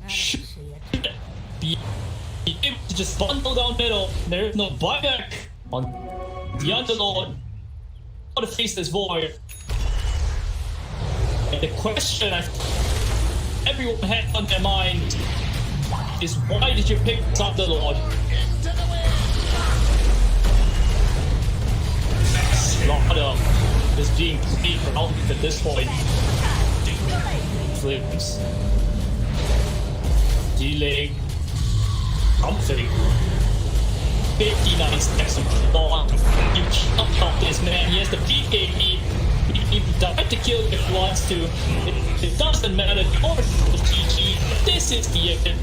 should be able to just bundle down middle. There is no buyback on the Underlord. How to face this void. And the question everyone had on their mind is why did you pick Underlord? Slaughter is being played out at this point. Flips. Delay. Something. 59 steps of ball. You can't help this man. He has the PKP. He He died to kill if he wants to. It doesn't matter. Or GG. This is the end.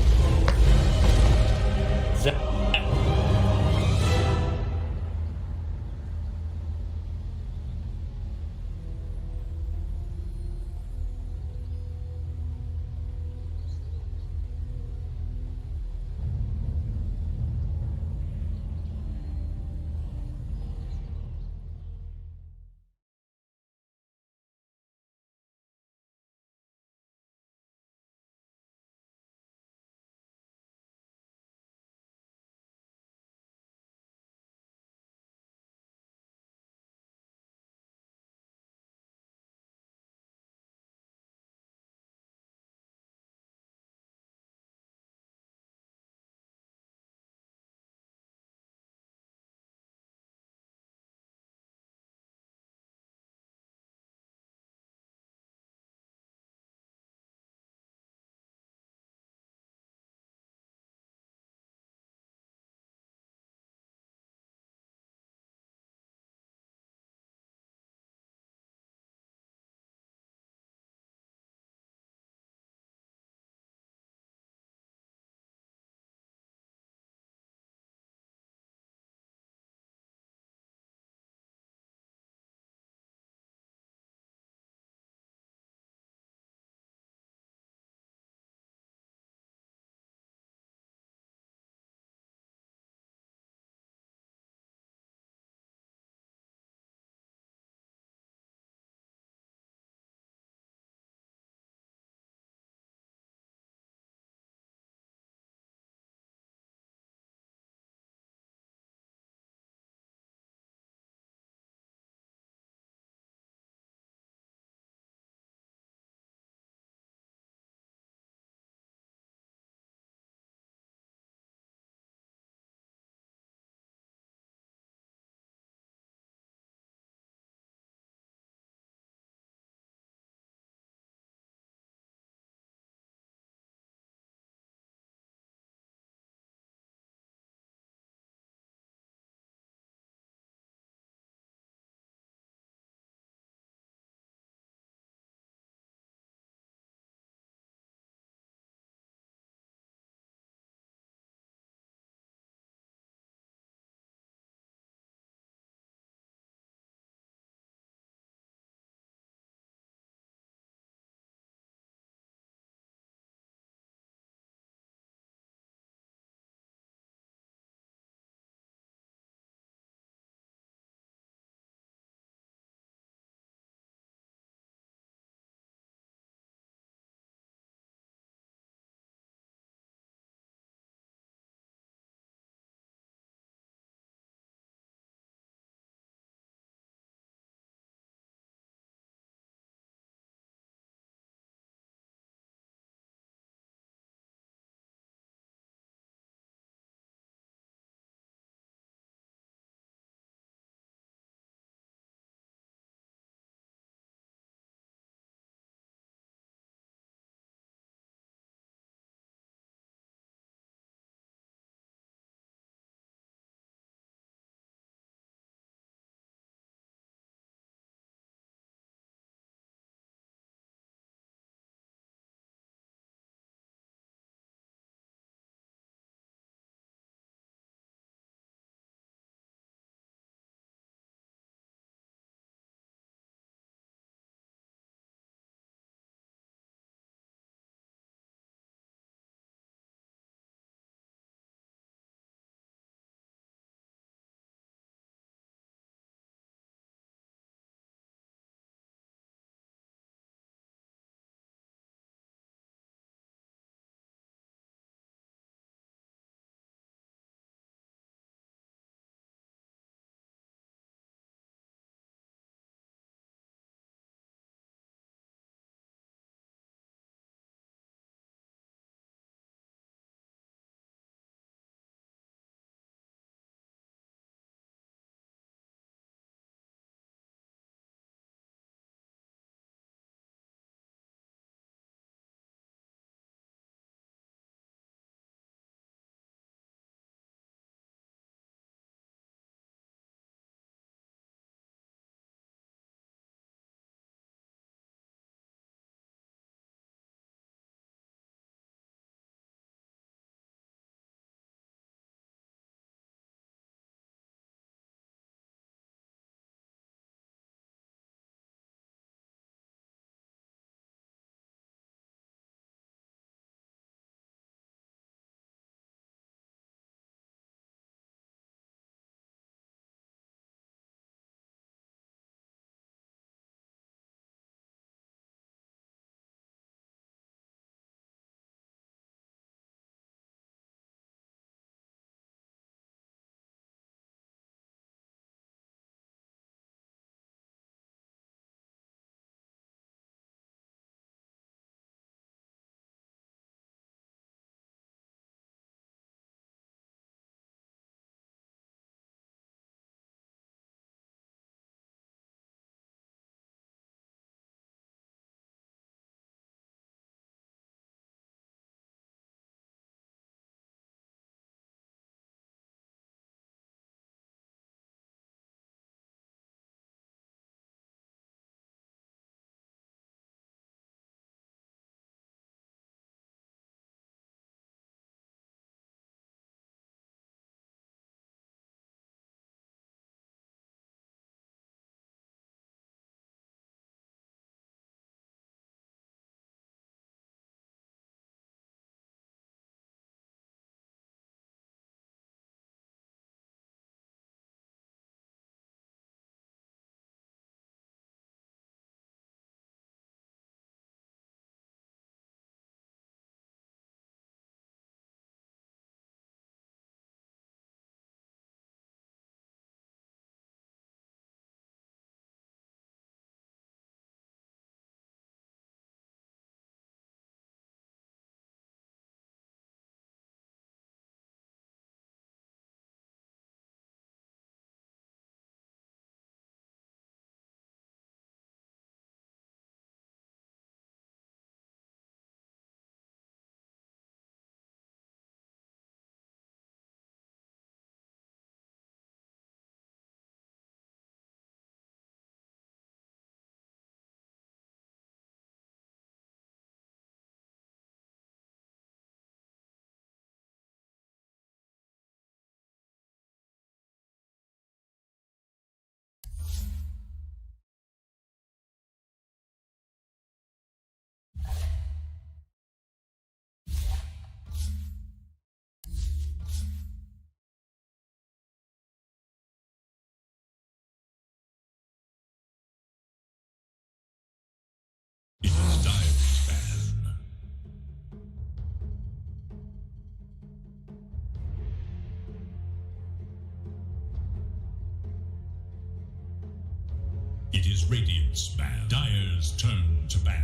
It is Radiant's ban. Dire's turn to ban.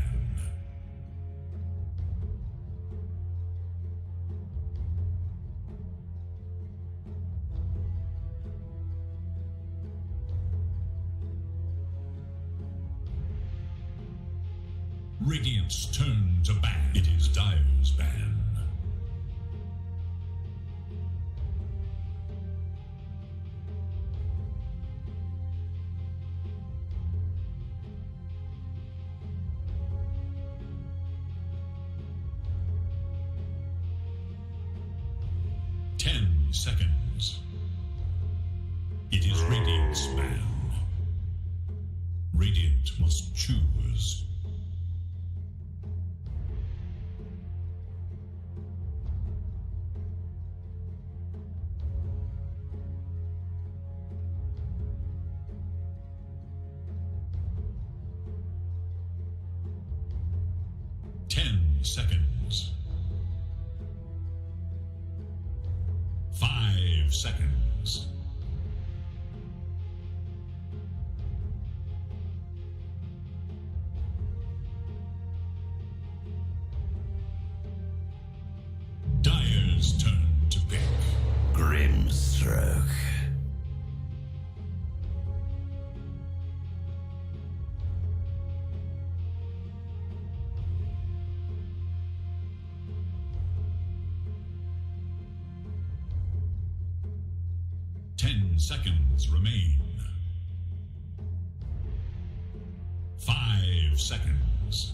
Radiant's turn to ban. It is Dire's ban. Seconds. It is Radiant's ban. Radiant must choose. Seconds. 5 seconds. Dire's turn to pick. Grimstroke. Seconds remain. 5 seconds.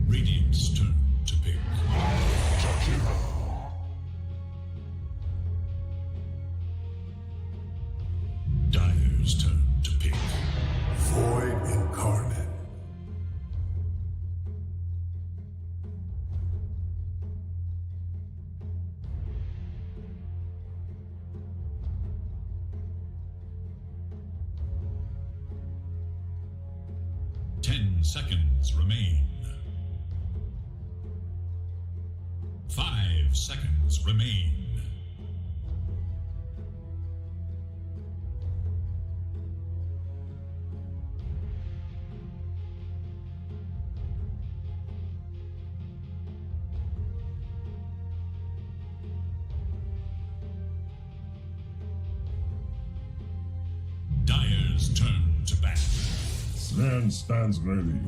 Radiant's turn to pick. Dire's turn to pick. Void incarnate. Seconds remain. 5 seconds remain. Dire's turn to bat. Slan stands ready.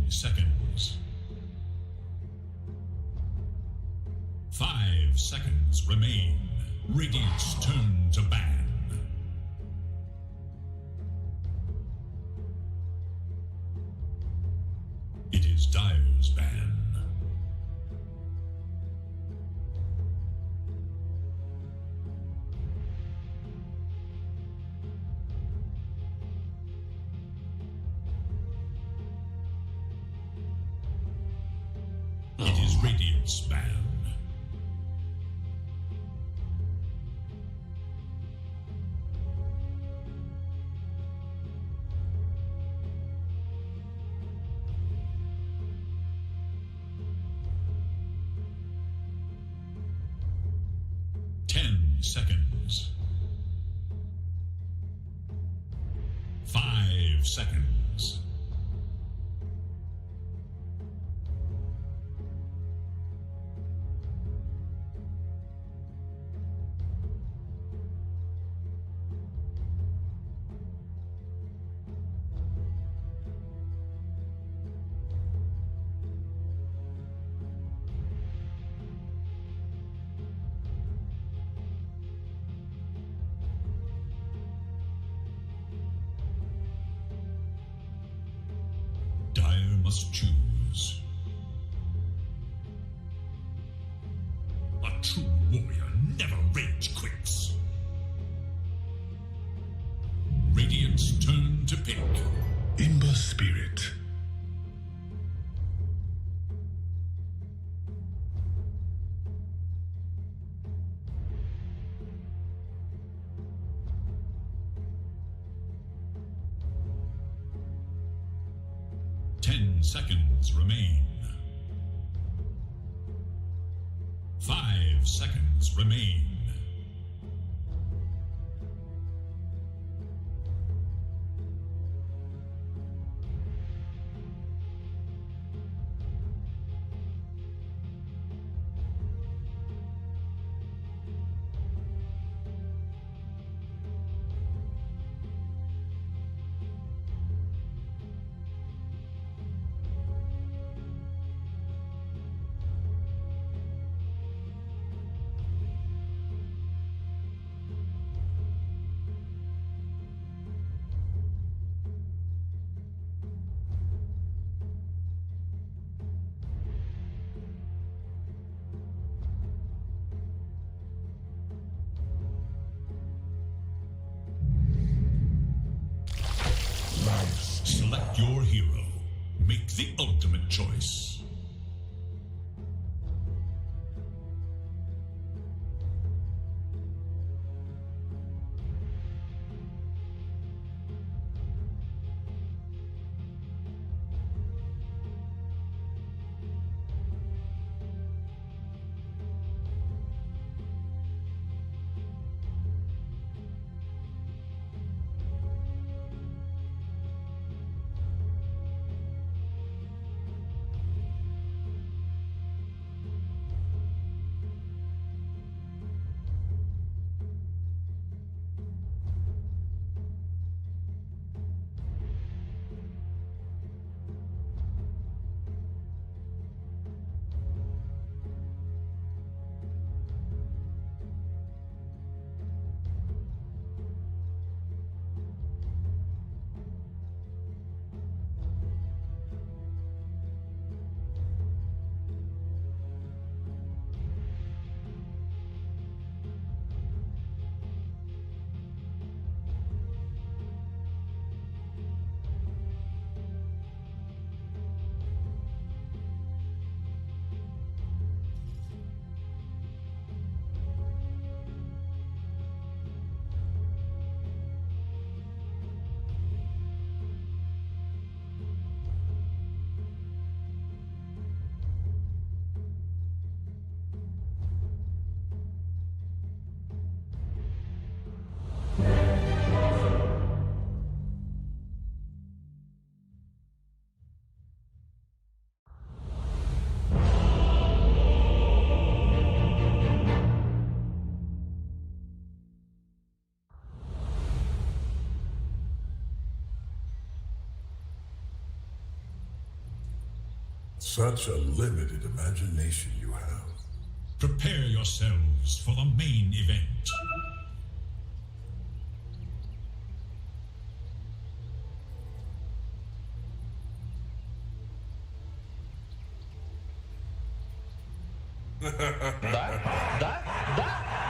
Seconds. 5 seconds remain. Radiant's turn to ban. It is Dire's ban. It is Radiant's ban. Seconds. 5 seconds. Dire must choose. A true warrior never rage quits. Radiant's turn to pick. Imba Spirit. Seconds remain. 5 seconds remain. Select your hero. Make the ultimate choice. Such a limited imagination you have. Prepare yourselves for the main event.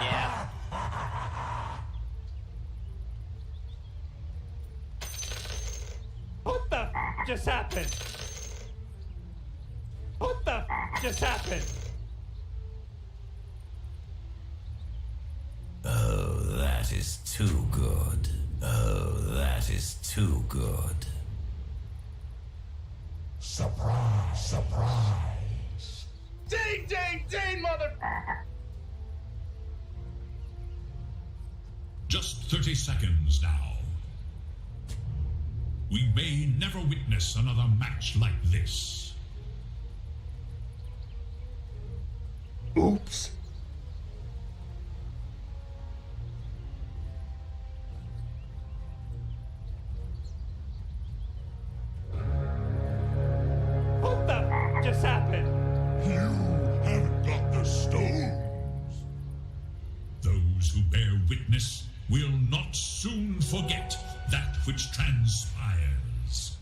Yeah. What the just happened? What the just happened? Oh, that is too good. Oh, that is too good. Surprise, surprise. Ding, ding, ding, mother... Just 30 seconds now. We may never witness another match like this. Oops. What the f just happened? You haven't got the stones. Those who bear witness will not soon forget that which transpires.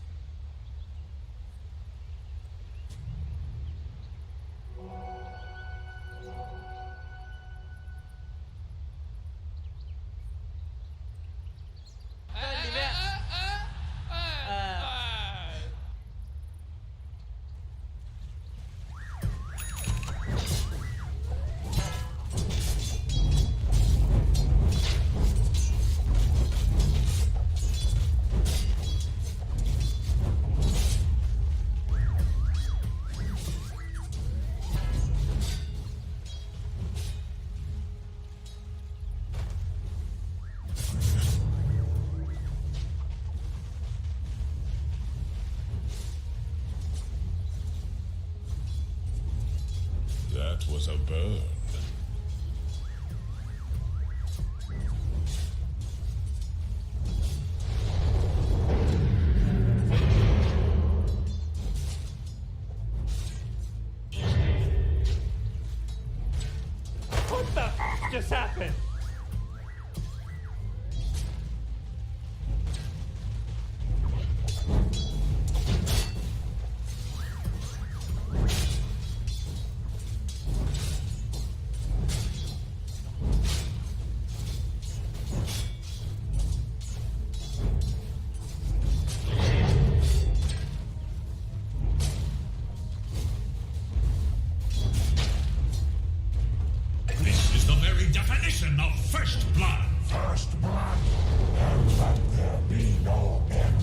That was a burn. What the f just happened? This is the very definition of first blood. First blood, and let there be no end.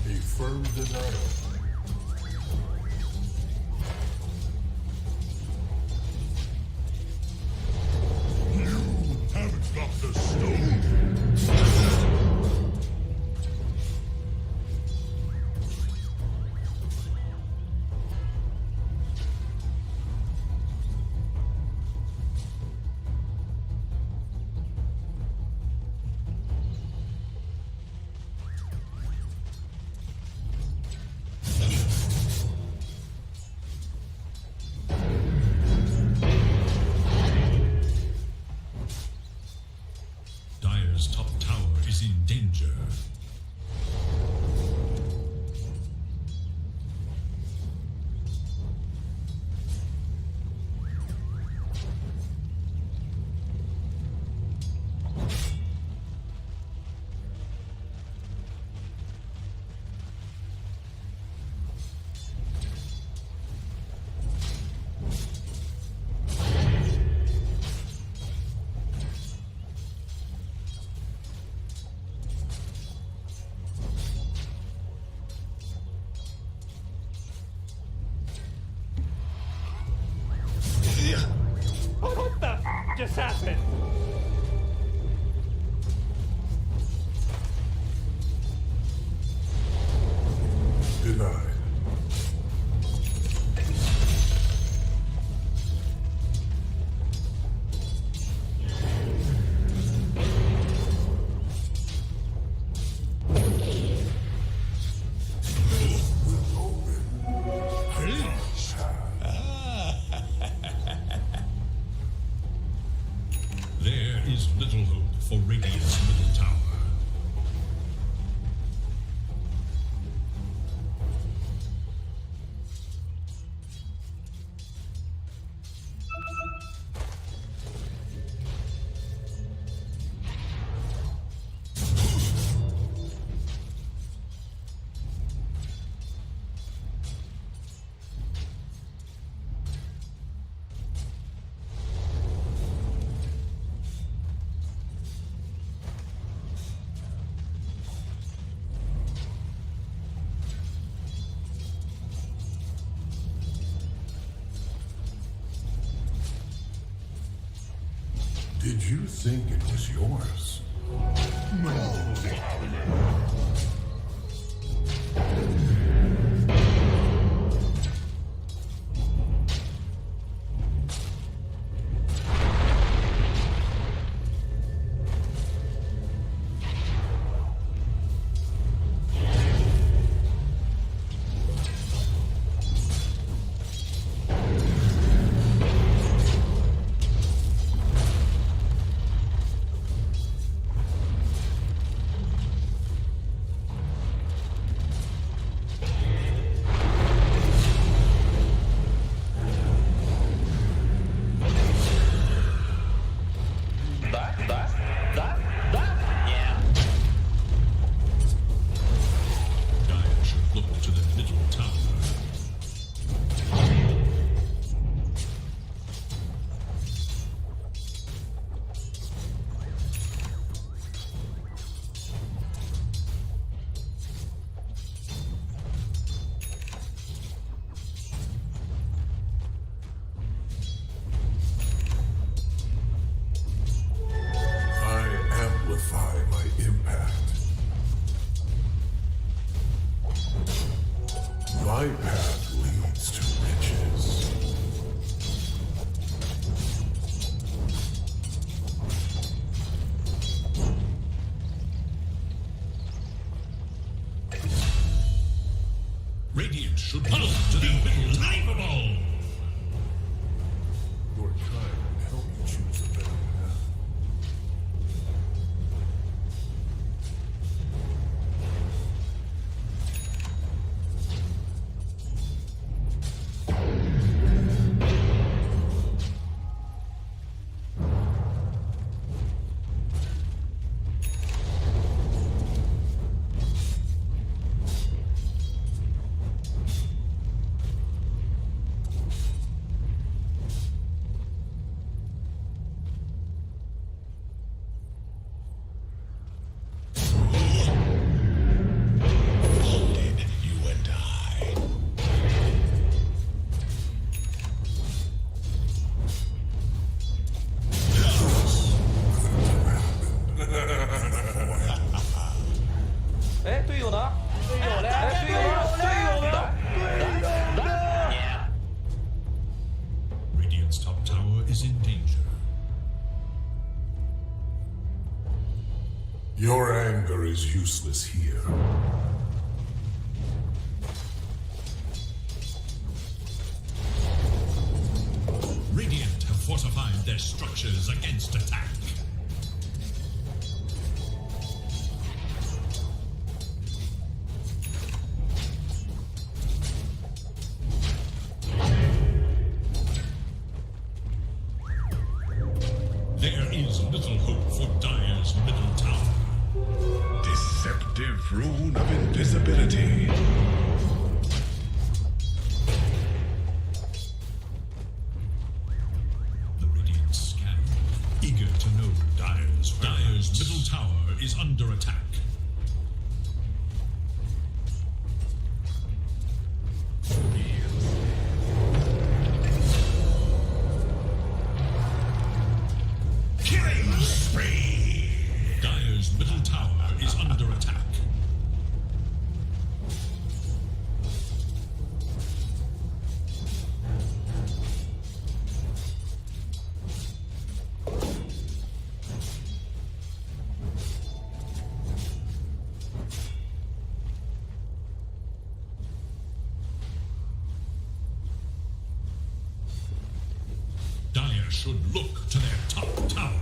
A firm denial. You haven't got the stones. Did you think it was yours? My path leads to riches. Radiant should pull to the unbelievable! Your time can help you choose a better path. Radiant's top tower is in danger. Your anger is useless here. Radiant have fortified their structures against attack. There is little hope for Dire's middle tower. Deceptive rune of invisibility. The Radiant scan, eager to know Dire's middle tower is under attack. Killing spree! Dire's middle tower is under attack. Dire should look to their top tower.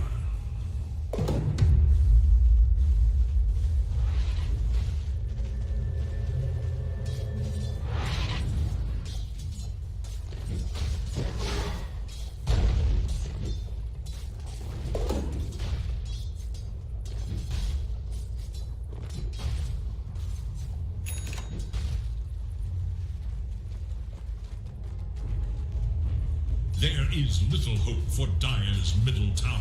There is little hope for Dire's middle tower.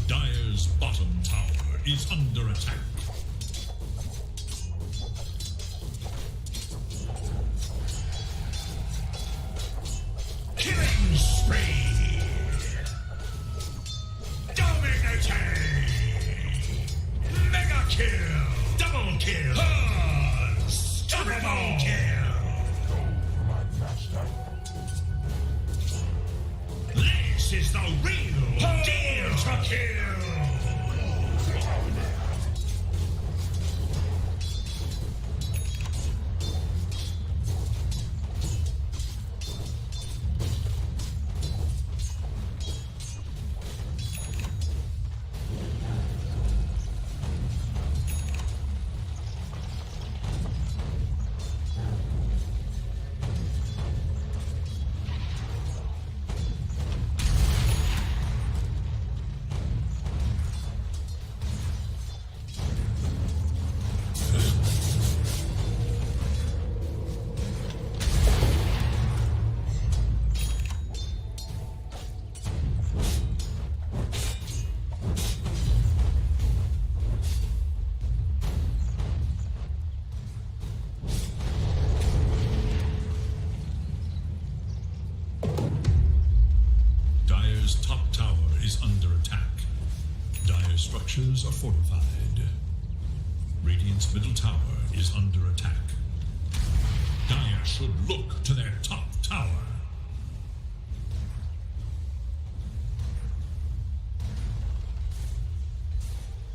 Dire's bottom tower is under attack. is the real deal to kill. Dire's top tower is under attack. Dire's structures are fortified. Radiant's middle tower is under attack. Dire should look to their top tower.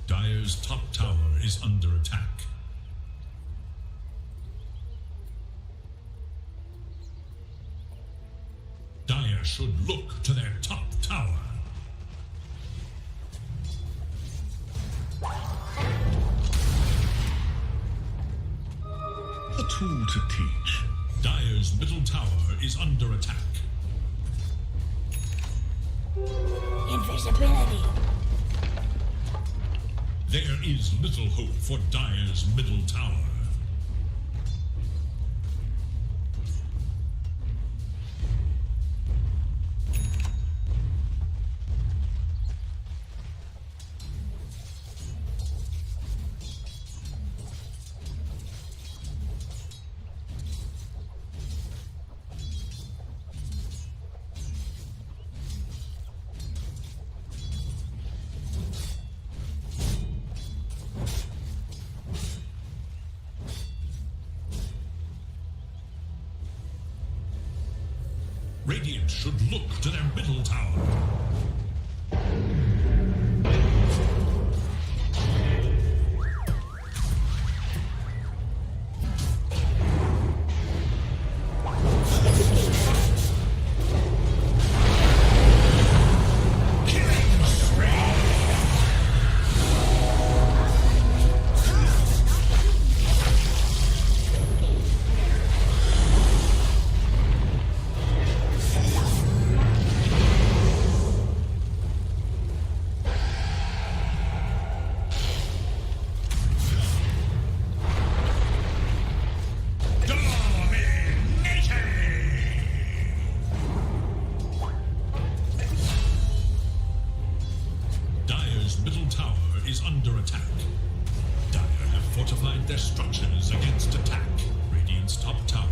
Dire's top tower is under attack. Dire should look to their top tower. A tool to teach. Dire's middle tower is under attack. Invisibility. There is little hope for Dire's middle tower. Radiant should look to their middle tower. Dire's middle tower is under attack. Dire have fortified their structures against attack. Radiant's top tower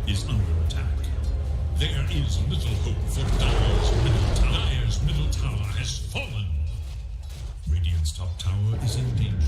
is under attack. There is little hope for Dire's middle tower. Dire's middle tower has fallen. Radiant's top tower is in danger.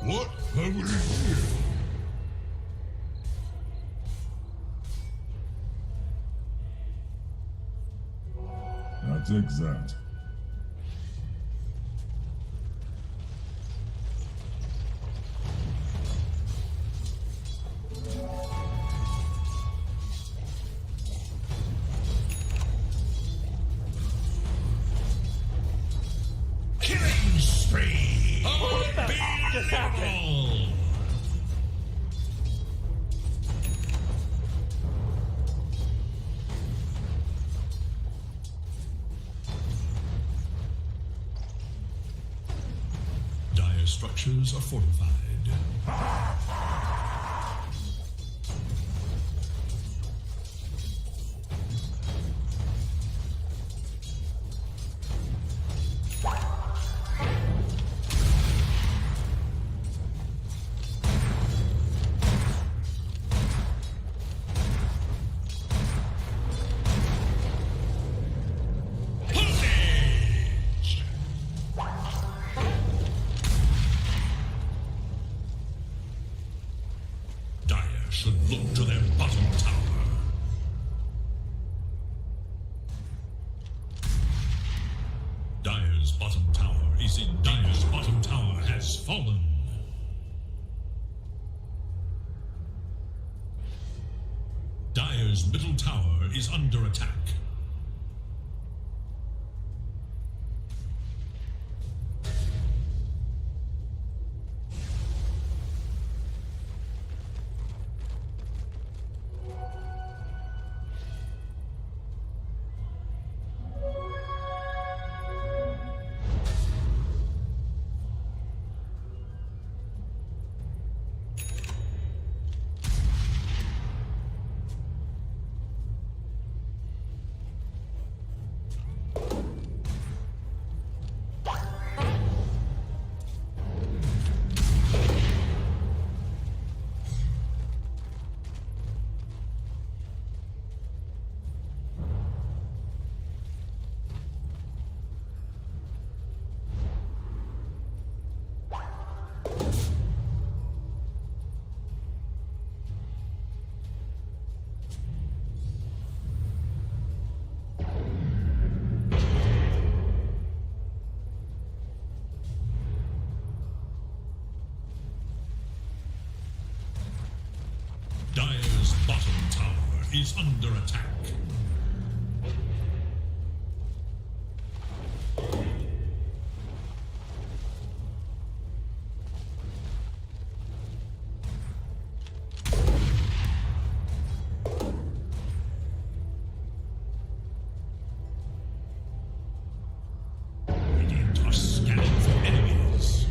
What have we here? I'll take that. What the just happened? Dire structures are fortified. Should look to their bottom tower. Dire's bottom tower is in Dire's bottom tower has fallen. Dire's middle tower is under attack. Dire's bottom tower is under attack. Radiant are scanning for enemies.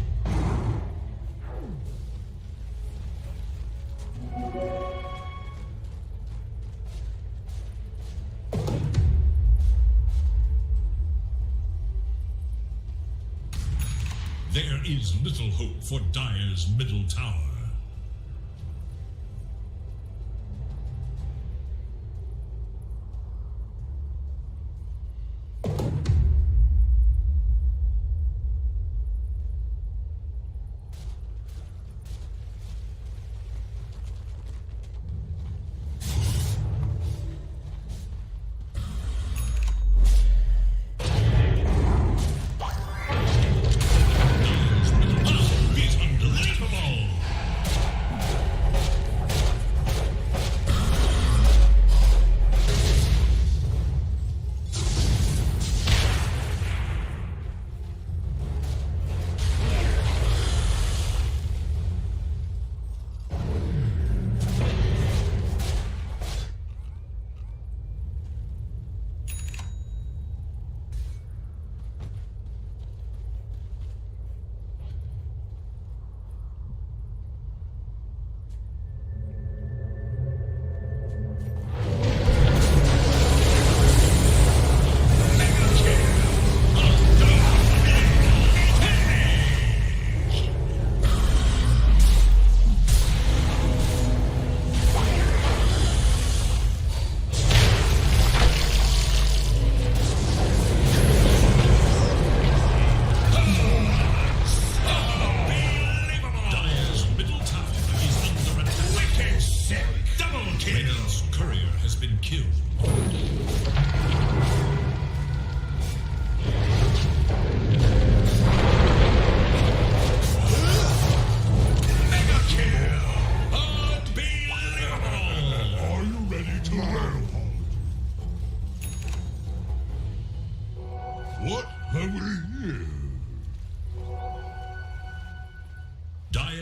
There is little hope for Dire's middle tower. Is undeletable.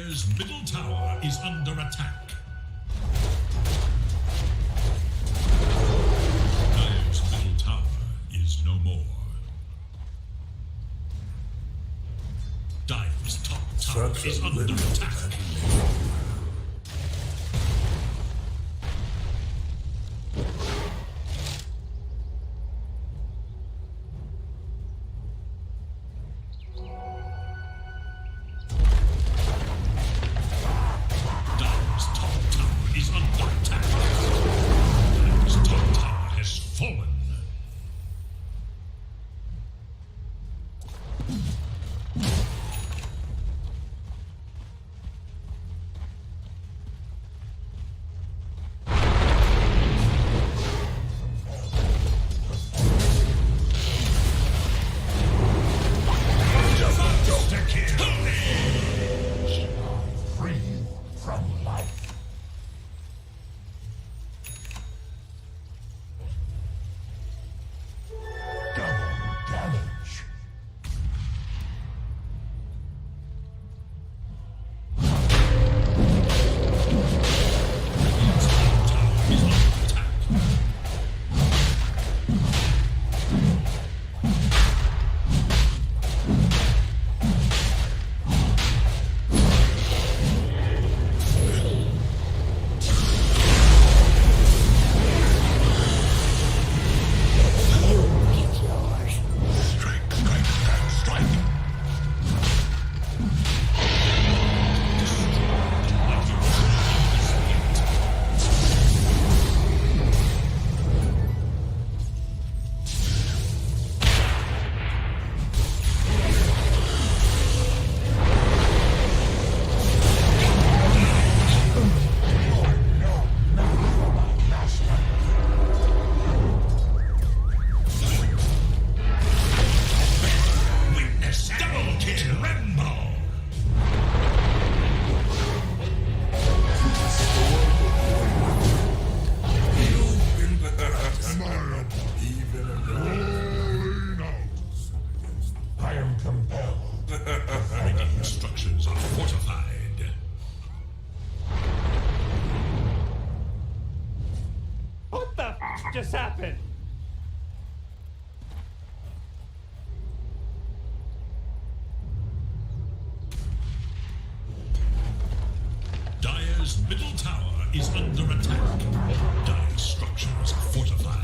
Dire's middle tower is under attack. Dire's middle tower is no more. Dire's top tower is under attack. Dire's top tower is under attack. Dire's top tower has fallen. Free from life. Double damage. I am compelled. Radiant structures are fortified. What the just happened? Dire's middle tower is under attack. Dire's structures are fortified.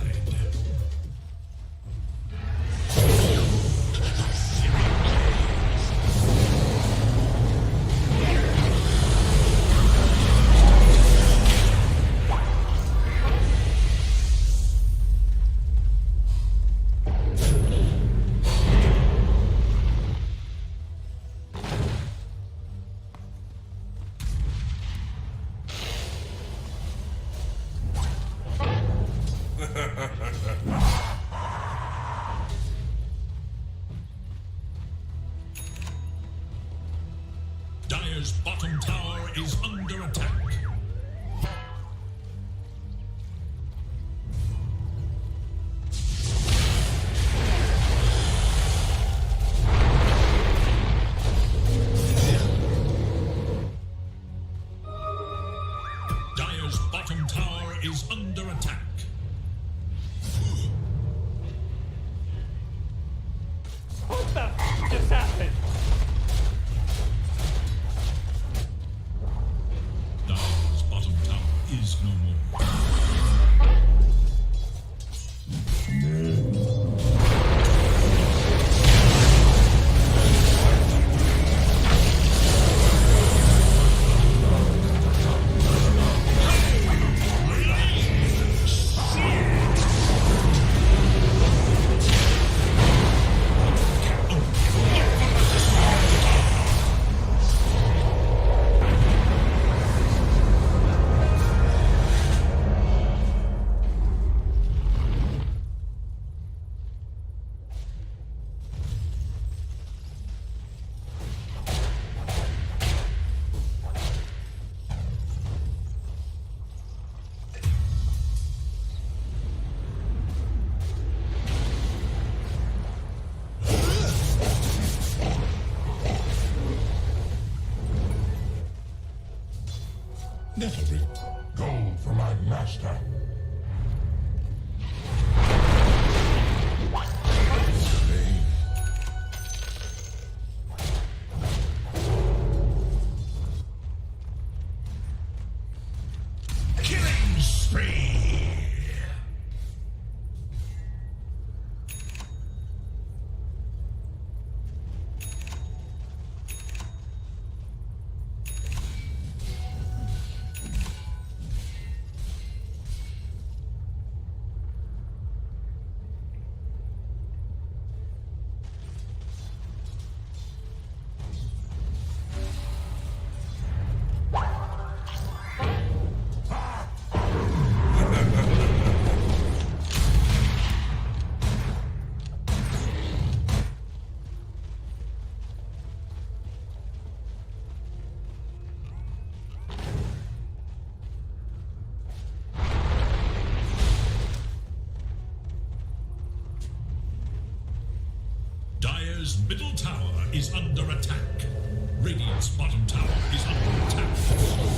Dire's bottom tower is under attack. Dire's bottom tower is under attack. What the just happened? Little bit gold for my master. Killing spree. Dire's middle tower is under attack. Radiant's bottom tower is under attack.